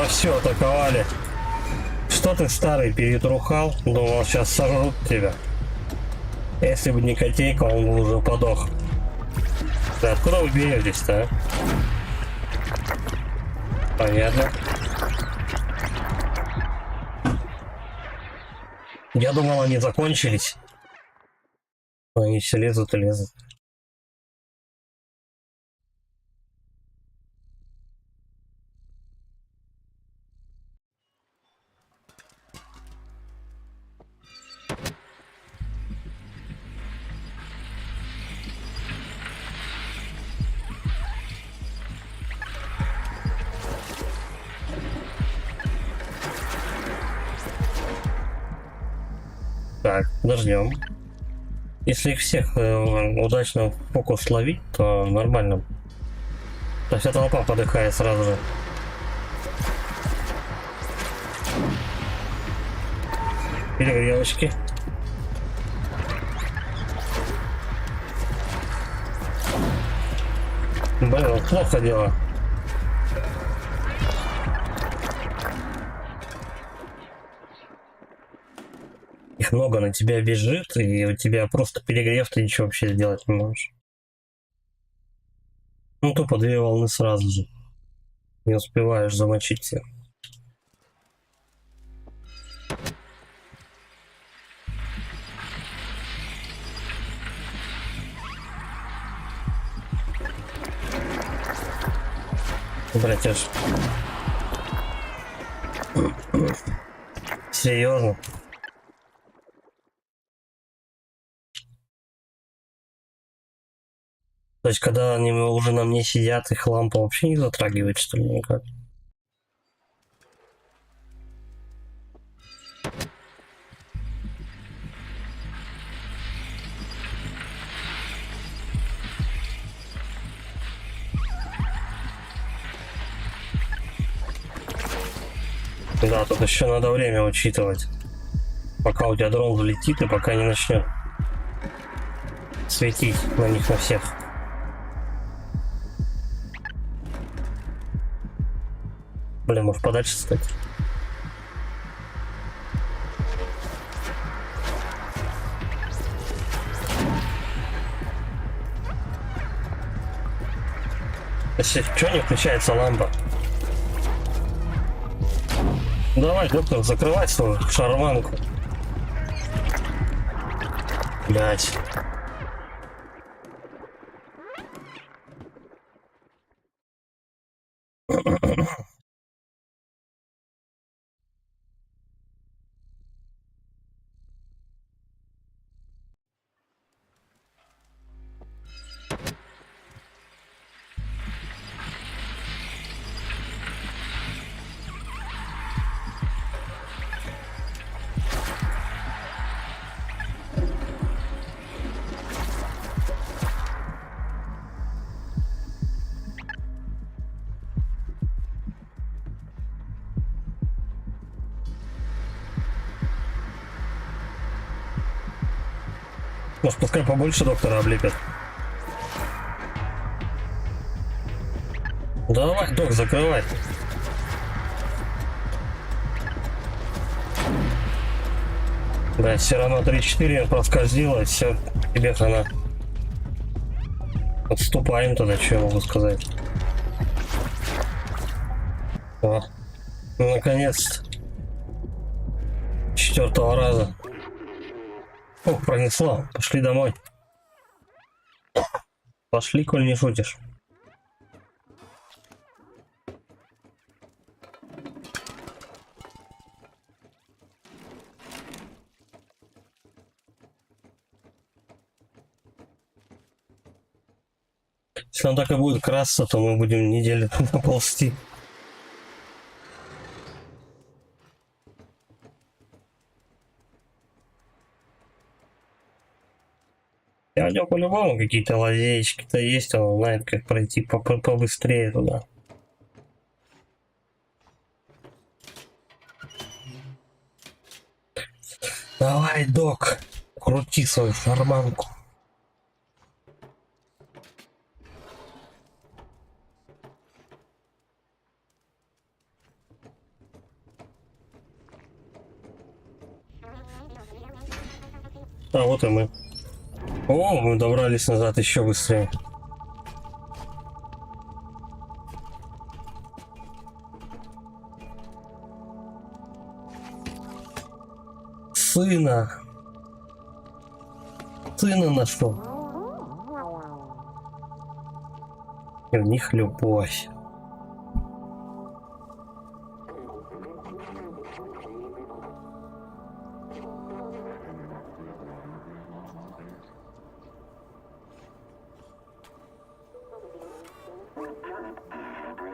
все атаковали. Что ты, старый, перетрухал? Думал, сейчас сожрут тебя. Если бы не котейка, он бы уже подох. Да, откуда вы беретесь-то, а? Понятно. Я думал, они закончились. Они все лезут и лезут. Так, подождем. Если их всех удачно в фокус ловить, то нормально. То вся толпа подыхает сразу же. Перегрелочки. Блин, плохо дело. Их много на тебя бежит, и у тебя просто перегрев, ты ничего вообще сделать не можешь. Ну, тупо две волны сразу же. Не успеваешь замочить всех. Братяж. Серьезно? То есть, когда они уже на мне сидят, их лампа вообще не затрагивает, что ли, никак? Да, тут еще надо время учитывать. Пока у тебя дрон взлетит и пока не начнет светить на них на всех. Блин, может подальше стать? Что не включается лампа? Давай, доктор, закрывай свою шарманку. Блять. Может, пускай побольше доктора облепят. Давай, док, закрывай. Да, все равно 3-4 проскользило, все, тебе хана. Отступаем тогда, что я могу сказать. О, ну, наконец-то. 4-го раза. О, пронесло. Пошли домой. Пошли, коль не шутишь. Если он так и будет красться, то мы будем неделю наползти. У него по-любому какие-то лазеечки-то есть, он знает, как пройти побыстрее туда. Давай, док, крути свою шарманку. А вот и мы. О, мы добрались назад еще быстрее. Сына нашел. И в них любовь.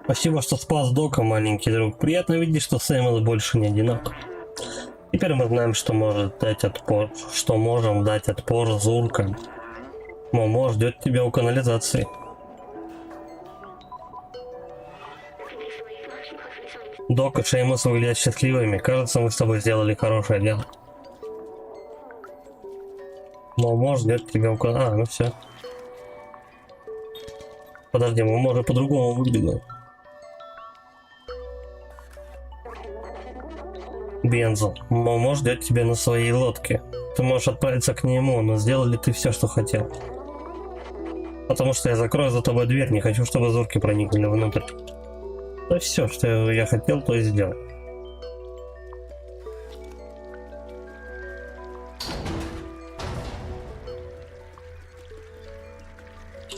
Спасибо, что спас Дока, маленький друг. Приятно видеть, что Сэмюэл больше не одинок. Теперь мы знаем, что может дать отпор, что можем дать отпор зуркам. Момо ждет тебя у канализации. Док и Шеймус выглядят счастливыми. Кажется, мы с тобой сделали хорошее дело. Момо ждет тебя у канализации. А, ну все. Подожди, Момо же по-другому выглядел. Бензо, Момо ждет тебя на своей лодке. Ты можешь отправиться к нему, но сделал ли ты все, что хотел? Потому что я закрою за тобой дверь, не хочу, чтобы зурки проникли внутрь. Да все, что я хотел, то и сделал.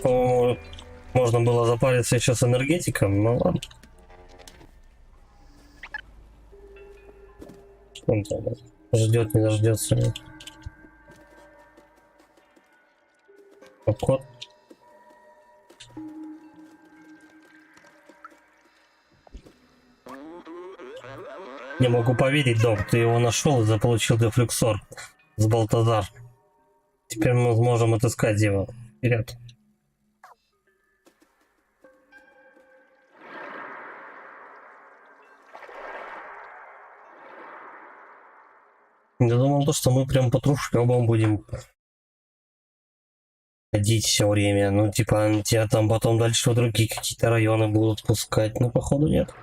По-моему, можно было запариться еще с энергетиком, но ладно. Он там ждет, не дождется. Код. Не могу поверить, Док, ты его нашел и заполучил дефлюксор с Балтазар. Теперь мы сможем отыскать его. Вперед. Я думал, то, что мы прям по трущобам будем ходить все время. Ну, типа, тебя там потом дальше в другие какие-то районы будут пускать. Но, походу, нет.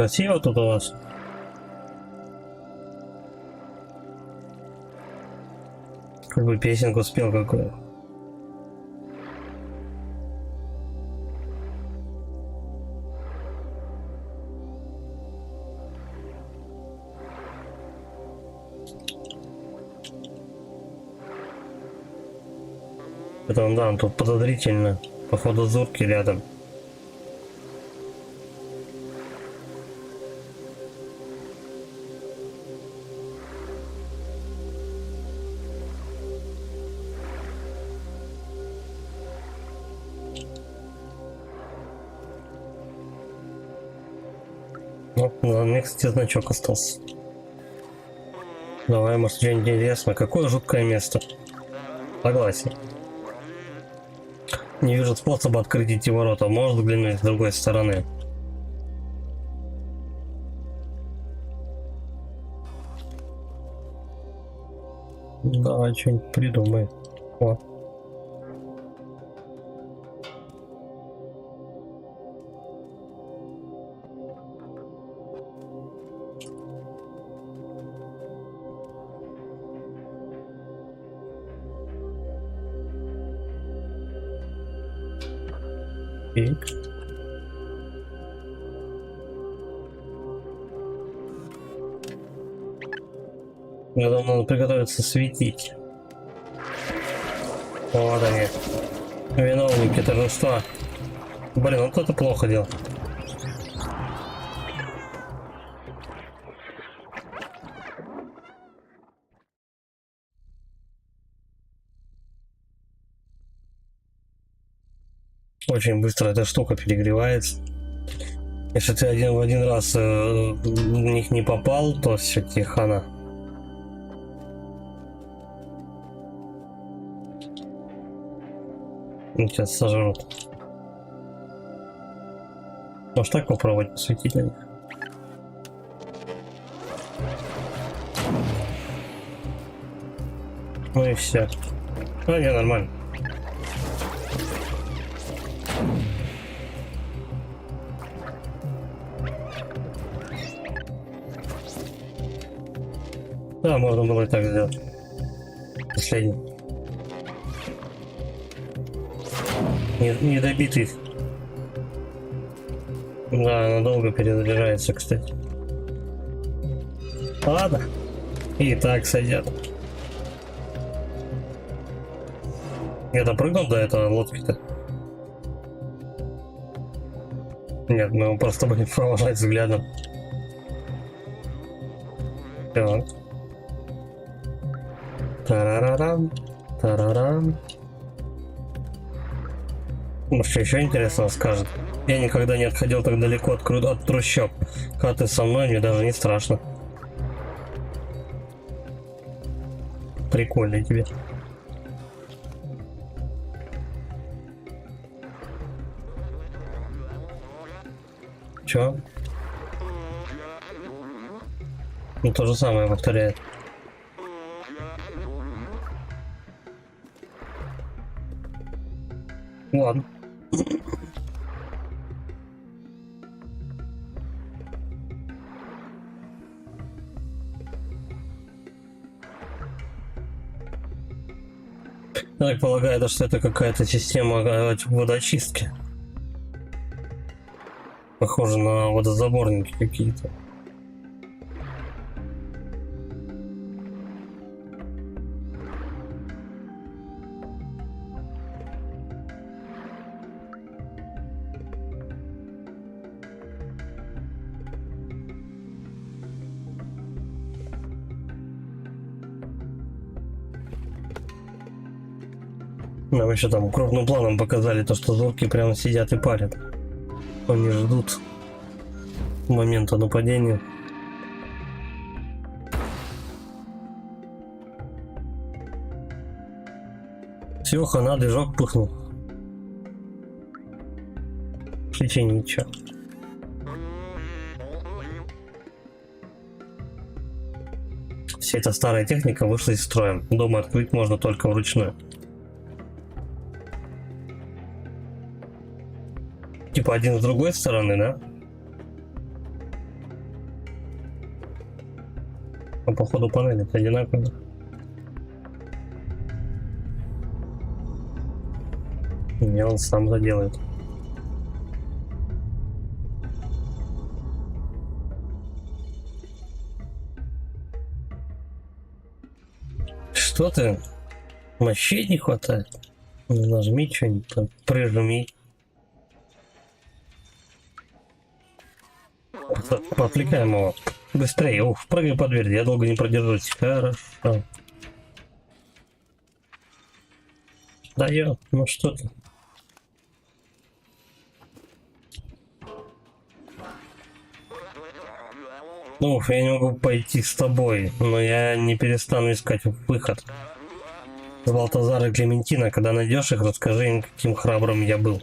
Красиво тут у вас. Как бы песенку спел какую. Это да, тут подозрительно. Походу зурки рядом. Ну, на мне, кстати, значок остался. Давай, может, что-нибудь интересно. Какое жуткое место. Согласен. Не вижу способа открыть эти ворота. Может взглянуть с другой стороны. Давай что-нибудь придумай. О. Так. Я думаю, надо приготовиться светить. Вот они. Виновники торжества. Блин, вот это плохо дело. Очень быстро эта штука перегревается. Если ты один в один раз в них не попал, то все, тебе хана. Сейчас сожрут. Может так попробовать посветить на них? Ну и все. Ну не, нормально. Да, можно было и так сделать. Последний. Не добитый. Да, она долго перезаряжается, кстати. Ладно. И так сойдет. Я допрыгнул до этого лодки-то? Нет, мы просто будем провожать взглядом. Так. Тарарарам. Тарарам. Может, еще интересно скажет. Я никогда не отходил так далеко от трущоб. Когда ты со мной, мне даже не страшно. Прикольно тебе. Чё? Ну, то же самое повторяет. Ладно. Я так полагаю, что это какая-то система водочистки. Похоже на водозаборники какие-то. Нам еще там крупным планом показали то, что зорки прямо сидят и парят. Они ждут момента нападения. Все, хана, движок пыхнул. В течение ничего. Вся эта старая техника вышла из строя. Дом открыть можно только вручную. Типа один с другой стороны, да? А походу панели одинаковые. Не, он сам заделает. Что ты? Мощей не хватает? Ну, нажми что-нибудь там, прижми. Поотвлекаем его. Быстрее. Ух, прыгай под дверь, я долго не продержусь. Хорошо. Дает, ну что ты. Ну, я не могу пойти с тобой, но я не перестану искать выход. С Балтазара и Клементина, когда найдешь их, расскажи им, каким храбрым я был.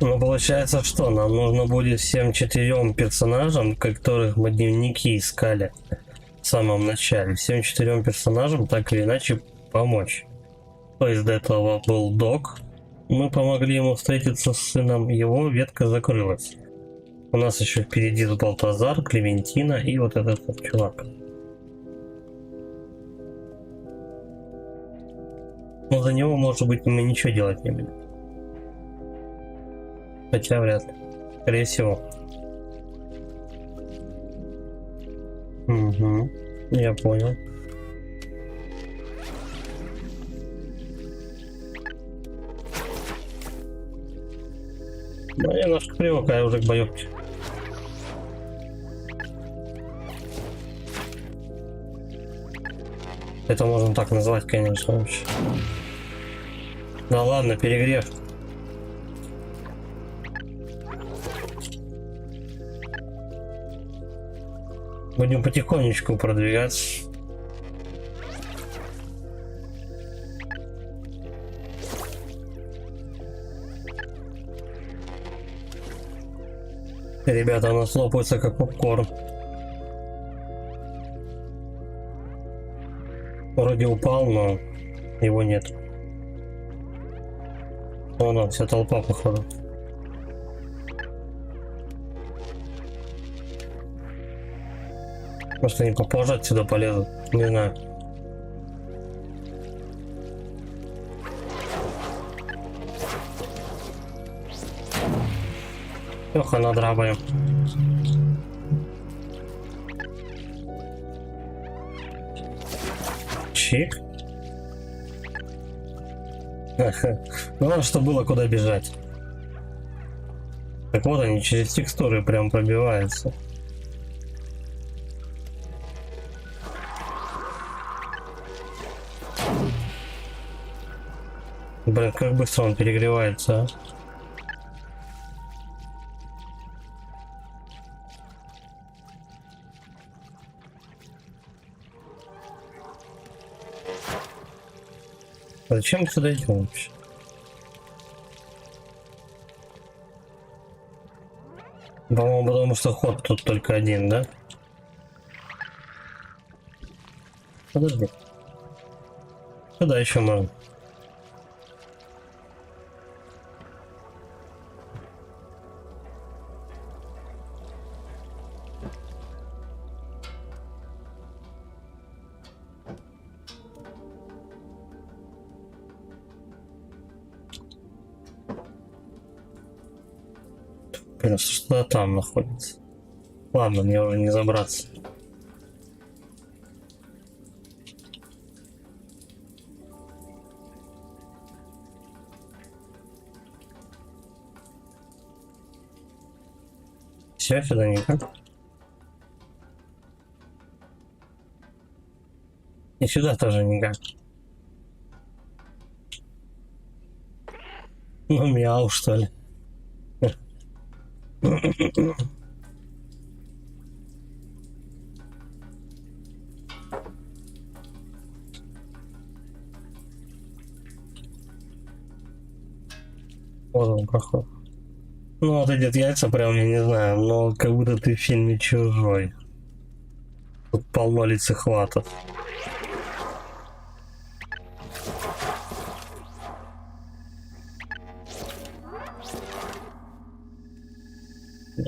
Ну, получается, что нам нужно будет всем 4 персонажам, которых мы дневники искали в самом начале, всем 4 персонажам так или иначе помочь. То есть до этого был Док. Мы помогли ему встретиться с сыном, его ветка закрылась. У нас еще впереди Балтазар, Клементина и вот этот вот чувак. Но за него, может быть, мы ничего делать не будем. Хотя вряд ли. Скорее всего. Угу. Я понял. Ну, я немножко привыкаю уже к боевке. Это можно так назвать, конечно, вообще. Да ладно, перегрев. Будем потихонечку продвигаться. Ребята, у нас лопаются как попкорн. Вроде упал, но его нет. Вон он, вся толпа, походу. Может, они попозже отсюда полезут? Не знаю. Ох, она драбаем. Чик. Ну, нам что было, куда бежать. Так вот они через текстуры прям пробиваются. Блин, как быстро он перегревается, а? Зачем мы сюда идем вообще? По-моему, потому что ход тут только один, да? Подожди. Сюда еще можно. Блин, что там находится? Ладно, мне уже не забраться. Все, сюда никак. И сюда тоже никак. Ну, мяу, что ли. Вот он проход. Ну вот эти яйца прям, я не знаю, но как будто ты в фильме «Чужой». Тут полно лицехватов.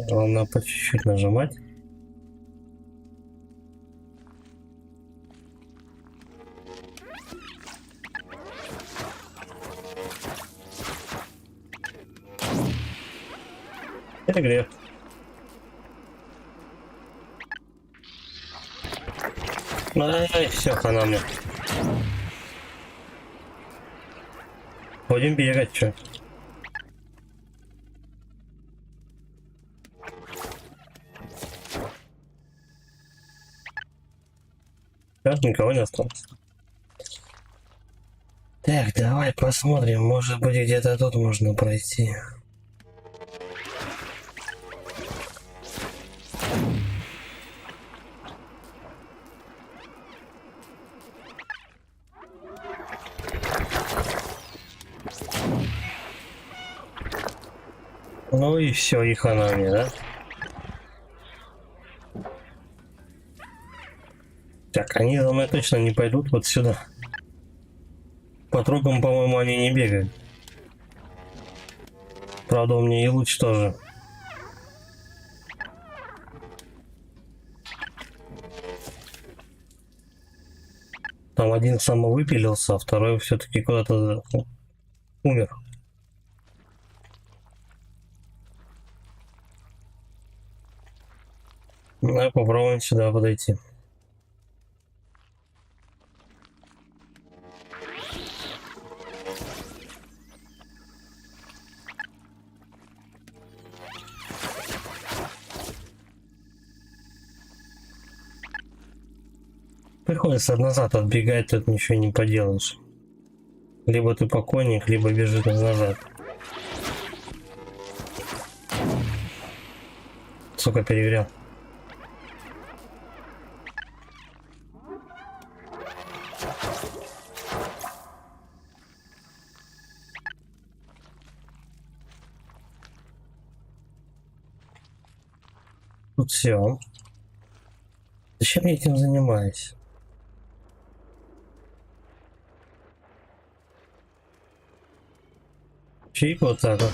Главное по чуть-чуть нажимать. Перегрев. Ай, все, хана мне. Будем бегать, чё? Сейчас никого не осталось. Так, давай посмотрим, может быть где-то тут можно пройти. Ну и все, и хана мне, да? Так, они за мной точно не пойдут вот сюда. По трубам, по-моему, они не бегают. Правда, у меня и луч тоже. Там один самовыпилился, а второй все-таки куда-то умер. Давай попробуем сюда подойти. Приходится назад отбегать, тут ничего не поделаешь. Либо ты покойник, либо бежишь назад. Сука, переверял. Тут все. Зачем я этим занимаюсь? Чик вот так вот.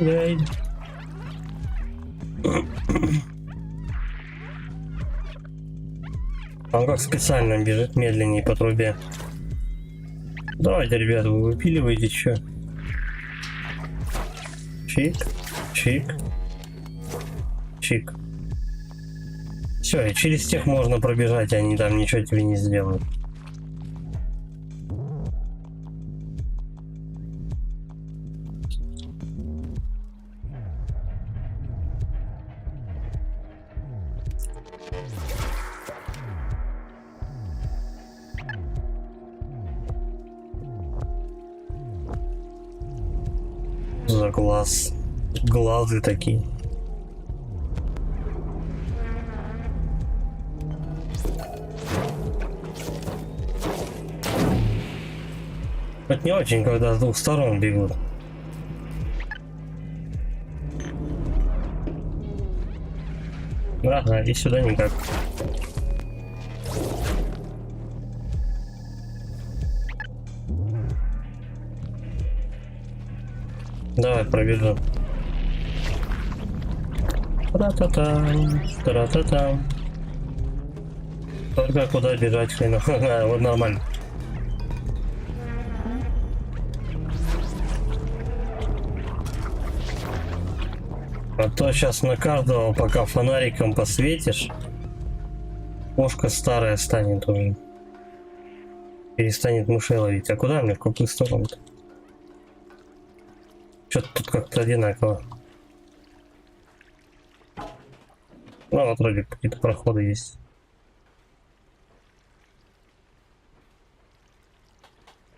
Ай. Он как специально бежит медленнее по трубе. Давайте, ребята, вы выпиливаете что? Чик, чик, чик. Все, и через тех можно пробежать, они там ничего тебе не сделают. За глаз. Глазы такие. Это не очень, когда с двух сторон бегут. Ага, и сюда никак. Давай пробежим. Тра-та-там, тра-та-там. Только куда бежать, хрена. Вот нормально. А то сейчас на каждого, пока фонариком посветишь, кошка старая станет уже. Перестанет мышей ловить. А куда мне? В какую сторону-то? Что-то тут как-то одинаково. Ну, вот вроде какие-то проходы есть.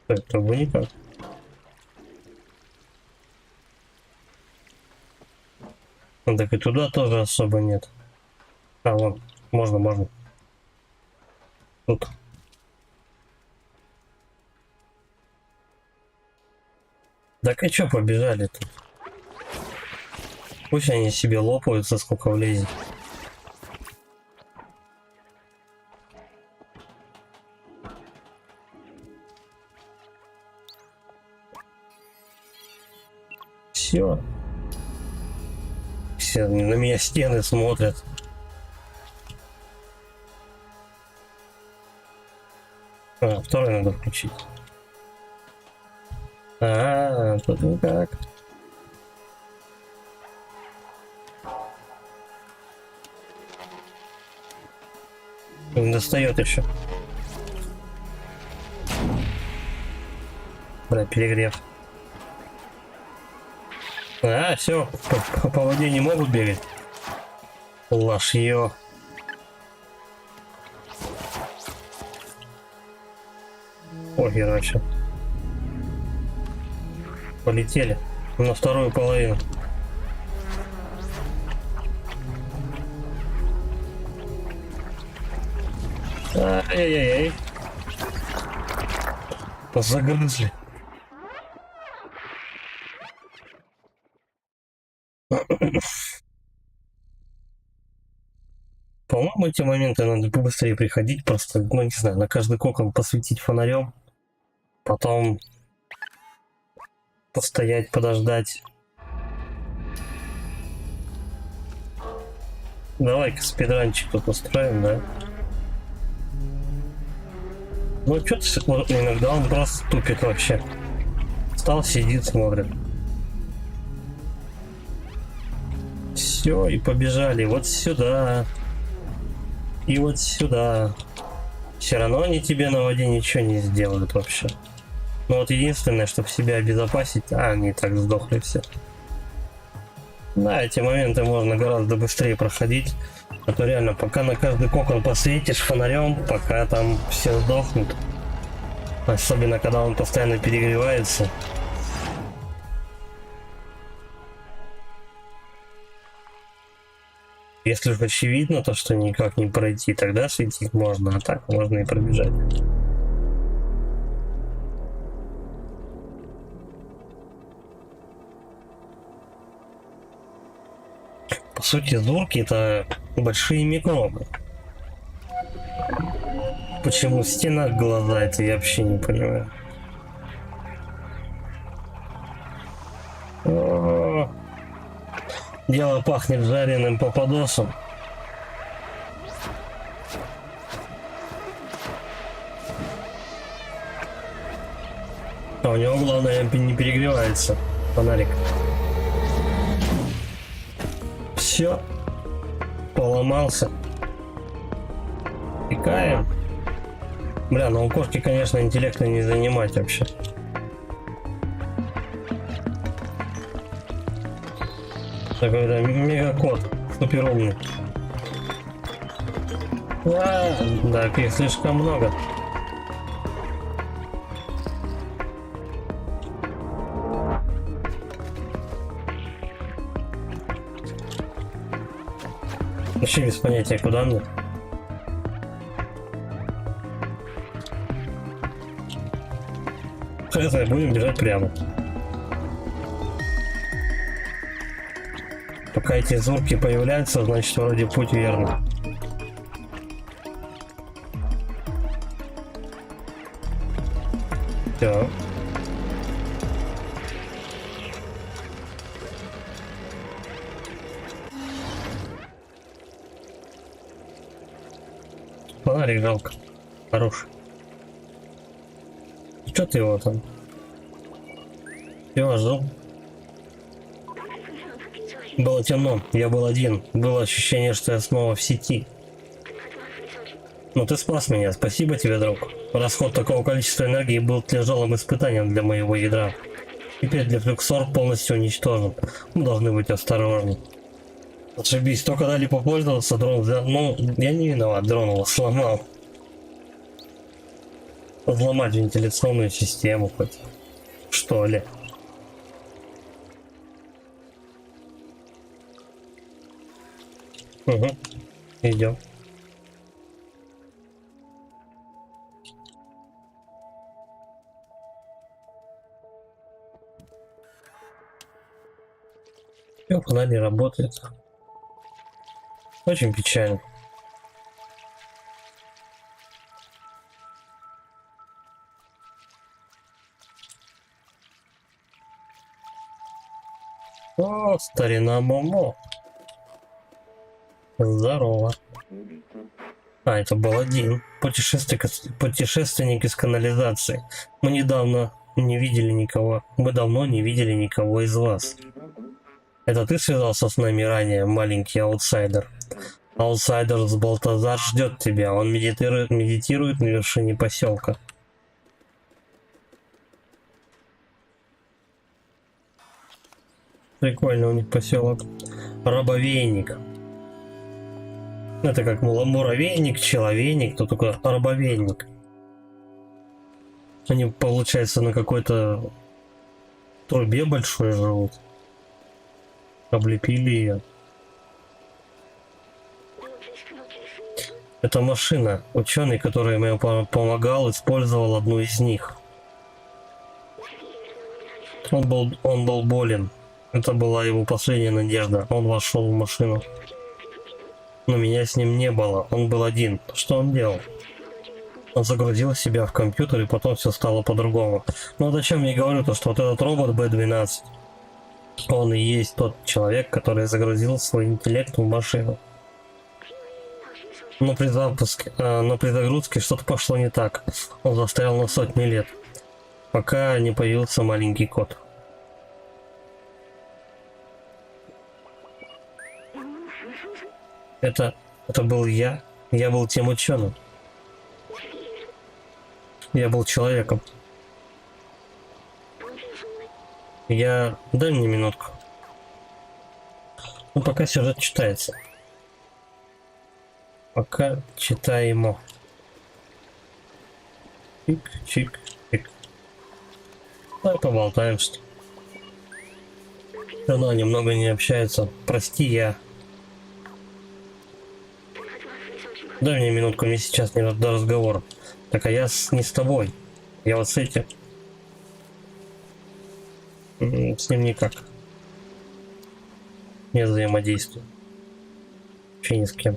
Это бы никак. Ну, так и туда тоже особо нет. А, вон, можно. Тут. Так и чё побежали тут? Пусть они себе лопаются, сколько влезет. Все. Все на меня стены смотрят. Второй надо включить. Тут никак. Не достает еще. Бля, перегрев. Все, по воде не могут бегать. Лошье. Ой, короче. Полетели на вторую половину. Ай-яй-яй. Загрызли. По-моему, эти моменты надо побыстрее приходить, просто, ну не знаю, на каждый кокон посветить фонарем, потом постоять, подождать. Давай-ка спидранчик тут устроим, да? Ну что-то иногда он просто тупит вообще. Встал, сидит, смотрит. Все, и побежали вот сюда. И вот сюда. Все равно они тебе на воде ничего не сделают вообще. Ну вот единственное, чтобы себя обезопасить, они так сдохли все. Да, эти моменты можно гораздо быстрее проходить. А то реально, пока на каждый кокон посветишь фонарем, пока там все сдохнут. Особенно, когда он постоянно перегревается. Если уж очевидно то, что никак не пройти, тогда светить можно, а так можно и пробежать. По сути, зурки это большие микробы. Почему в стенах глаза, это я вообще не понимаю. О-о-о. Дело пахнет жареным попадосом. А у него главное не перегревается фонарик. Все, поломался. Пикаем. Бля, ну у кошки, конечно, интеллекта не занимать вообще. Такой-то мегакот, супер умный. Так, их слишком много. Вообще без понятия, куда мне. Сейчас будем бежать прямо. Пока эти звуки появляются, значит вроде путь верный. Все. Фонарик жалко. Хороший. Что ты его там? Я жил. Было темно, я был один. Было ощущение, что я снова в сети. Но ты спас меня, спасибо тебе, друг. Расход такого количества энергии был тяжелым испытанием для моего ядра. Теперь для Люксор полностью уничтожен. Мы должны быть осторожны. Отшибись, только дали попользоваться, дрон взял. Ну, я не виноват, дрон его сломал. Взломать вентиляционную систему хоть. Что ли? Угу. Идем. Она не работает. Очень печально. О, старина Момо. Здорово. А, это был один путешественник из канализации. Мы недавно не видели никого. Мы давно не видели никого из вас. Это ты связался с нами ранее, маленький аутсайдер? Аутсайдер с Балтазар ждет тебя. Он медитирует на вершине поселка. Прикольно у них поселок. Рабовейник. Это как муравейник, человейник, то только рабовейник. Они, получается, на какой-то трубе большой живут. Облепили ее. Это машина. Ученый, который мне помогал, использовал одну из них. Он был болен. Это была его последняя надежда. Он вошел в машину. Но меня с ним не было. Он был один. Что он делал? Он загрузил себя в компьютер, и потом все стало по-другому. Но вот о чем я говорю, то что вот этот робот B12, он и есть тот человек, который загрузил свой интеллект в машину. Но при загрузке что-то пошло не так. Он застрял на сотни лет, пока не появился маленький кот. Это был я. Я был тем ученым. Я был человеком. Дай мне минутку. Ну, пока сюжет читается. Пока читаемо. Чик, чик, чик. Давай поболтаем, что. Давно немного не общаются. Прости, я. Дай мне минутку, мне сейчас не до разговора. Так, а я не с тобой. Я вот с этим. С ним никак. Не взаимодействую. Вообще ни с кем.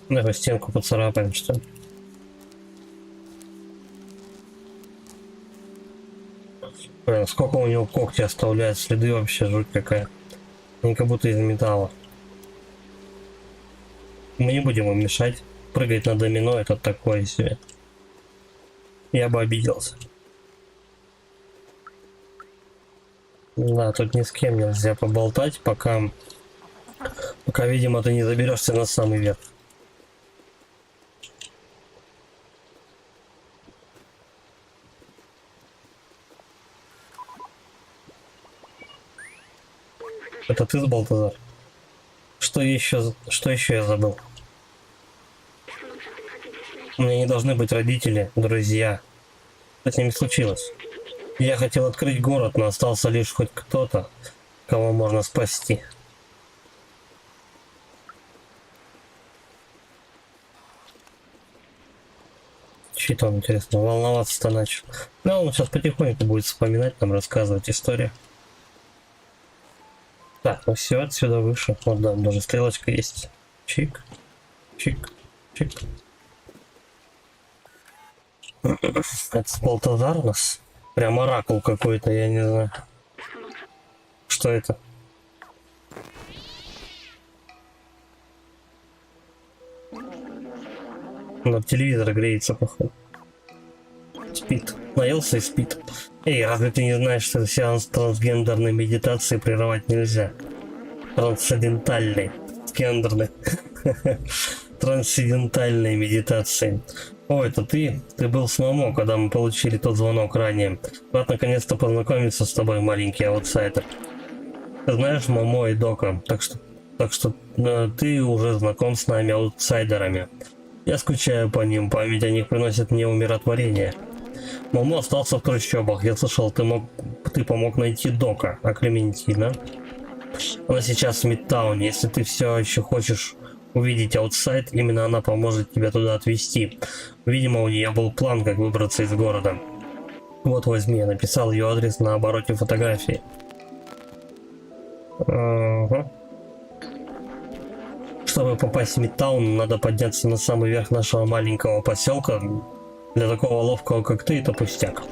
Давай стенку поцарапаем, что ли. Блин, сколько у него когти оставляет, следы вообще, жуть какая. Они как будто из металла. Мы не будем им мешать. Прыгать на домино — это такое себе. Я бы обиделся. Да, тут ни с кем нельзя поболтать, пока, видимо, ты не заберешься на самый верх. Это ты, Балтазар? Что еще я забыл? У меня не должны быть родители, друзья. Что с ними случилось? Я хотел открыть город, но остался лишь хоть кто-то, кого можно спасти. Чей-то он, интересно, волноваться-то начал. Ну, он сейчас потихоньку будет вспоминать, нам рассказывать историю. Так, ну все, отсюда выше. Вот, да, даже стрелочка есть. Чик, чик, чик. Это Балтазар у нас? Прям оракул какой-то, я не знаю. Что это? На телевизор греется, походу. Спит. Наелся и спит. Эй, разве ты не знаешь, что сеанс трансгендерной медитации прерывать нельзя? Трансцендентальной. Гендерной. Трансцендентальной медитации. О, это ты? Ты был с Момо, когда мы получили тот звонок ранее. Рад наконец-то познакомиться с тобой, маленький аутсайдер. Ты знаешь Момо и Дока, так что ты уже знаком с нами, аутсайдерами. Я скучаю по ним, память о них приносит мне умиротворение. Момо остался в трущобах. Я слышал, ты помог найти Дока, а Клементина? Она сейчас в Мидтауне. Если ты все еще хочешь увидеть аутсайд, именно она поможет тебя туда отвезти. Видимо, у нее был план, как выбраться из города. Вот возьми, я написал ее адрес на обороте фотографии. Ага. Чтобы попасть в Мидтаун, надо подняться на самый верх нашего маленького поселка. Для такого ловкого, как ты, это пустяк.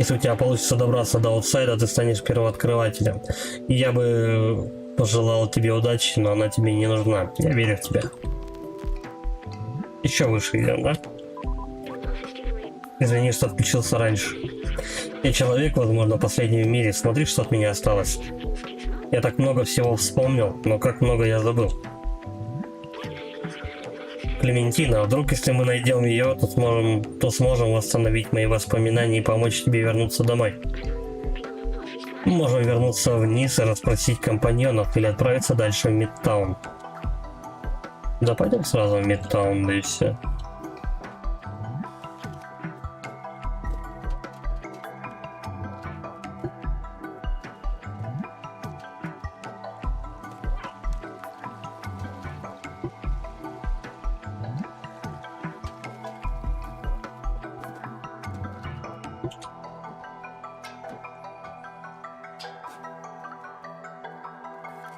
Если у тебя получится добраться до аутсайда, ты станешь первооткрывателем. И я бы пожелал тебе удачи, но она тебе не нужна. Я верю в тебя. Еще выше идем, да? Извини, что отключился раньше. Я человек, возможно, последний в мире. Смотри, что от меня осталось. Я так много всего вспомнил, но как много я забыл. Клементина, вдруг если мы найдем ее, то сможем восстановить мои воспоминания и помочь тебе вернуться домой. Мы можем вернуться вниз и расспросить компаньонов или отправиться дальше в Мидтаун. Да пойдем сразу в Мидтаун, да и все.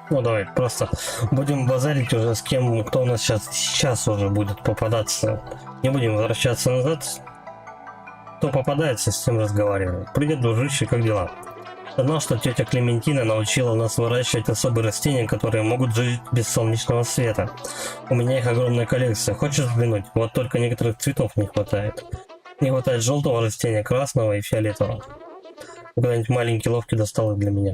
Ну давай, просто будем базарить уже с кем, кто у нас сейчас уже будет попадаться. Не будем возвращаться назад. Кто попадается, с тем разговариваем. Привет, дружище, как дела? Я знал, что тетя Клементина научила нас выращивать особые растения, которые могут жить без солнечного света. У меня их огромная коллекция. Хочешь взглянуть? Вот только некоторых цветов не хватает. Не хватает желтого растения, красного и фиолетового. Когда-нибудь маленький ловкий достал их для меня.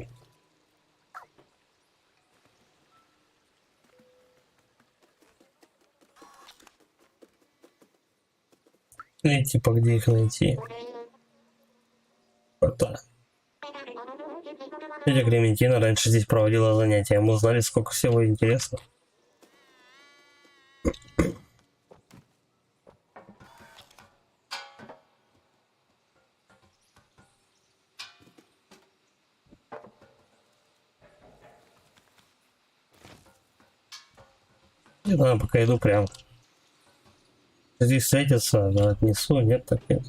И типа где их найти? Вот так. Тетя Клементина раньше здесь проводила занятия. Мы узнали, сколько всего интересного. Не знаю, пока иду прям. Здесь встретиться, да, отнесу, нет, так нет.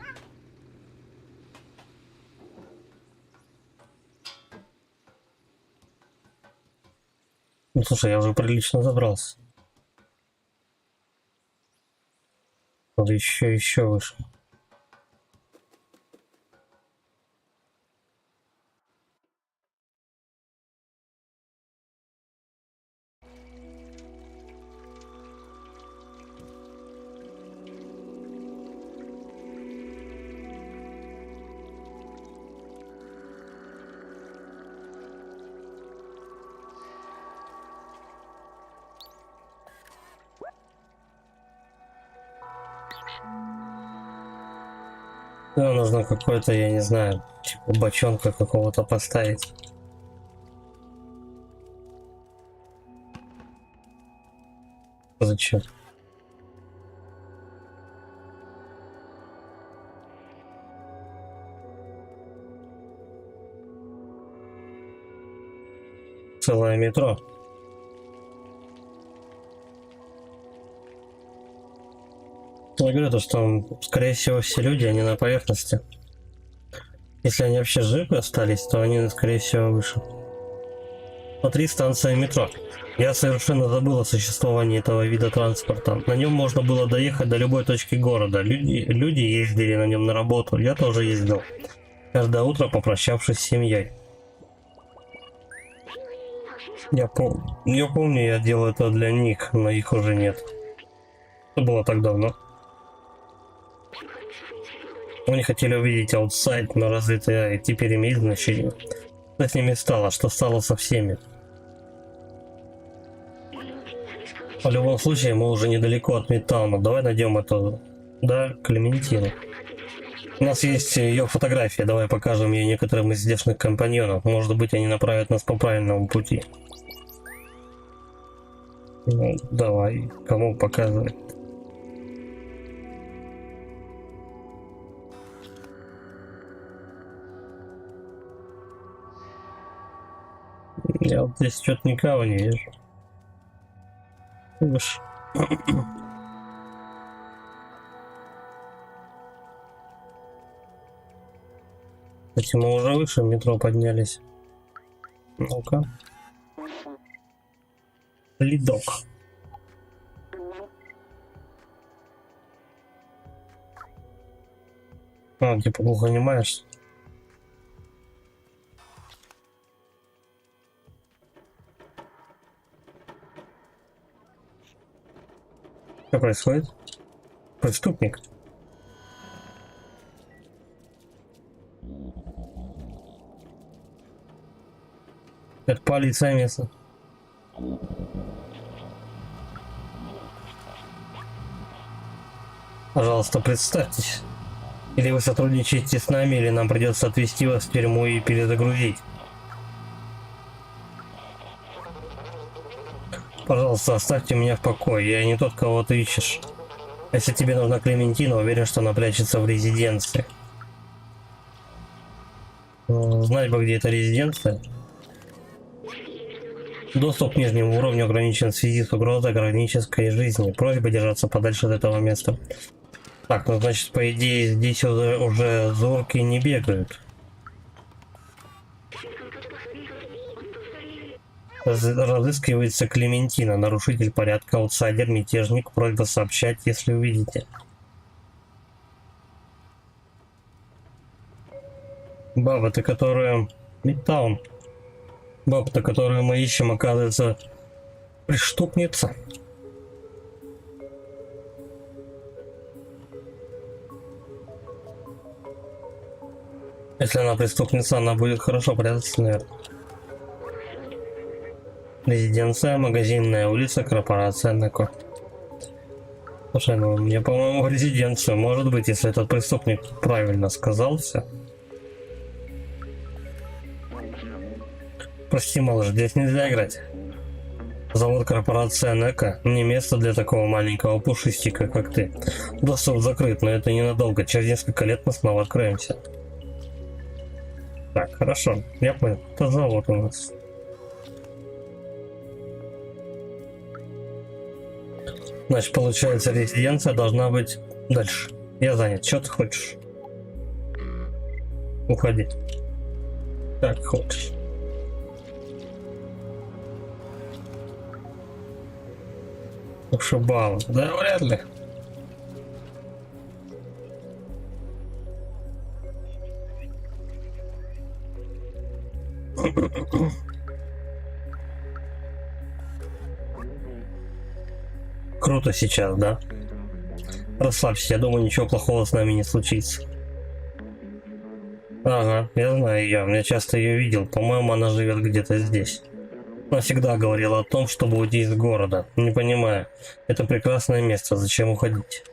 Ну слушай, я уже прилично забрался. Надо еще выше. Да, нужно какой-то, я не знаю, типа бочонка какого-то поставить. Зачем? Целое метро. Я говорю, то, что, скорее всего, все люди, они на поверхности. Если они вообще живы остались, то они, скорее всего, выше. Смотри, станция метро. Я совершенно забыл о существовании этого вида транспорта. На нем можно было доехать до любой точки города. Люди ездили на нем на работу. Я тоже ездил. Каждое утро попрощавшись с семьей. Я помню, я делал это для них, но их уже нет. Это было так давно. Они хотели увидеть аутсайд, но разве это теперь имеет значение? Что с ними стало? Что стало со всеми? В любом случае, мы уже недалеко от Мидтауна. Давай найдем эту... Да, Клементину. У нас есть ее фотография. Давай покажем ее некоторым из здешних компаньонов. Может быть, они направят нас по правильному пути. Ну, давай. Кому показывать? Я вот здесь что-то никого не вижу. Выше. Кстати, мы уже выше в метро поднялись. Ну-ка. Ледок. А, типа глухонемаешь? происходит? Преступник. Это полиция места. Пожалуйста, представьтесь. Или вы сотрудничаете с нами, или нам придется отвезти вас в тюрьму и перезагрузить. Пожалуйста, оставьте меня в покое. Я не тот, кого ты ищешь. Если тебе нужна Клементина, уверен, что она прячется в резиденции. Знать бы, где эта резиденция. Доступ к нижнему уровню ограничен в связи с угрозой гражданской жизни. Просьба держаться подальше от этого места. Так, ну значит, по идее, здесь уже зорки не бегают. Разыскивается Клементина, нарушитель порядка, аутсайдер, мятежник. Просьба сообщать, если увидите. Баба-то, которая... Мидтаун. Баба-то, которую мы ищем, оказывается, преступница. Если она преступница, она будет хорошо прятаться, наверное. Резиденция, магазинная улица, корпорация Неко. Слушай, ну мне, по-моему, в резиденцию. Может быть, если этот преступник правильно сказал все. Прости, малыш, здесь нельзя играть. Завод корпорация Неко не место для такого маленького пушистика, как ты. Доступ закрыт, но это ненадолго. Через несколько лет мы снова откроемся. Так, хорошо. Я понял. Это завод у нас. Значит, получается, резиденция должна быть дальше. Я занят. Что ты хочешь? Уходи. Как хочешь. Ушибал. Да, вряд ли. Круто сейчас, да? Расслабься, я думаю, ничего плохого с нами не случится. Ага, я знаю ее, я часто ее видел. По-моему, она живет где-то здесь. Она всегда говорила о том, чтобы уйти из города. Не понимаю. Это прекрасное место, зачем уходить?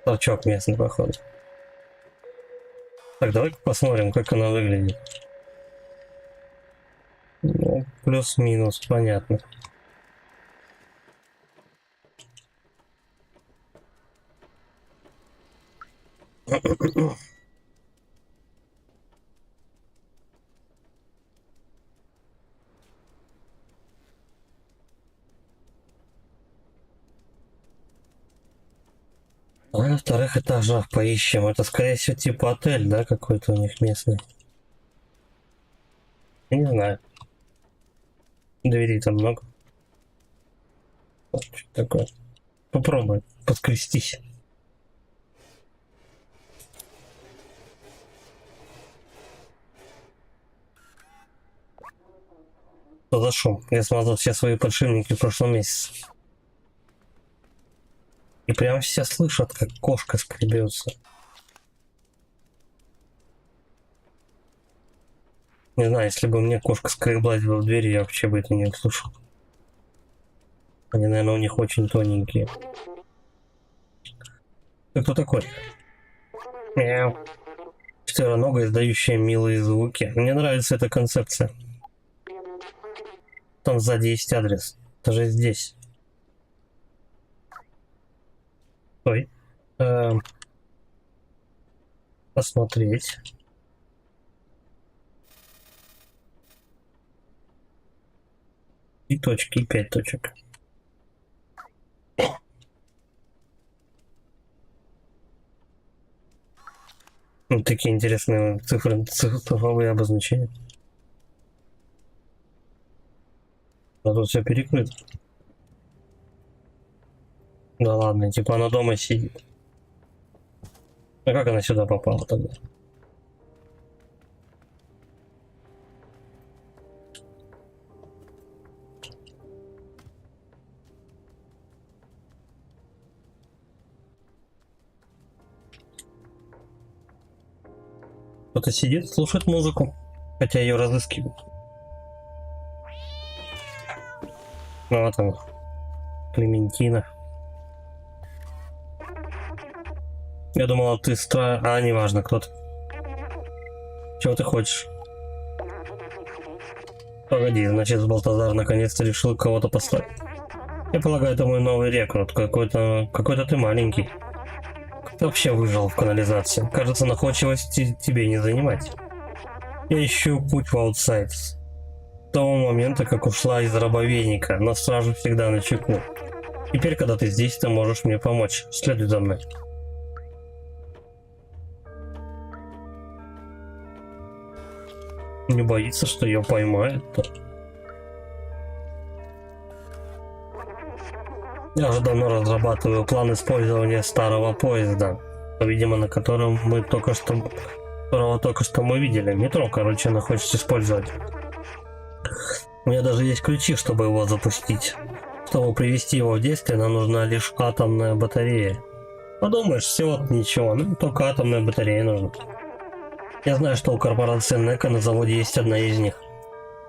Торчок местный, походу. Так, давай посмотрим, как она выглядит. Ну, плюс-минус, понятно. А на вторых этажах поищем. Это, скорее всего, типа отель, да, какой-то у них местный. Не знаю. Дверей там много. Что такое? Попробуй подскрестись. Что за шум? Я смазал все свои подшипники в прошлом месяце. И прям все слышат, как кошка скребется. Не знаю, если бы мне кошка скреблась бы в двери, я вообще бы это не услышал. Они, наверное, у них очень тоненькие. Ты кто такой? Мяу. Четвероногая, издающая милые звуки. Мне нравится эта концепция. Там сзади есть адрес. Даже здесь. Ой. Посмотреть. И точки, и 5 точек. Вот такие интересные цифры, цифровые обозначения. А тут все перекрыто. Да ладно, типа она дома сидит. А как она сюда попала тогда? Кто-то сидит, слушает музыку, хотя ее разыскивают. Ну вот он, Клементина. Я думала, ты А, неважно, кто ты. Чего ты хочешь? Погоди, значит, Балтазар наконец-то решил кого-то послать. Я полагаю, это мой новый рекрут. Какой-то ты маленький. Как ты вообще выжил в канализации? Кажется, находчивости тебе не занимать. Я ищу путь в аутсайд. С того момента, как ушла из рабовейника, но стража всегда на чеку. Теперь, когда ты здесь, ты можешь мне помочь. Следуй за мной. Не боится, что ее поймают? Я уже давно разрабатываю план использования старого поезда, видимо, на котором мы только что мы видели. Метро, короче, она хочет использовать. У меня даже есть ключи, чтобы его запустить. Чтобы привести его в действие, нам нужна лишь атомная батарея. Подумаешь, всего-то ничего, ну только атомная батарея нужна. Я знаю, что у корпорации NECA на заводе есть одна из них.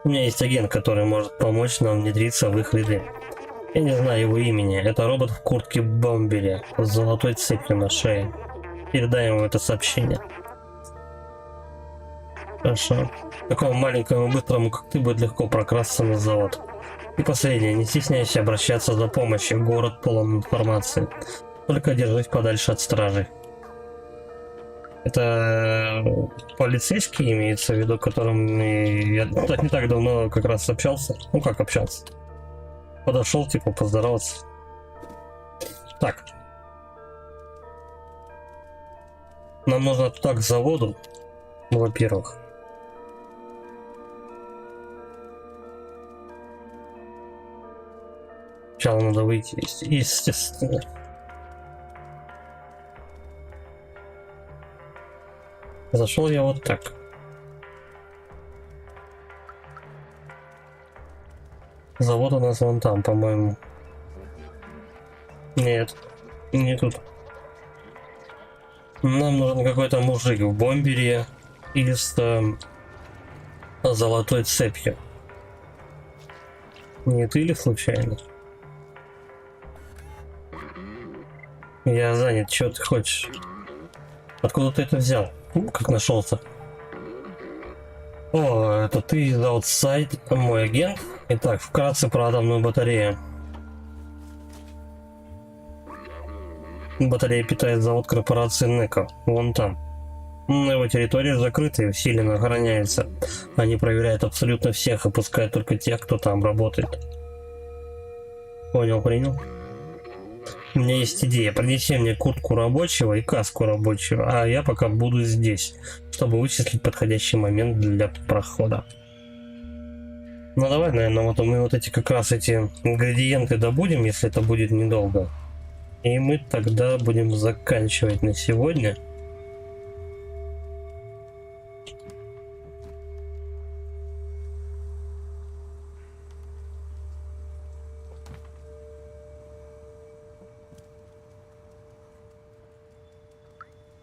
У меня есть агент, который может помочь нам внедриться в их ряды. Я не знаю его имени. Это робот в куртке бомбере с золотой цепью на шее. Передай ему это сообщение. Хорошо. Такому маленькому быстрому, как ты, будет легко прокрасться на завод. И последнее. Не стесняйся обращаться за помощью. Город полон информации. Только держись подальше от стражей. Это полицейский имеется в виду, которым я не так давно как раз общался. Ну как общался? Подошел, типа, поздороваться. Так. Нам нужно туда к заводу, во-первых. Сначала надо выйти, естественно. Зашел я вот так. Завод у нас вон там, по-моему. Нет, не тут. Нам нужен какой-то мужик в бомбере или с золотой цепью. Не ты ли случайно? Я занят, что ты хочешь? Откуда ты это взял? Как нашелся? О, это ты из Outside, мой агент. Итак, вкратце про атомную батарею. Батарея питает завод корпорации NECA. Вон там. На его территории закрыта и усиленно охраняется. Они проверяют абсолютно всех и пускают только тех, кто там работает. Понял, принял. У меня есть идея. Принеси мне куртку рабочего и каску рабочего, а я пока буду здесь, чтобы вычислить подходящий момент для прохода. Ну давай, наверное, вот мы вот эти как раз эти ингредиенты добудем, если это будет недолго. И мы тогда будем заканчивать на сегодня.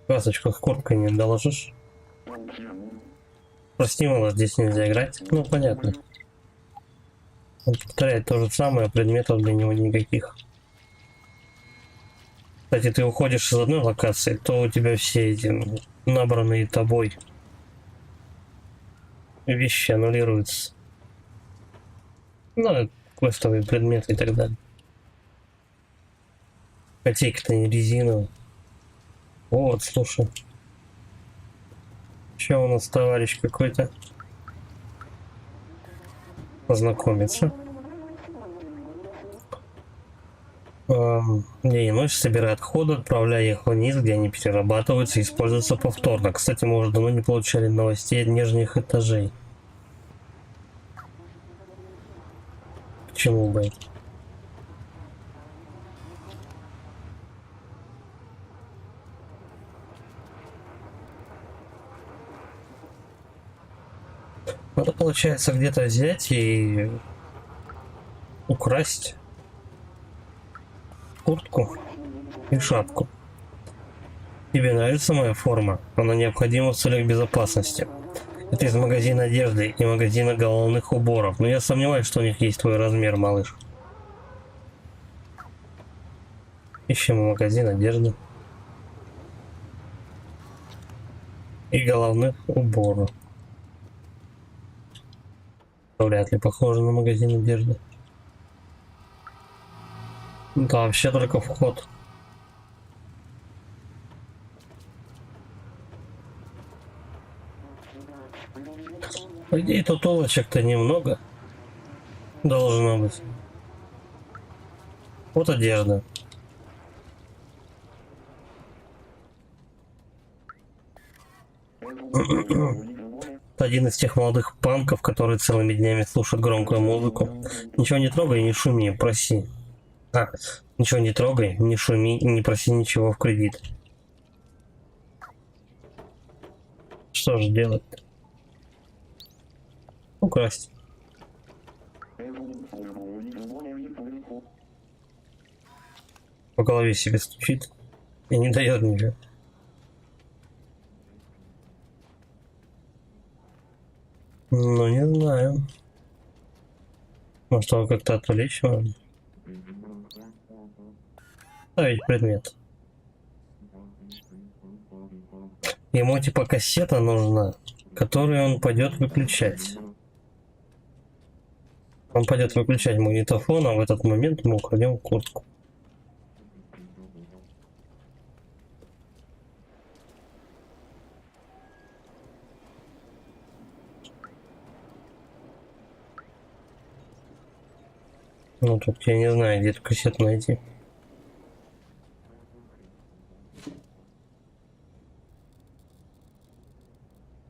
Красочку с курткой не доложишь? Про стимула здесь нельзя играть. Ну, понятно. Он повторяет то же самое, а предметов для него никаких. Кстати, ты уходишь из одной локации, то у тебя все эти набранные тобой вещи аннулируются. Ну, квестовые предметы и так далее. Котейка-то не резиновая. Вот, слушай. Что у нас товарищ какой-то? Познакомиться. День и ночь, собирай отходы, отправляя их вниз, где они перерабатываются и используются повторно. Кстати, мы уже давно не получали новостей от нижних этажей. Почему бы? Надо, получается, где-то взять и украсть куртку и шапку. Тебе нравится моя форма? Она необходима в целях безопасности. Это из магазина одежды и магазина головных уборов. Но я сомневаюсь, что у них есть твой размер, малыш. Ищем магазин одежды и головных уборов. Вряд ли похоже на магазин одежды. Да, вообще только вход. По идее, тут улочек-то немного. Должно быть. Вот одежда. Это один из тех молодых панков, которые целыми днями слушают громкую музыку. Ничего не трогай, не шуми, проси. Ничего не трогай, не шуми и не проси ничего в кредит. Что же делать? Украсть. По голове себе стучит и не дает ничего. Ну, не знаю. Может, его как-то отвлечь можно? Ставить предмет. Ему типа кассета нужна, которую он пойдет выключать. Он пойдет выключать магнитофон, а в этот момент мы украдем куртку. Ну тут я не знаю, где эту кассету найти.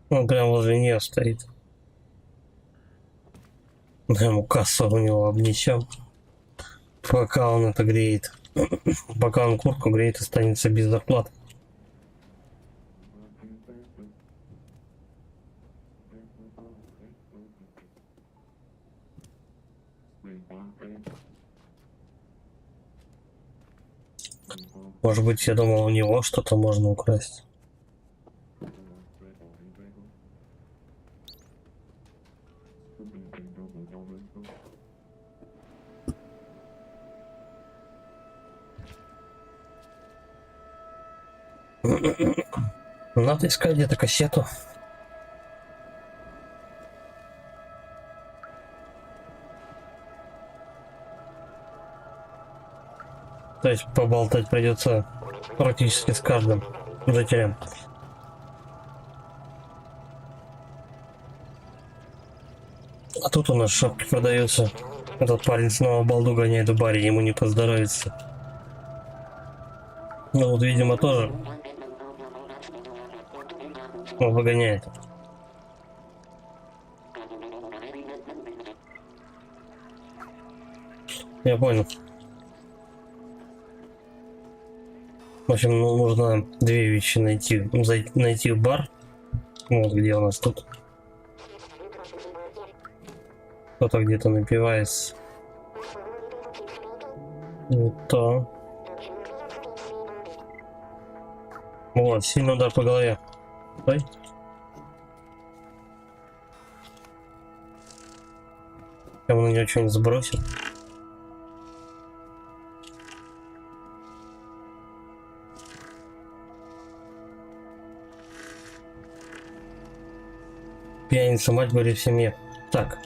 Он прям возле нее стоит. Да ему кассу у него обнесем. Пока он это греет. Пока он куртку греет, останется без зарплаты. Может быть, я думал, у него что-то можно украсть. Надо искать где-то кассету. То есть поболтать придется практически с каждым жителем. А тут у нас шапки продаются. Этот парень снова балду гоняет в баре, ему не поздоровится. Ну вот, видимо, тоже он выгоняет. Я понял. В общем, ну, нужно две вещи найти. Найти бар. Вот где у нас тут. Кто-то где-то напивается. Вот то. Вот, сильный удар по голове. Ой. Я на нее что-нибудь сбросил. Пьяница, мать говорит в семье. Так.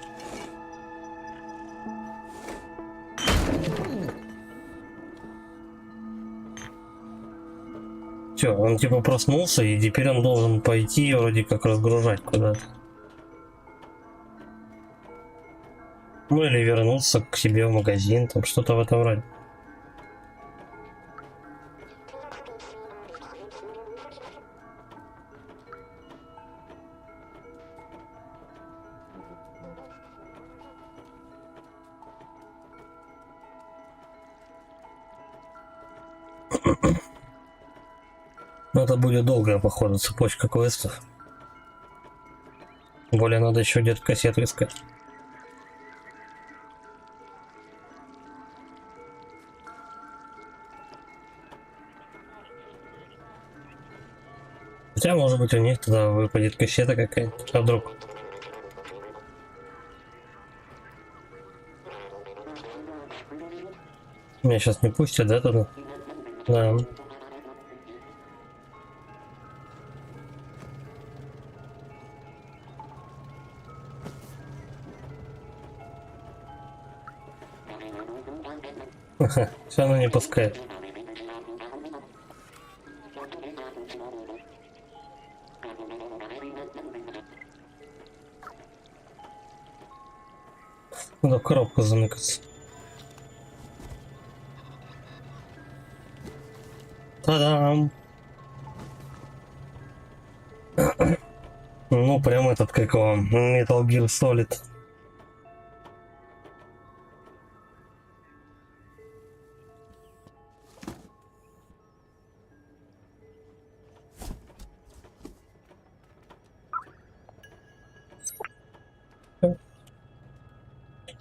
Все, он типа проснулся, и теперь он должен пойти вроде как разгружать куда-то. Ну или вернуться к себе в магазин, там что-то в этом роде. Но это будет долгая, походу, цепочка квестов. Тем более надо еще где-то кассету искать. Хотя, может быть, у них тогда выпадет кассета какая-нибудь. А вдруг? Меня сейчас не пустят, да, туда? Да. Все равно не пускает. Надо в коробку заныкаться. Та-дам! Ну, прям этот, как его, Metal Gear Solid.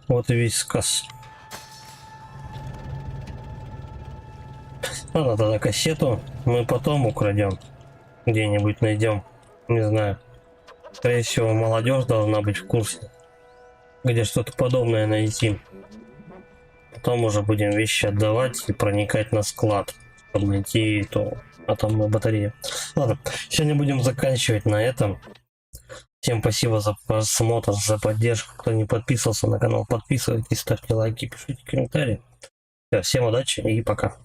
Вот и весь сказ. Ладно, тогда кассету мы потом украдем. Где-нибудь найдем. Не знаю. Скорее всего, молодежь должна быть в курсе. Где что-то подобное найти. Потом уже будем вещи отдавать и проникать на склад, чтобы найти эту атомную батарею. Ладно, сегодня будем заканчивать на этом. Всем спасибо за просмотр, за поддержку. Кто не подписывался на канал, подписывайтесь, ставьте лайки, пишите комментарии. Всем удачи и пока.